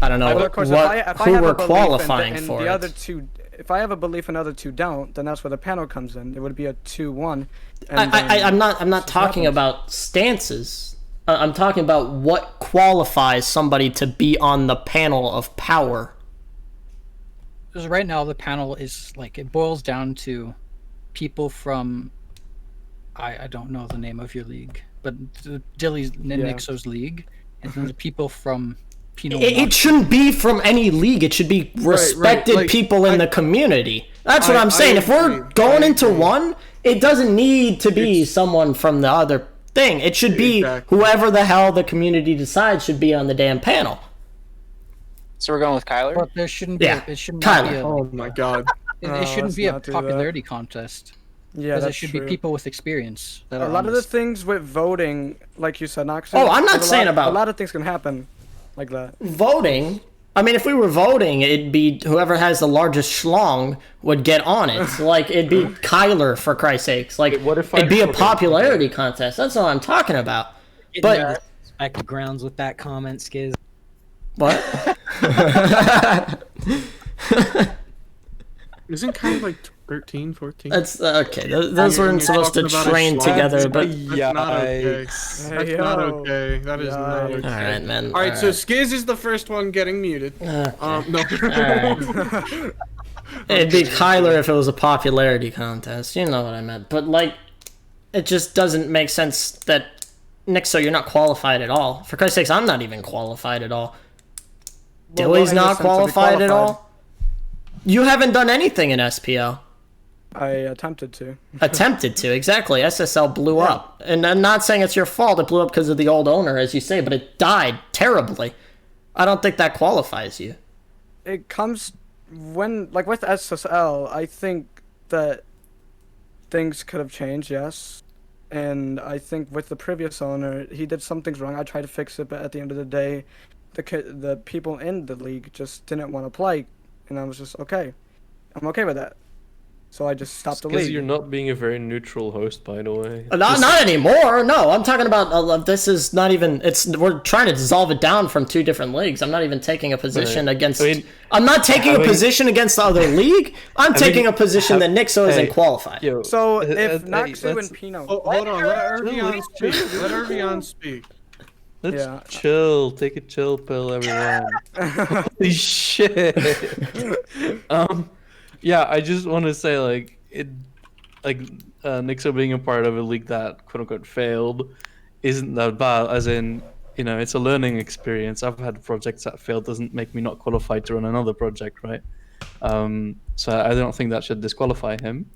I don't know who we're qualifying for. The other two, if I have a belief and the other 2 don't, then that's where the panel comes in. It would be a 2-1. I'm not talking about stances. I'm talking about what qualifies somebody to be on the panel of power. Because right now the panel is like, it boils down to people from, I don't know the name of your league, but Dilly's Nixo's league, and then the people from. It shouldn't be from any league. It should be respected like, people in the community. That's what I'm saying. If we're going into one, it doesn't need to be someone from the other thing. It should be whoever the hell the community decides should be on the damn panel. So we're going with Kyler? But there shouldn't be. Yeah, it shouldn't Kyler. Be oh my god. It shouldn't be a popularity contest. Yeah, Because that's it should true. be people with experience. That A are lot on of the this. things with voting, like you said, Nox. Oh, I'm not a saying lot, about- a lot of things can happen like that. Voting. I mean, if we were voting, it'd be whoever has the largest schlong would get on it. Like, it'd be Kyler, for Christ's sakes. Like, What if it'd be a okay. popularity contest. That's all I'm talking about. Getting But- into backgrounds with that comment, Skiz. What? Isn't kind of like 13, 14? That's okay. Those weren't you're supposed to talking about a train schlong? together, but That's not okay. Yikes. That's not okay. That is not Yikes. okay. all right, man. All right, so Skiz is the first one getting muted. Okay. No. It'd be Kyler if it was a popularity contest. You know what I meant. But, like, it just doesn't make sense that, Nixo, you're not qualified at all. For Christ's sakes, I'm not even qualified at all. Well, Dilly's what in the not sense of be qualified at qualified? all. You haven't done anything in SPL. I attempted to. Attempted to, exactly. SSL blew up. And I'm not saying it's your fault. It blew up because of the old owner, as you say, but it died terribly. I don't think that qualifies you. It comes when, like with SSL, I think that things could have changed, yes. And I think with the previous owner, he did some things wrong. I tried to fix it, but at the end of the day, the people in the league just didn't want to play. And I was just, okay, I'm okay with that. So I just stopped the Because league. you're not being a very neutral host, by the way. Not anymore. No, I'm talking about this is not even. We're trying to dissolve it down from two different leagues. I'm not even taking a position Right. against. I mean, I'm not taking a having- position against the other league. I'm taking a position that Nixo isn't hey, qualified. Yo, So if hey, Naxu let's- and Pino, Oh, hold on, let Irvion speak. Let Irvion speak. Let's Yeah. chill. Take a chill pill, everyone. Holy shit. Yeah, I just want to say, Nixo being a part of a league that quote unquote failed isn't that bad. As in, it's a learning experience. I've had projects that failed. Doesn't make me not qualified to run another project, right? So I don't think that should disqualify him.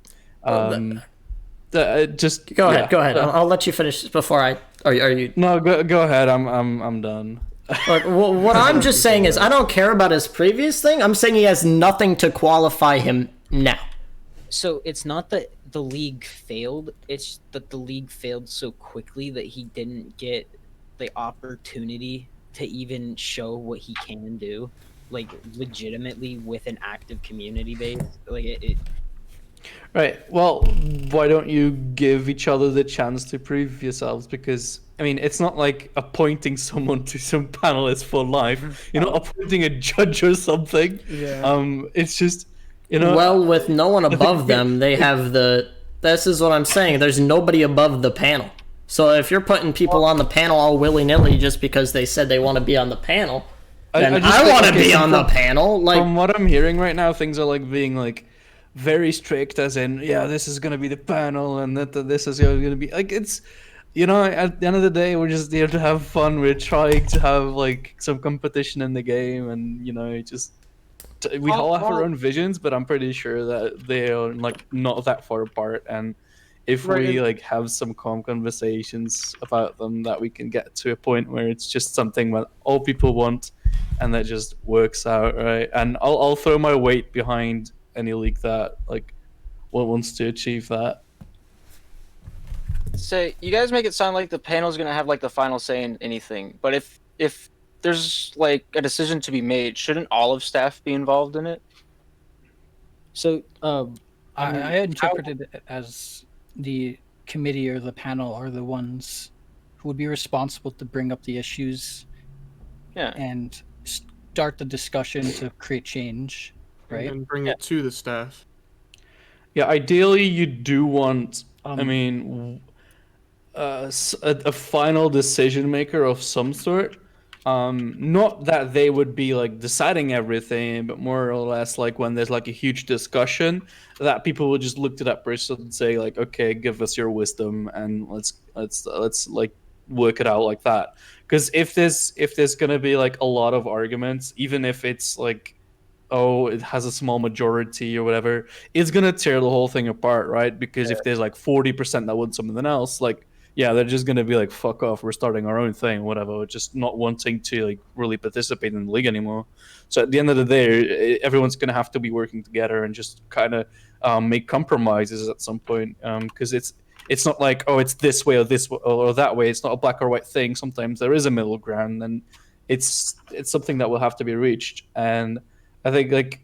Just Go ahead. yeah. Go ahead. I'll let you finish before I. Are you? No, go ahead. I'm done. Look, what I'm just saying is I don't care about his previous thing. I'm saying he has nothing to qualify him now. So it's not that the league failed, it's that the league failed so quickly that he didn't get the opportunity to even show what he can do, like legitimately with an active community base. Like it Right. Well, why don't you give each other the chance to prove yourselves? Because I mean, it's not like appointing someone to some panelists for life. You're not appointing a judge or something. Yeah. It's just, Well, with no one above them, they have the. This is what I'm saying. There's nobody above the panel. So if you're putting people on the panel all willy nilly just because they said they want to be on the panel, then just I think, want to okay, be so on the panel. Like, from what I'm hearing right now, things are being very strict, as in, yeah, this is gonna be the panel, and that this is gonna be it's. At the end of the day, we're just here to have fun. We're trying to have some competition in the game, and we all have our own visions, but I'm pretty sure that they are not that far apart. And if we have some calm conversations about them, that we can get to a point where it's just something that all people want, and that just works out, right? And I'll throw my weight behind any league that wants to achieve that. So you guys make it sound like the panel's gonna have the final say in anything, but if there's a decision to be made, shouldn't all of staff be involved in it? so I interpreted it as the committee or the panel are the ones who would be responsible to bring up the issues Yeah. and start the discussion to create change, right? And bring it to the staff. Yeah, ideally you do want, Um, a final decision maker of some sort. Not that they would be deciding everything, but more or less when there's a huge discussion, that people will just look to that person and say okay, give us your wisdom and let's work it out like that. Because if there's gonna be a lot of arguments, even if it's oh, it has a small majority or whatever, it's gonna tear the whole thing apart, right? Because if there's 40% that want something else, yeah, they're just gonna be fuck off, we're starting our own thing, whatever, just not wanting to really participate in the league anymore. So at the end of the day, everyone's gonna have to be working together and just kind of make compromises at some point, because it's not like, oh, it's this way or this or that way. It's not a black or white thing. Sometimes there is a middle ground, and it's something that will have to be reached. And I think like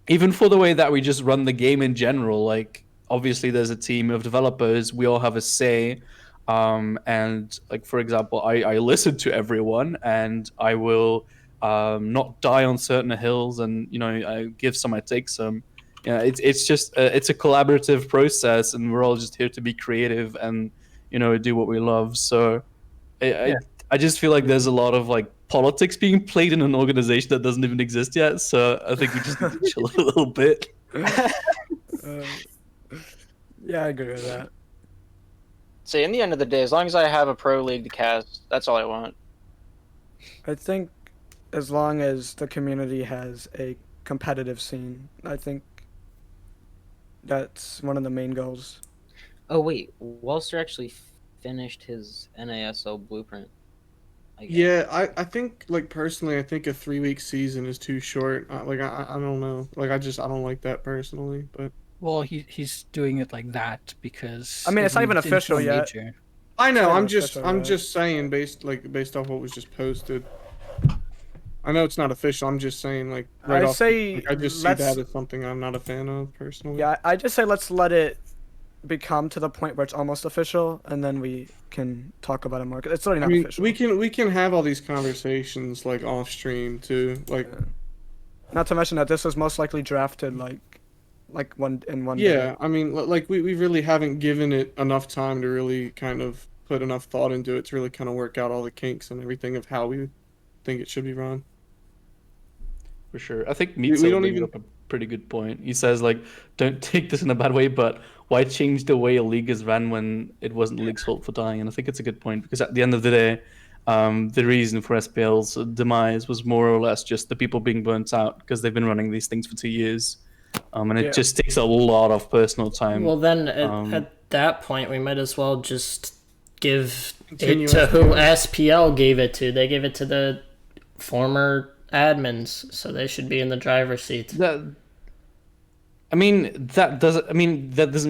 even for the way that we just run the game in general, like obviously there's a team of developers, we all have a say, and like for example, I listen to everyone, and I will not die on certain hills, and I give some, I take some. Yeah, it's just it's a collaborative process, and we're all just here to be creative and do what we love. So I just feel like there's a lot of like politics being played in an organization that doesn't even exist yet. So I think we just need to chill a little bit. Yeah, I agree with that. So in the end of the day, as long as I have a pro league to cast, that's all I want. I think as long as the community has a competitive scene, I think that's one of the main goals. Oh wait, Walster actually finished his NASL blueprint. I guess. Yeah, I think like personally, I think a 3-week season is too short. I don't know. Like I don't like that personally, but. Well, he's doing it like that because I mean, it's not even moved into official a yet. major. I know. It's I'm not just official I'm yet. just saying based off what was just posted. I know it's not official. I'm just saying like right I off. say Like, I just see let's- that as something I'm not a fan of personally. Yeah, I just say let's let it become to the point where it's almost official, and then we can talk about it more. 'Cause it's already I not mean, official. we can have all these conversations like off stream too. Like Not to mention that this was most likely drafted like one day. yeah, I mean like we really haven't given it enough time to really kind of put enough thought into it to really kind of work out all the kinks and everything of how we think it should be run. For sure. I think we Mitzel don't brings even- up a pretty good point. He says, like, don't take this in a bad way, but why change the way a league is ran when it wasn't the league's fault for dying? And I think it's a good point, because at the end of the day, the reason for SPL's demise was more or less just the people being burnt out, because they've been running these things for 2 years. And it Yeah. just takes a lot of personal time. Well, then at that point, we might as well just give Continue it to who SPL. SPL gave it to. They gave it to the former admins, so they should be in the driver's seat. That doesn't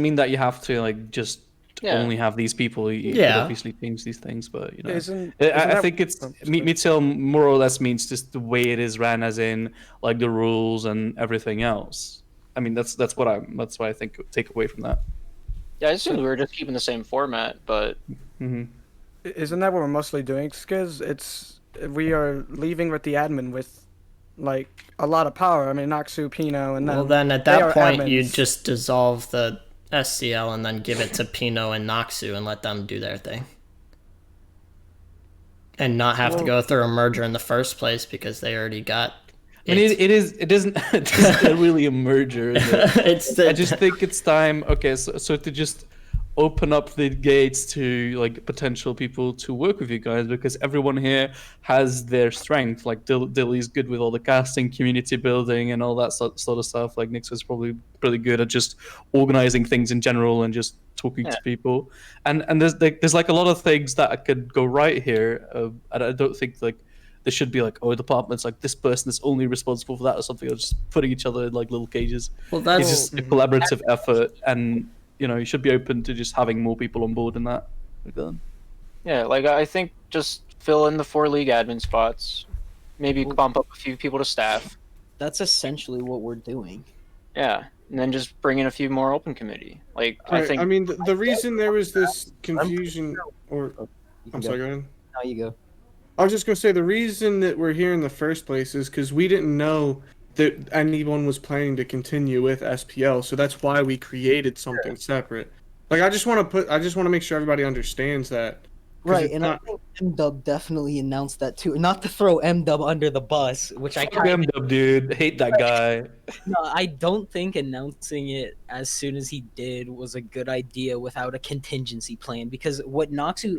mean that you have to like just Yeah. only have these people. You could Yeah. obviously change these things, but Isn't I that- think it's oh, sorry. Mitzel more or less means just the way it is ran, as in like the rules and everything else. I mean, that's what I think take away from that. Yeah, I assumed we were just keeping the same format, but Hmm. Isn't that what we're mostly doing, Skiz? We are leaving with the admin with like a lot of power. I mean, Noxu, Pino, and Well, then then at they that are point, you admins. just dissolve the SCL and then give it to Pino and Noxu and let them do their thing. And not have to Well- go through a merger in the first place because they already got. I mean, it isn't it isn't really a merger. Is it? It's the, I just think it's time. Okay, so to just open up the gates to like potential people to work with you guys, because everyone here has their strength. Like Dilly's good with all the casting, community building, and all that sort of stuff. Like Nix was probably pretty good at just organizing things in general and just talking to people. And there's like a lot of things that could go right here. And I don't think like there should be like, oh, departments like this person is only responsible for that or something, or just putting each other in like little cages. well, It's that's just a collaborative effort, and you should be open to just having more people on board in that regard. yeah, like I think just fill in the 4 league admin spots, maybe bump up a few people to staff. That's essentially what we're doing. Yeah, and then just bring in a few more open committee. Like I Right, think I mean the reason there was this confusion or You can I'm go. sorry, go ahead. Now you go. I was just gonna say the reason that we're here in the first place is because we didn't know that anyone was planning to continue with SPL, so that's why we created something separate. Like I just want to make sure everybody understands that. 'Cause Right, it's and not- I think MDub definitely announced that too. Not to throw MDub under the bus, which I Fuck kind MW, dude. Hate that guy. no, I don't think announcing it as soon as he did was a good idea without a contingency plan. Because what Noxu,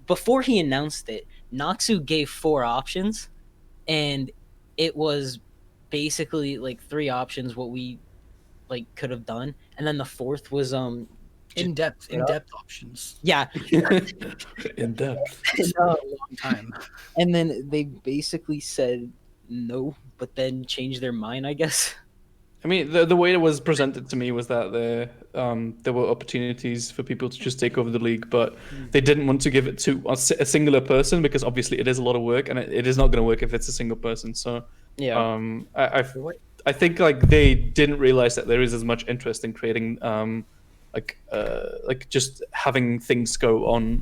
before he announced it, Noxu gave 4 options, and it was basically like 3 options what we like could have done, and then the 4th was In-depth options. yeah, In depth. Long time. and then they basically said no, but then changed their mind, I guess. I mean, the way it was presented to me was that there were opportunities for people to just take over the league, but they didn't want to give it to a singular person because obviously it is a lot of work, and it is not going to work if it's a single person. So Yeah. I think like they didn't realize that there is as much interest in creating like just having things go on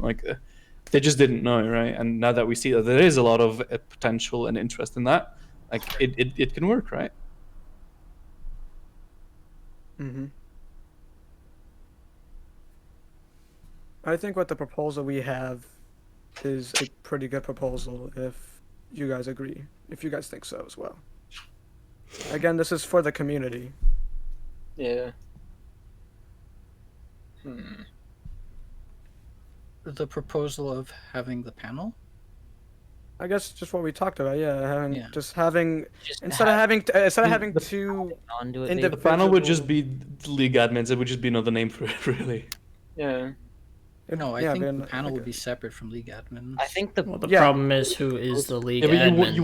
they just didn't know, right? And now that we see that there is a lot of potential and interest in that, like it can work, right? Mm-hmm. I think what the proposal we have is a pretty good proposal if you guys agree, if you guys think so as well. Again, this is for the community. Yeah. The proposal of having the panel. I guess just what we talked about, having Yeah. instead of having two Conduit, Indi- The panel would just be league admins. It would just be another name for it, really. Yeah. No, I yeah, think then, the panel like, would be separate from league admins. I think the Well, the Yeah. problem is who is the league Yeah, but admin.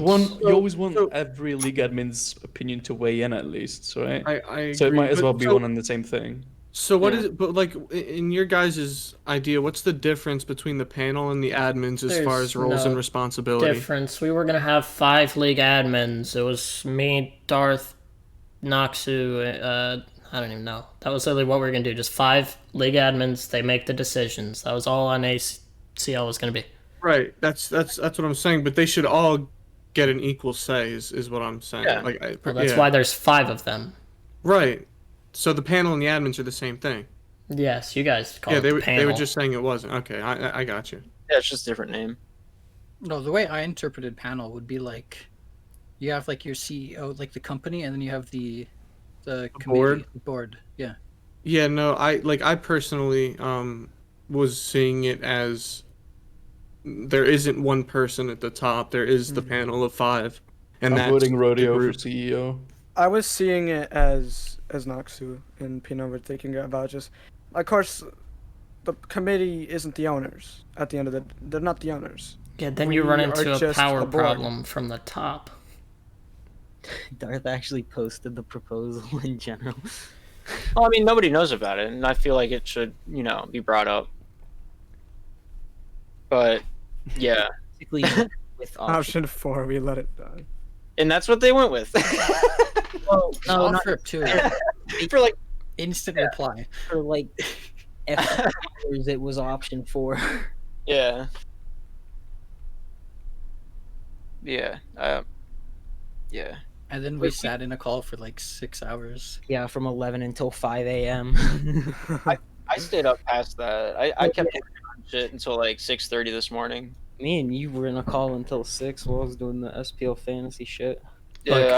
you always want every league admin's opinion to weigh in at least, right? I agree. So it might as but well be so- one and the same thing. So what Yeah. is it? But like in your guys' idea, what's the difference between the panel and the admins as far There's as roles no and responsibility? difference. We were gonna have 5 league admins. It was me, Darth, Noxu. I don't even know. That was literally what we were gonna do. Just 5 league admins. They make the decisions. That was all NACL was gonna be. Right. That's what I'm saying. But they should all get an equal say. Is what I'm saying. Yeah. Well, that's yeah. why there's 5 of them. Right. So the panel and the admins are the same thing. Yes, you guys call Yeah, it they the were panel. just saying it wasn't. Okay, I got you. Yeah, it's just a different name. No, the way I interpreted panel would be like, you have like your CEO, like the company, and then you have the committee, board. Yeah. Yeah, no, I personally was seeing it as there isn't one person at the top. There is the panel of 5, and I'm that's voting the Rodeo for group. CEO. I was seeing it as Noxu and Pino were thinking about just, of course, the committee isn't the owners. At the end of they're not the owners. Yeah, then you We run are into a just power a board. problem from the top. Darth actually posted the proposal in general. Well, I mean, nobody knows about it, and I feel like it should, be brought up. But, yeah. Basically, with Option 4, we let it die. And that's what they went with. Well, no, I'll not trip too. For like, Instant reply. for like F it was option 4. yeah. Yeah. Yeah. And then we sat in a call for like 6 hours. Yeah, from 11 until 5 a.m. I stayed up past that. I kept working on shit until like 6:30 this morning. Me and you were in a call until 6 while I was doing the SPL fantasy shit. Look, Yeah,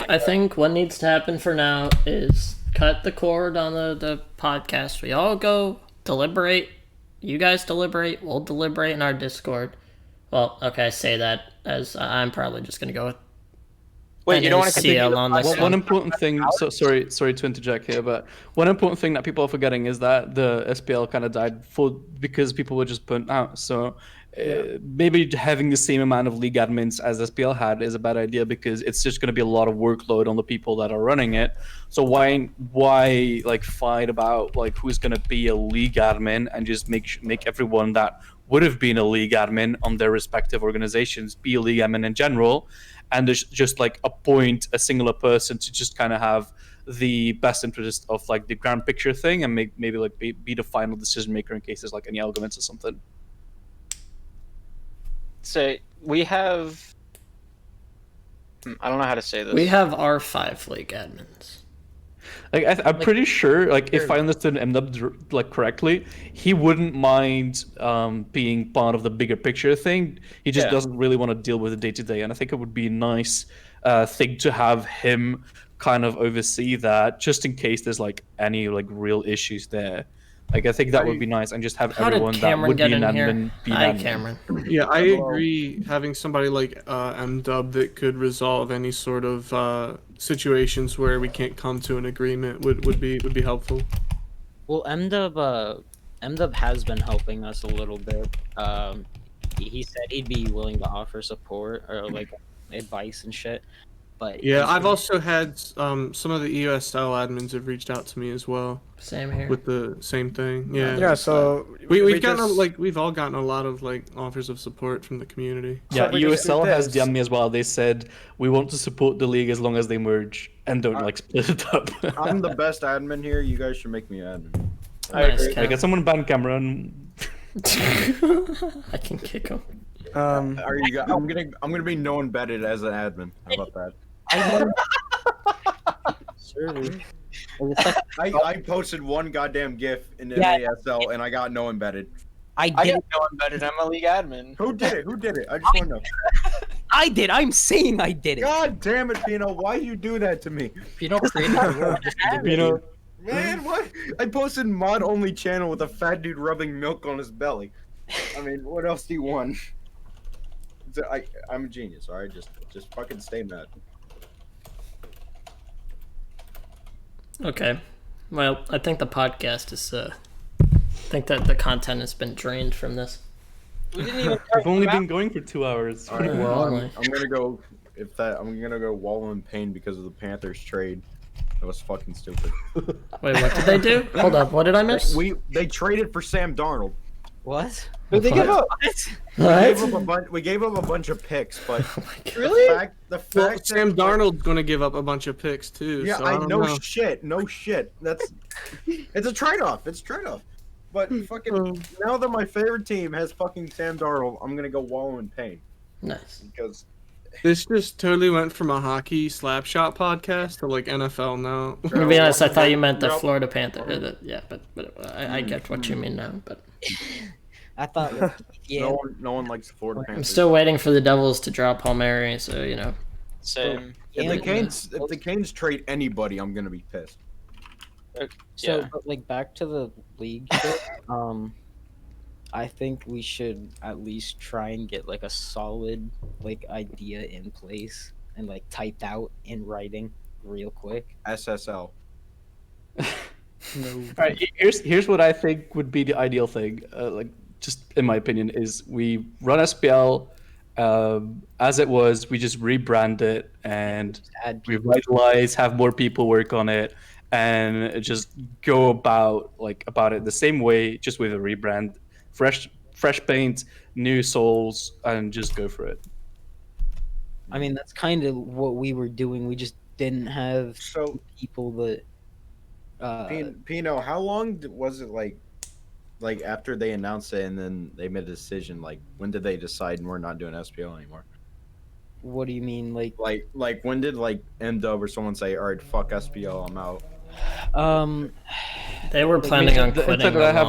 I think what needs to happen for now is cut the cord on the podcast. We all go deliberate. You guys deliberate. We'll deliberate in our Discord. Well, okay, I say that as I'm probably just gonna go with Wait, you don't want to continue NACL the on this podcast? One one. important thing. So sorry to interject here, but one important thing that people are forgetting is that the SPL kind of died because people were just burnt out. So maybe having the same amount of league admins as SPL had is a bad idea because it's just going to be a lot of workload on the people that are running it. So why like fight about like who's going to be a league admin and just make everyone that would have been a league admin on their respective organizations be a league admin in general, and there's just like appoint a singular person to just kind of have the best interest of like the grand picture thing and maybe like be the final decision maker in cases like any arguments or something. Say we have. I don't know how to say this. We have our 5 league admins. Like I'm pretty sure, like if I understood MW like correctly, he wouldn't mind being part of the bigger picture thing. He just doesn't really want to deal with the day to day, and I think it would be a nice thing to have him kind of oversee that, just in case there's like any like real issues there. Like I think that would be nice, and just have How did everyone that Cameron would be get an in here? admin be Hi, an admin. Cameron. Yeah, I agree. Having somebody like MW that could resolve any sort of situations where we can't come to an agreement would be helpful. Well, MW has been helping us a little bit. He said he'd be willing to offer support or like advice and shit. But Yeah, I've also had some of the ESL admins have reached out to me as well Same here. with the same thing. Yeah. Yeah, so We've gotten just- we've all gotten a lot of offers of support from the community. Yeah, we just USL did has this. DM'd me as well. They said we want to support the league as long as they merge and don't split it up. I'm the best admin here. You guys should make me admin. Nice, I Cam. get someone ban Cameron. I can kick him. Are you? I'm gonna be no embedded as an admin. How about that? server. I posted one goddamn GIF in the Yeah. ASL and I got no embedded. I I did. didn't know embedded. I'm a league admin. Who did it? Who did it? I just want to know. I did. I'm saying I did it. God damn it, Pino! Why you do that to me? Pino created a role just to do You know, Man, what? I posted mod only channel with a fat dude rubbing milk on his belly. I mean, what else do you want? I'm a genius. All right, just fucking stay mad. Okay. Well, I think the podcast is. I think that the content has been drained from this. We didn't even. we've only been going for 2 hours. All right, Well, I'm gonna go. I'm gonna go wallow in pain because of the Panthers trade. That was fucking stupid. Wait, what did they do? Hold up, what did I miss? They traded for Sam Darnold. What? Who'd they give up? We gave up a bunch of picks, but Really? the Well, fact Sam that, Darnold's gonna give up a bunch of picks too. Yeah, so I don't know know. shit. No shit. It's a trade-off. It's a trade-off. But fucking now that my favorite team has fucking Sam Darnold, I'm gonna go wallow in pain Nice. because This just totally went from a hockey slap shot podcast to NFL now. To be honest, I thought you meant the Nope. Florida Panther. Yeah, but I get what you mean now. But I thought. Yeah. no one likes the Florida I'm Panthers. still waiting for the Devils to drop Palmieri. So you know. Same. If Yeah, the Canes trade anybody, I'm gonna be pissed. So, Yeah. but, like, back to the league. shit, I think we should at least try and get like a solid idea in place and typed out in writing real quick. SSL. Alright, here's what I think would be the ideal thing. Just in my opinion, is we run SPL as it was. We just rebrand it and Add revitalize, have more people work on it, and just go about it the same way, just with a rebrand, fresh paint, new souls, and just go for it. I mean, that's kind of what we were doing. We just didn't have So, people that. Pino, how long was it like after they announced it and then they made a decision? Like, when did they decide we're not doing SPL anymore? What do you mean, Like when did MDub or someone say, all right, fuck SPL, I'm out? They were planning on quitting.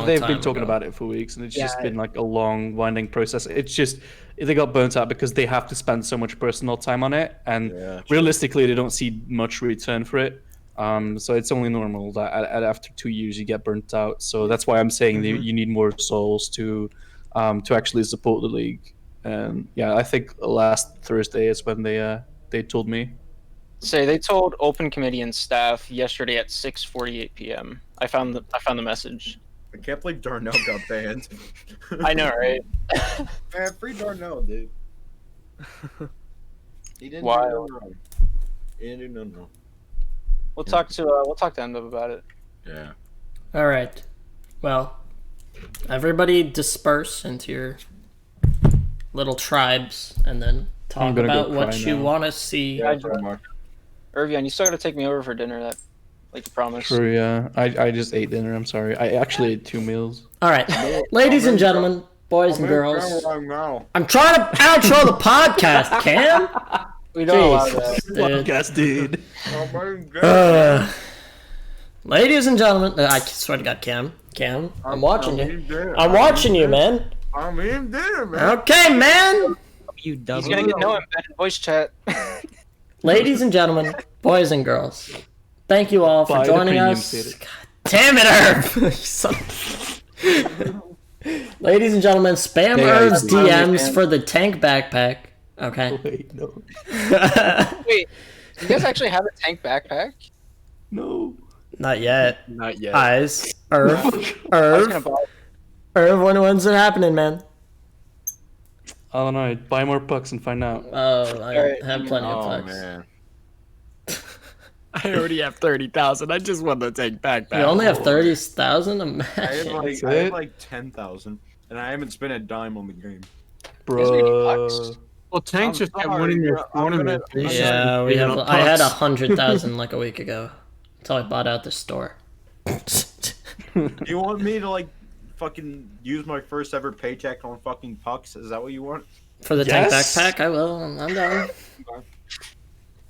They've been talking about it for weeks, and it's just been a long, winding process. It's just they got burnt out because they have to spend so much personal time on it, and realistically, they don't see much return for it. So it's only normal that after 2 years you get burnt out. So that's why I'm saying that you need more souls to actually support the league. And yeah, I think last Thursday is when they told me. Say they told open committee and staff yesterday at 6:48 p.m. I found the message. I can't believe Darnell got banned. I know, right? Man, free Darnell, dude. He didn't Wild. do nothing wrong. He didn't do nothing wrong. We'll talk to MDub about it. Yeah. All right. Well, everybody disperse into your little tribes, and then talk gonna go about what cry you now. want to see. Yeah, Mark. Irvian, you still gotta take me over for dinner. That, like you promised. True, yeah. I just ate dinner. I'm sorry. I actually ate 2 meals. All right, ladies and gentlemen, boys and girls. Now. I'm trying to outro the podcast, Cam. We don't allow that. Jesus, dude. Podcast, dude. Oh my god. Ladies and gentlemen, I swear to God, Cam, I'm watching you. I'm watching you, man. I'm in dinner, man. Okay, man. You He's double. gonna get no embedded voice chat. Ladies and gentlemen, boys and girls, thank you all for Buy the joining premium us. theater. God damn it, Herb! You son of- Ladies and gentlemen, spam Yeah, Herb's you can. DMs for the tank backpack. Okay. Wait, no. Wait, do you guys actually have a tank backpack? No. Not yet. Not yet. Eyes. Herb. I was gonna Herb. buy. Herb, when's it happening, man? I don't know. Buy more pucks and find out. Oh, I Alright. have plenty of Oh pucks. man. I already have 30,000. I just want the tank backpack. You only have 30,000. I had Imagine. it? like 10,000, and I haven't spent a dime on the game. Bruh. Well, Tank just kept sorry, winning their bro. I'm tournament. gonna- Yeah, we You have. know, I had pucks. 100,000 like a week ago until I bought out the store. Do you want me to like fucking use my first ever paycheck on fucking pucks? Is that what you want? For the tank Yes. backpack, I will. I'm down.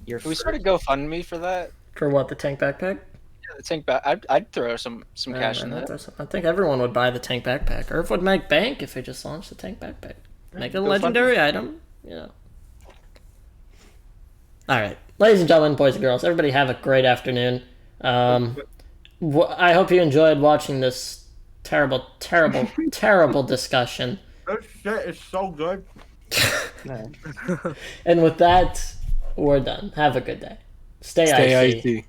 Your Can we first- start a GoFundMe for that? For what, the tank backpack? Yeah, the tank back. I'd throw some cash in Man, that. I think everyone would buy the tank backpack. Irv would make bank if they just launched the tank backpack. Make it a go legendary item. Yeah. All right, ladies and gentlemen, boys and girls, everybody have a great afternoon. I hope you enjoyed watching this terrible, terrible, terrible discussion. That shit is so good. And with that, we're done. Have a good day. Stay Stay icy. icy.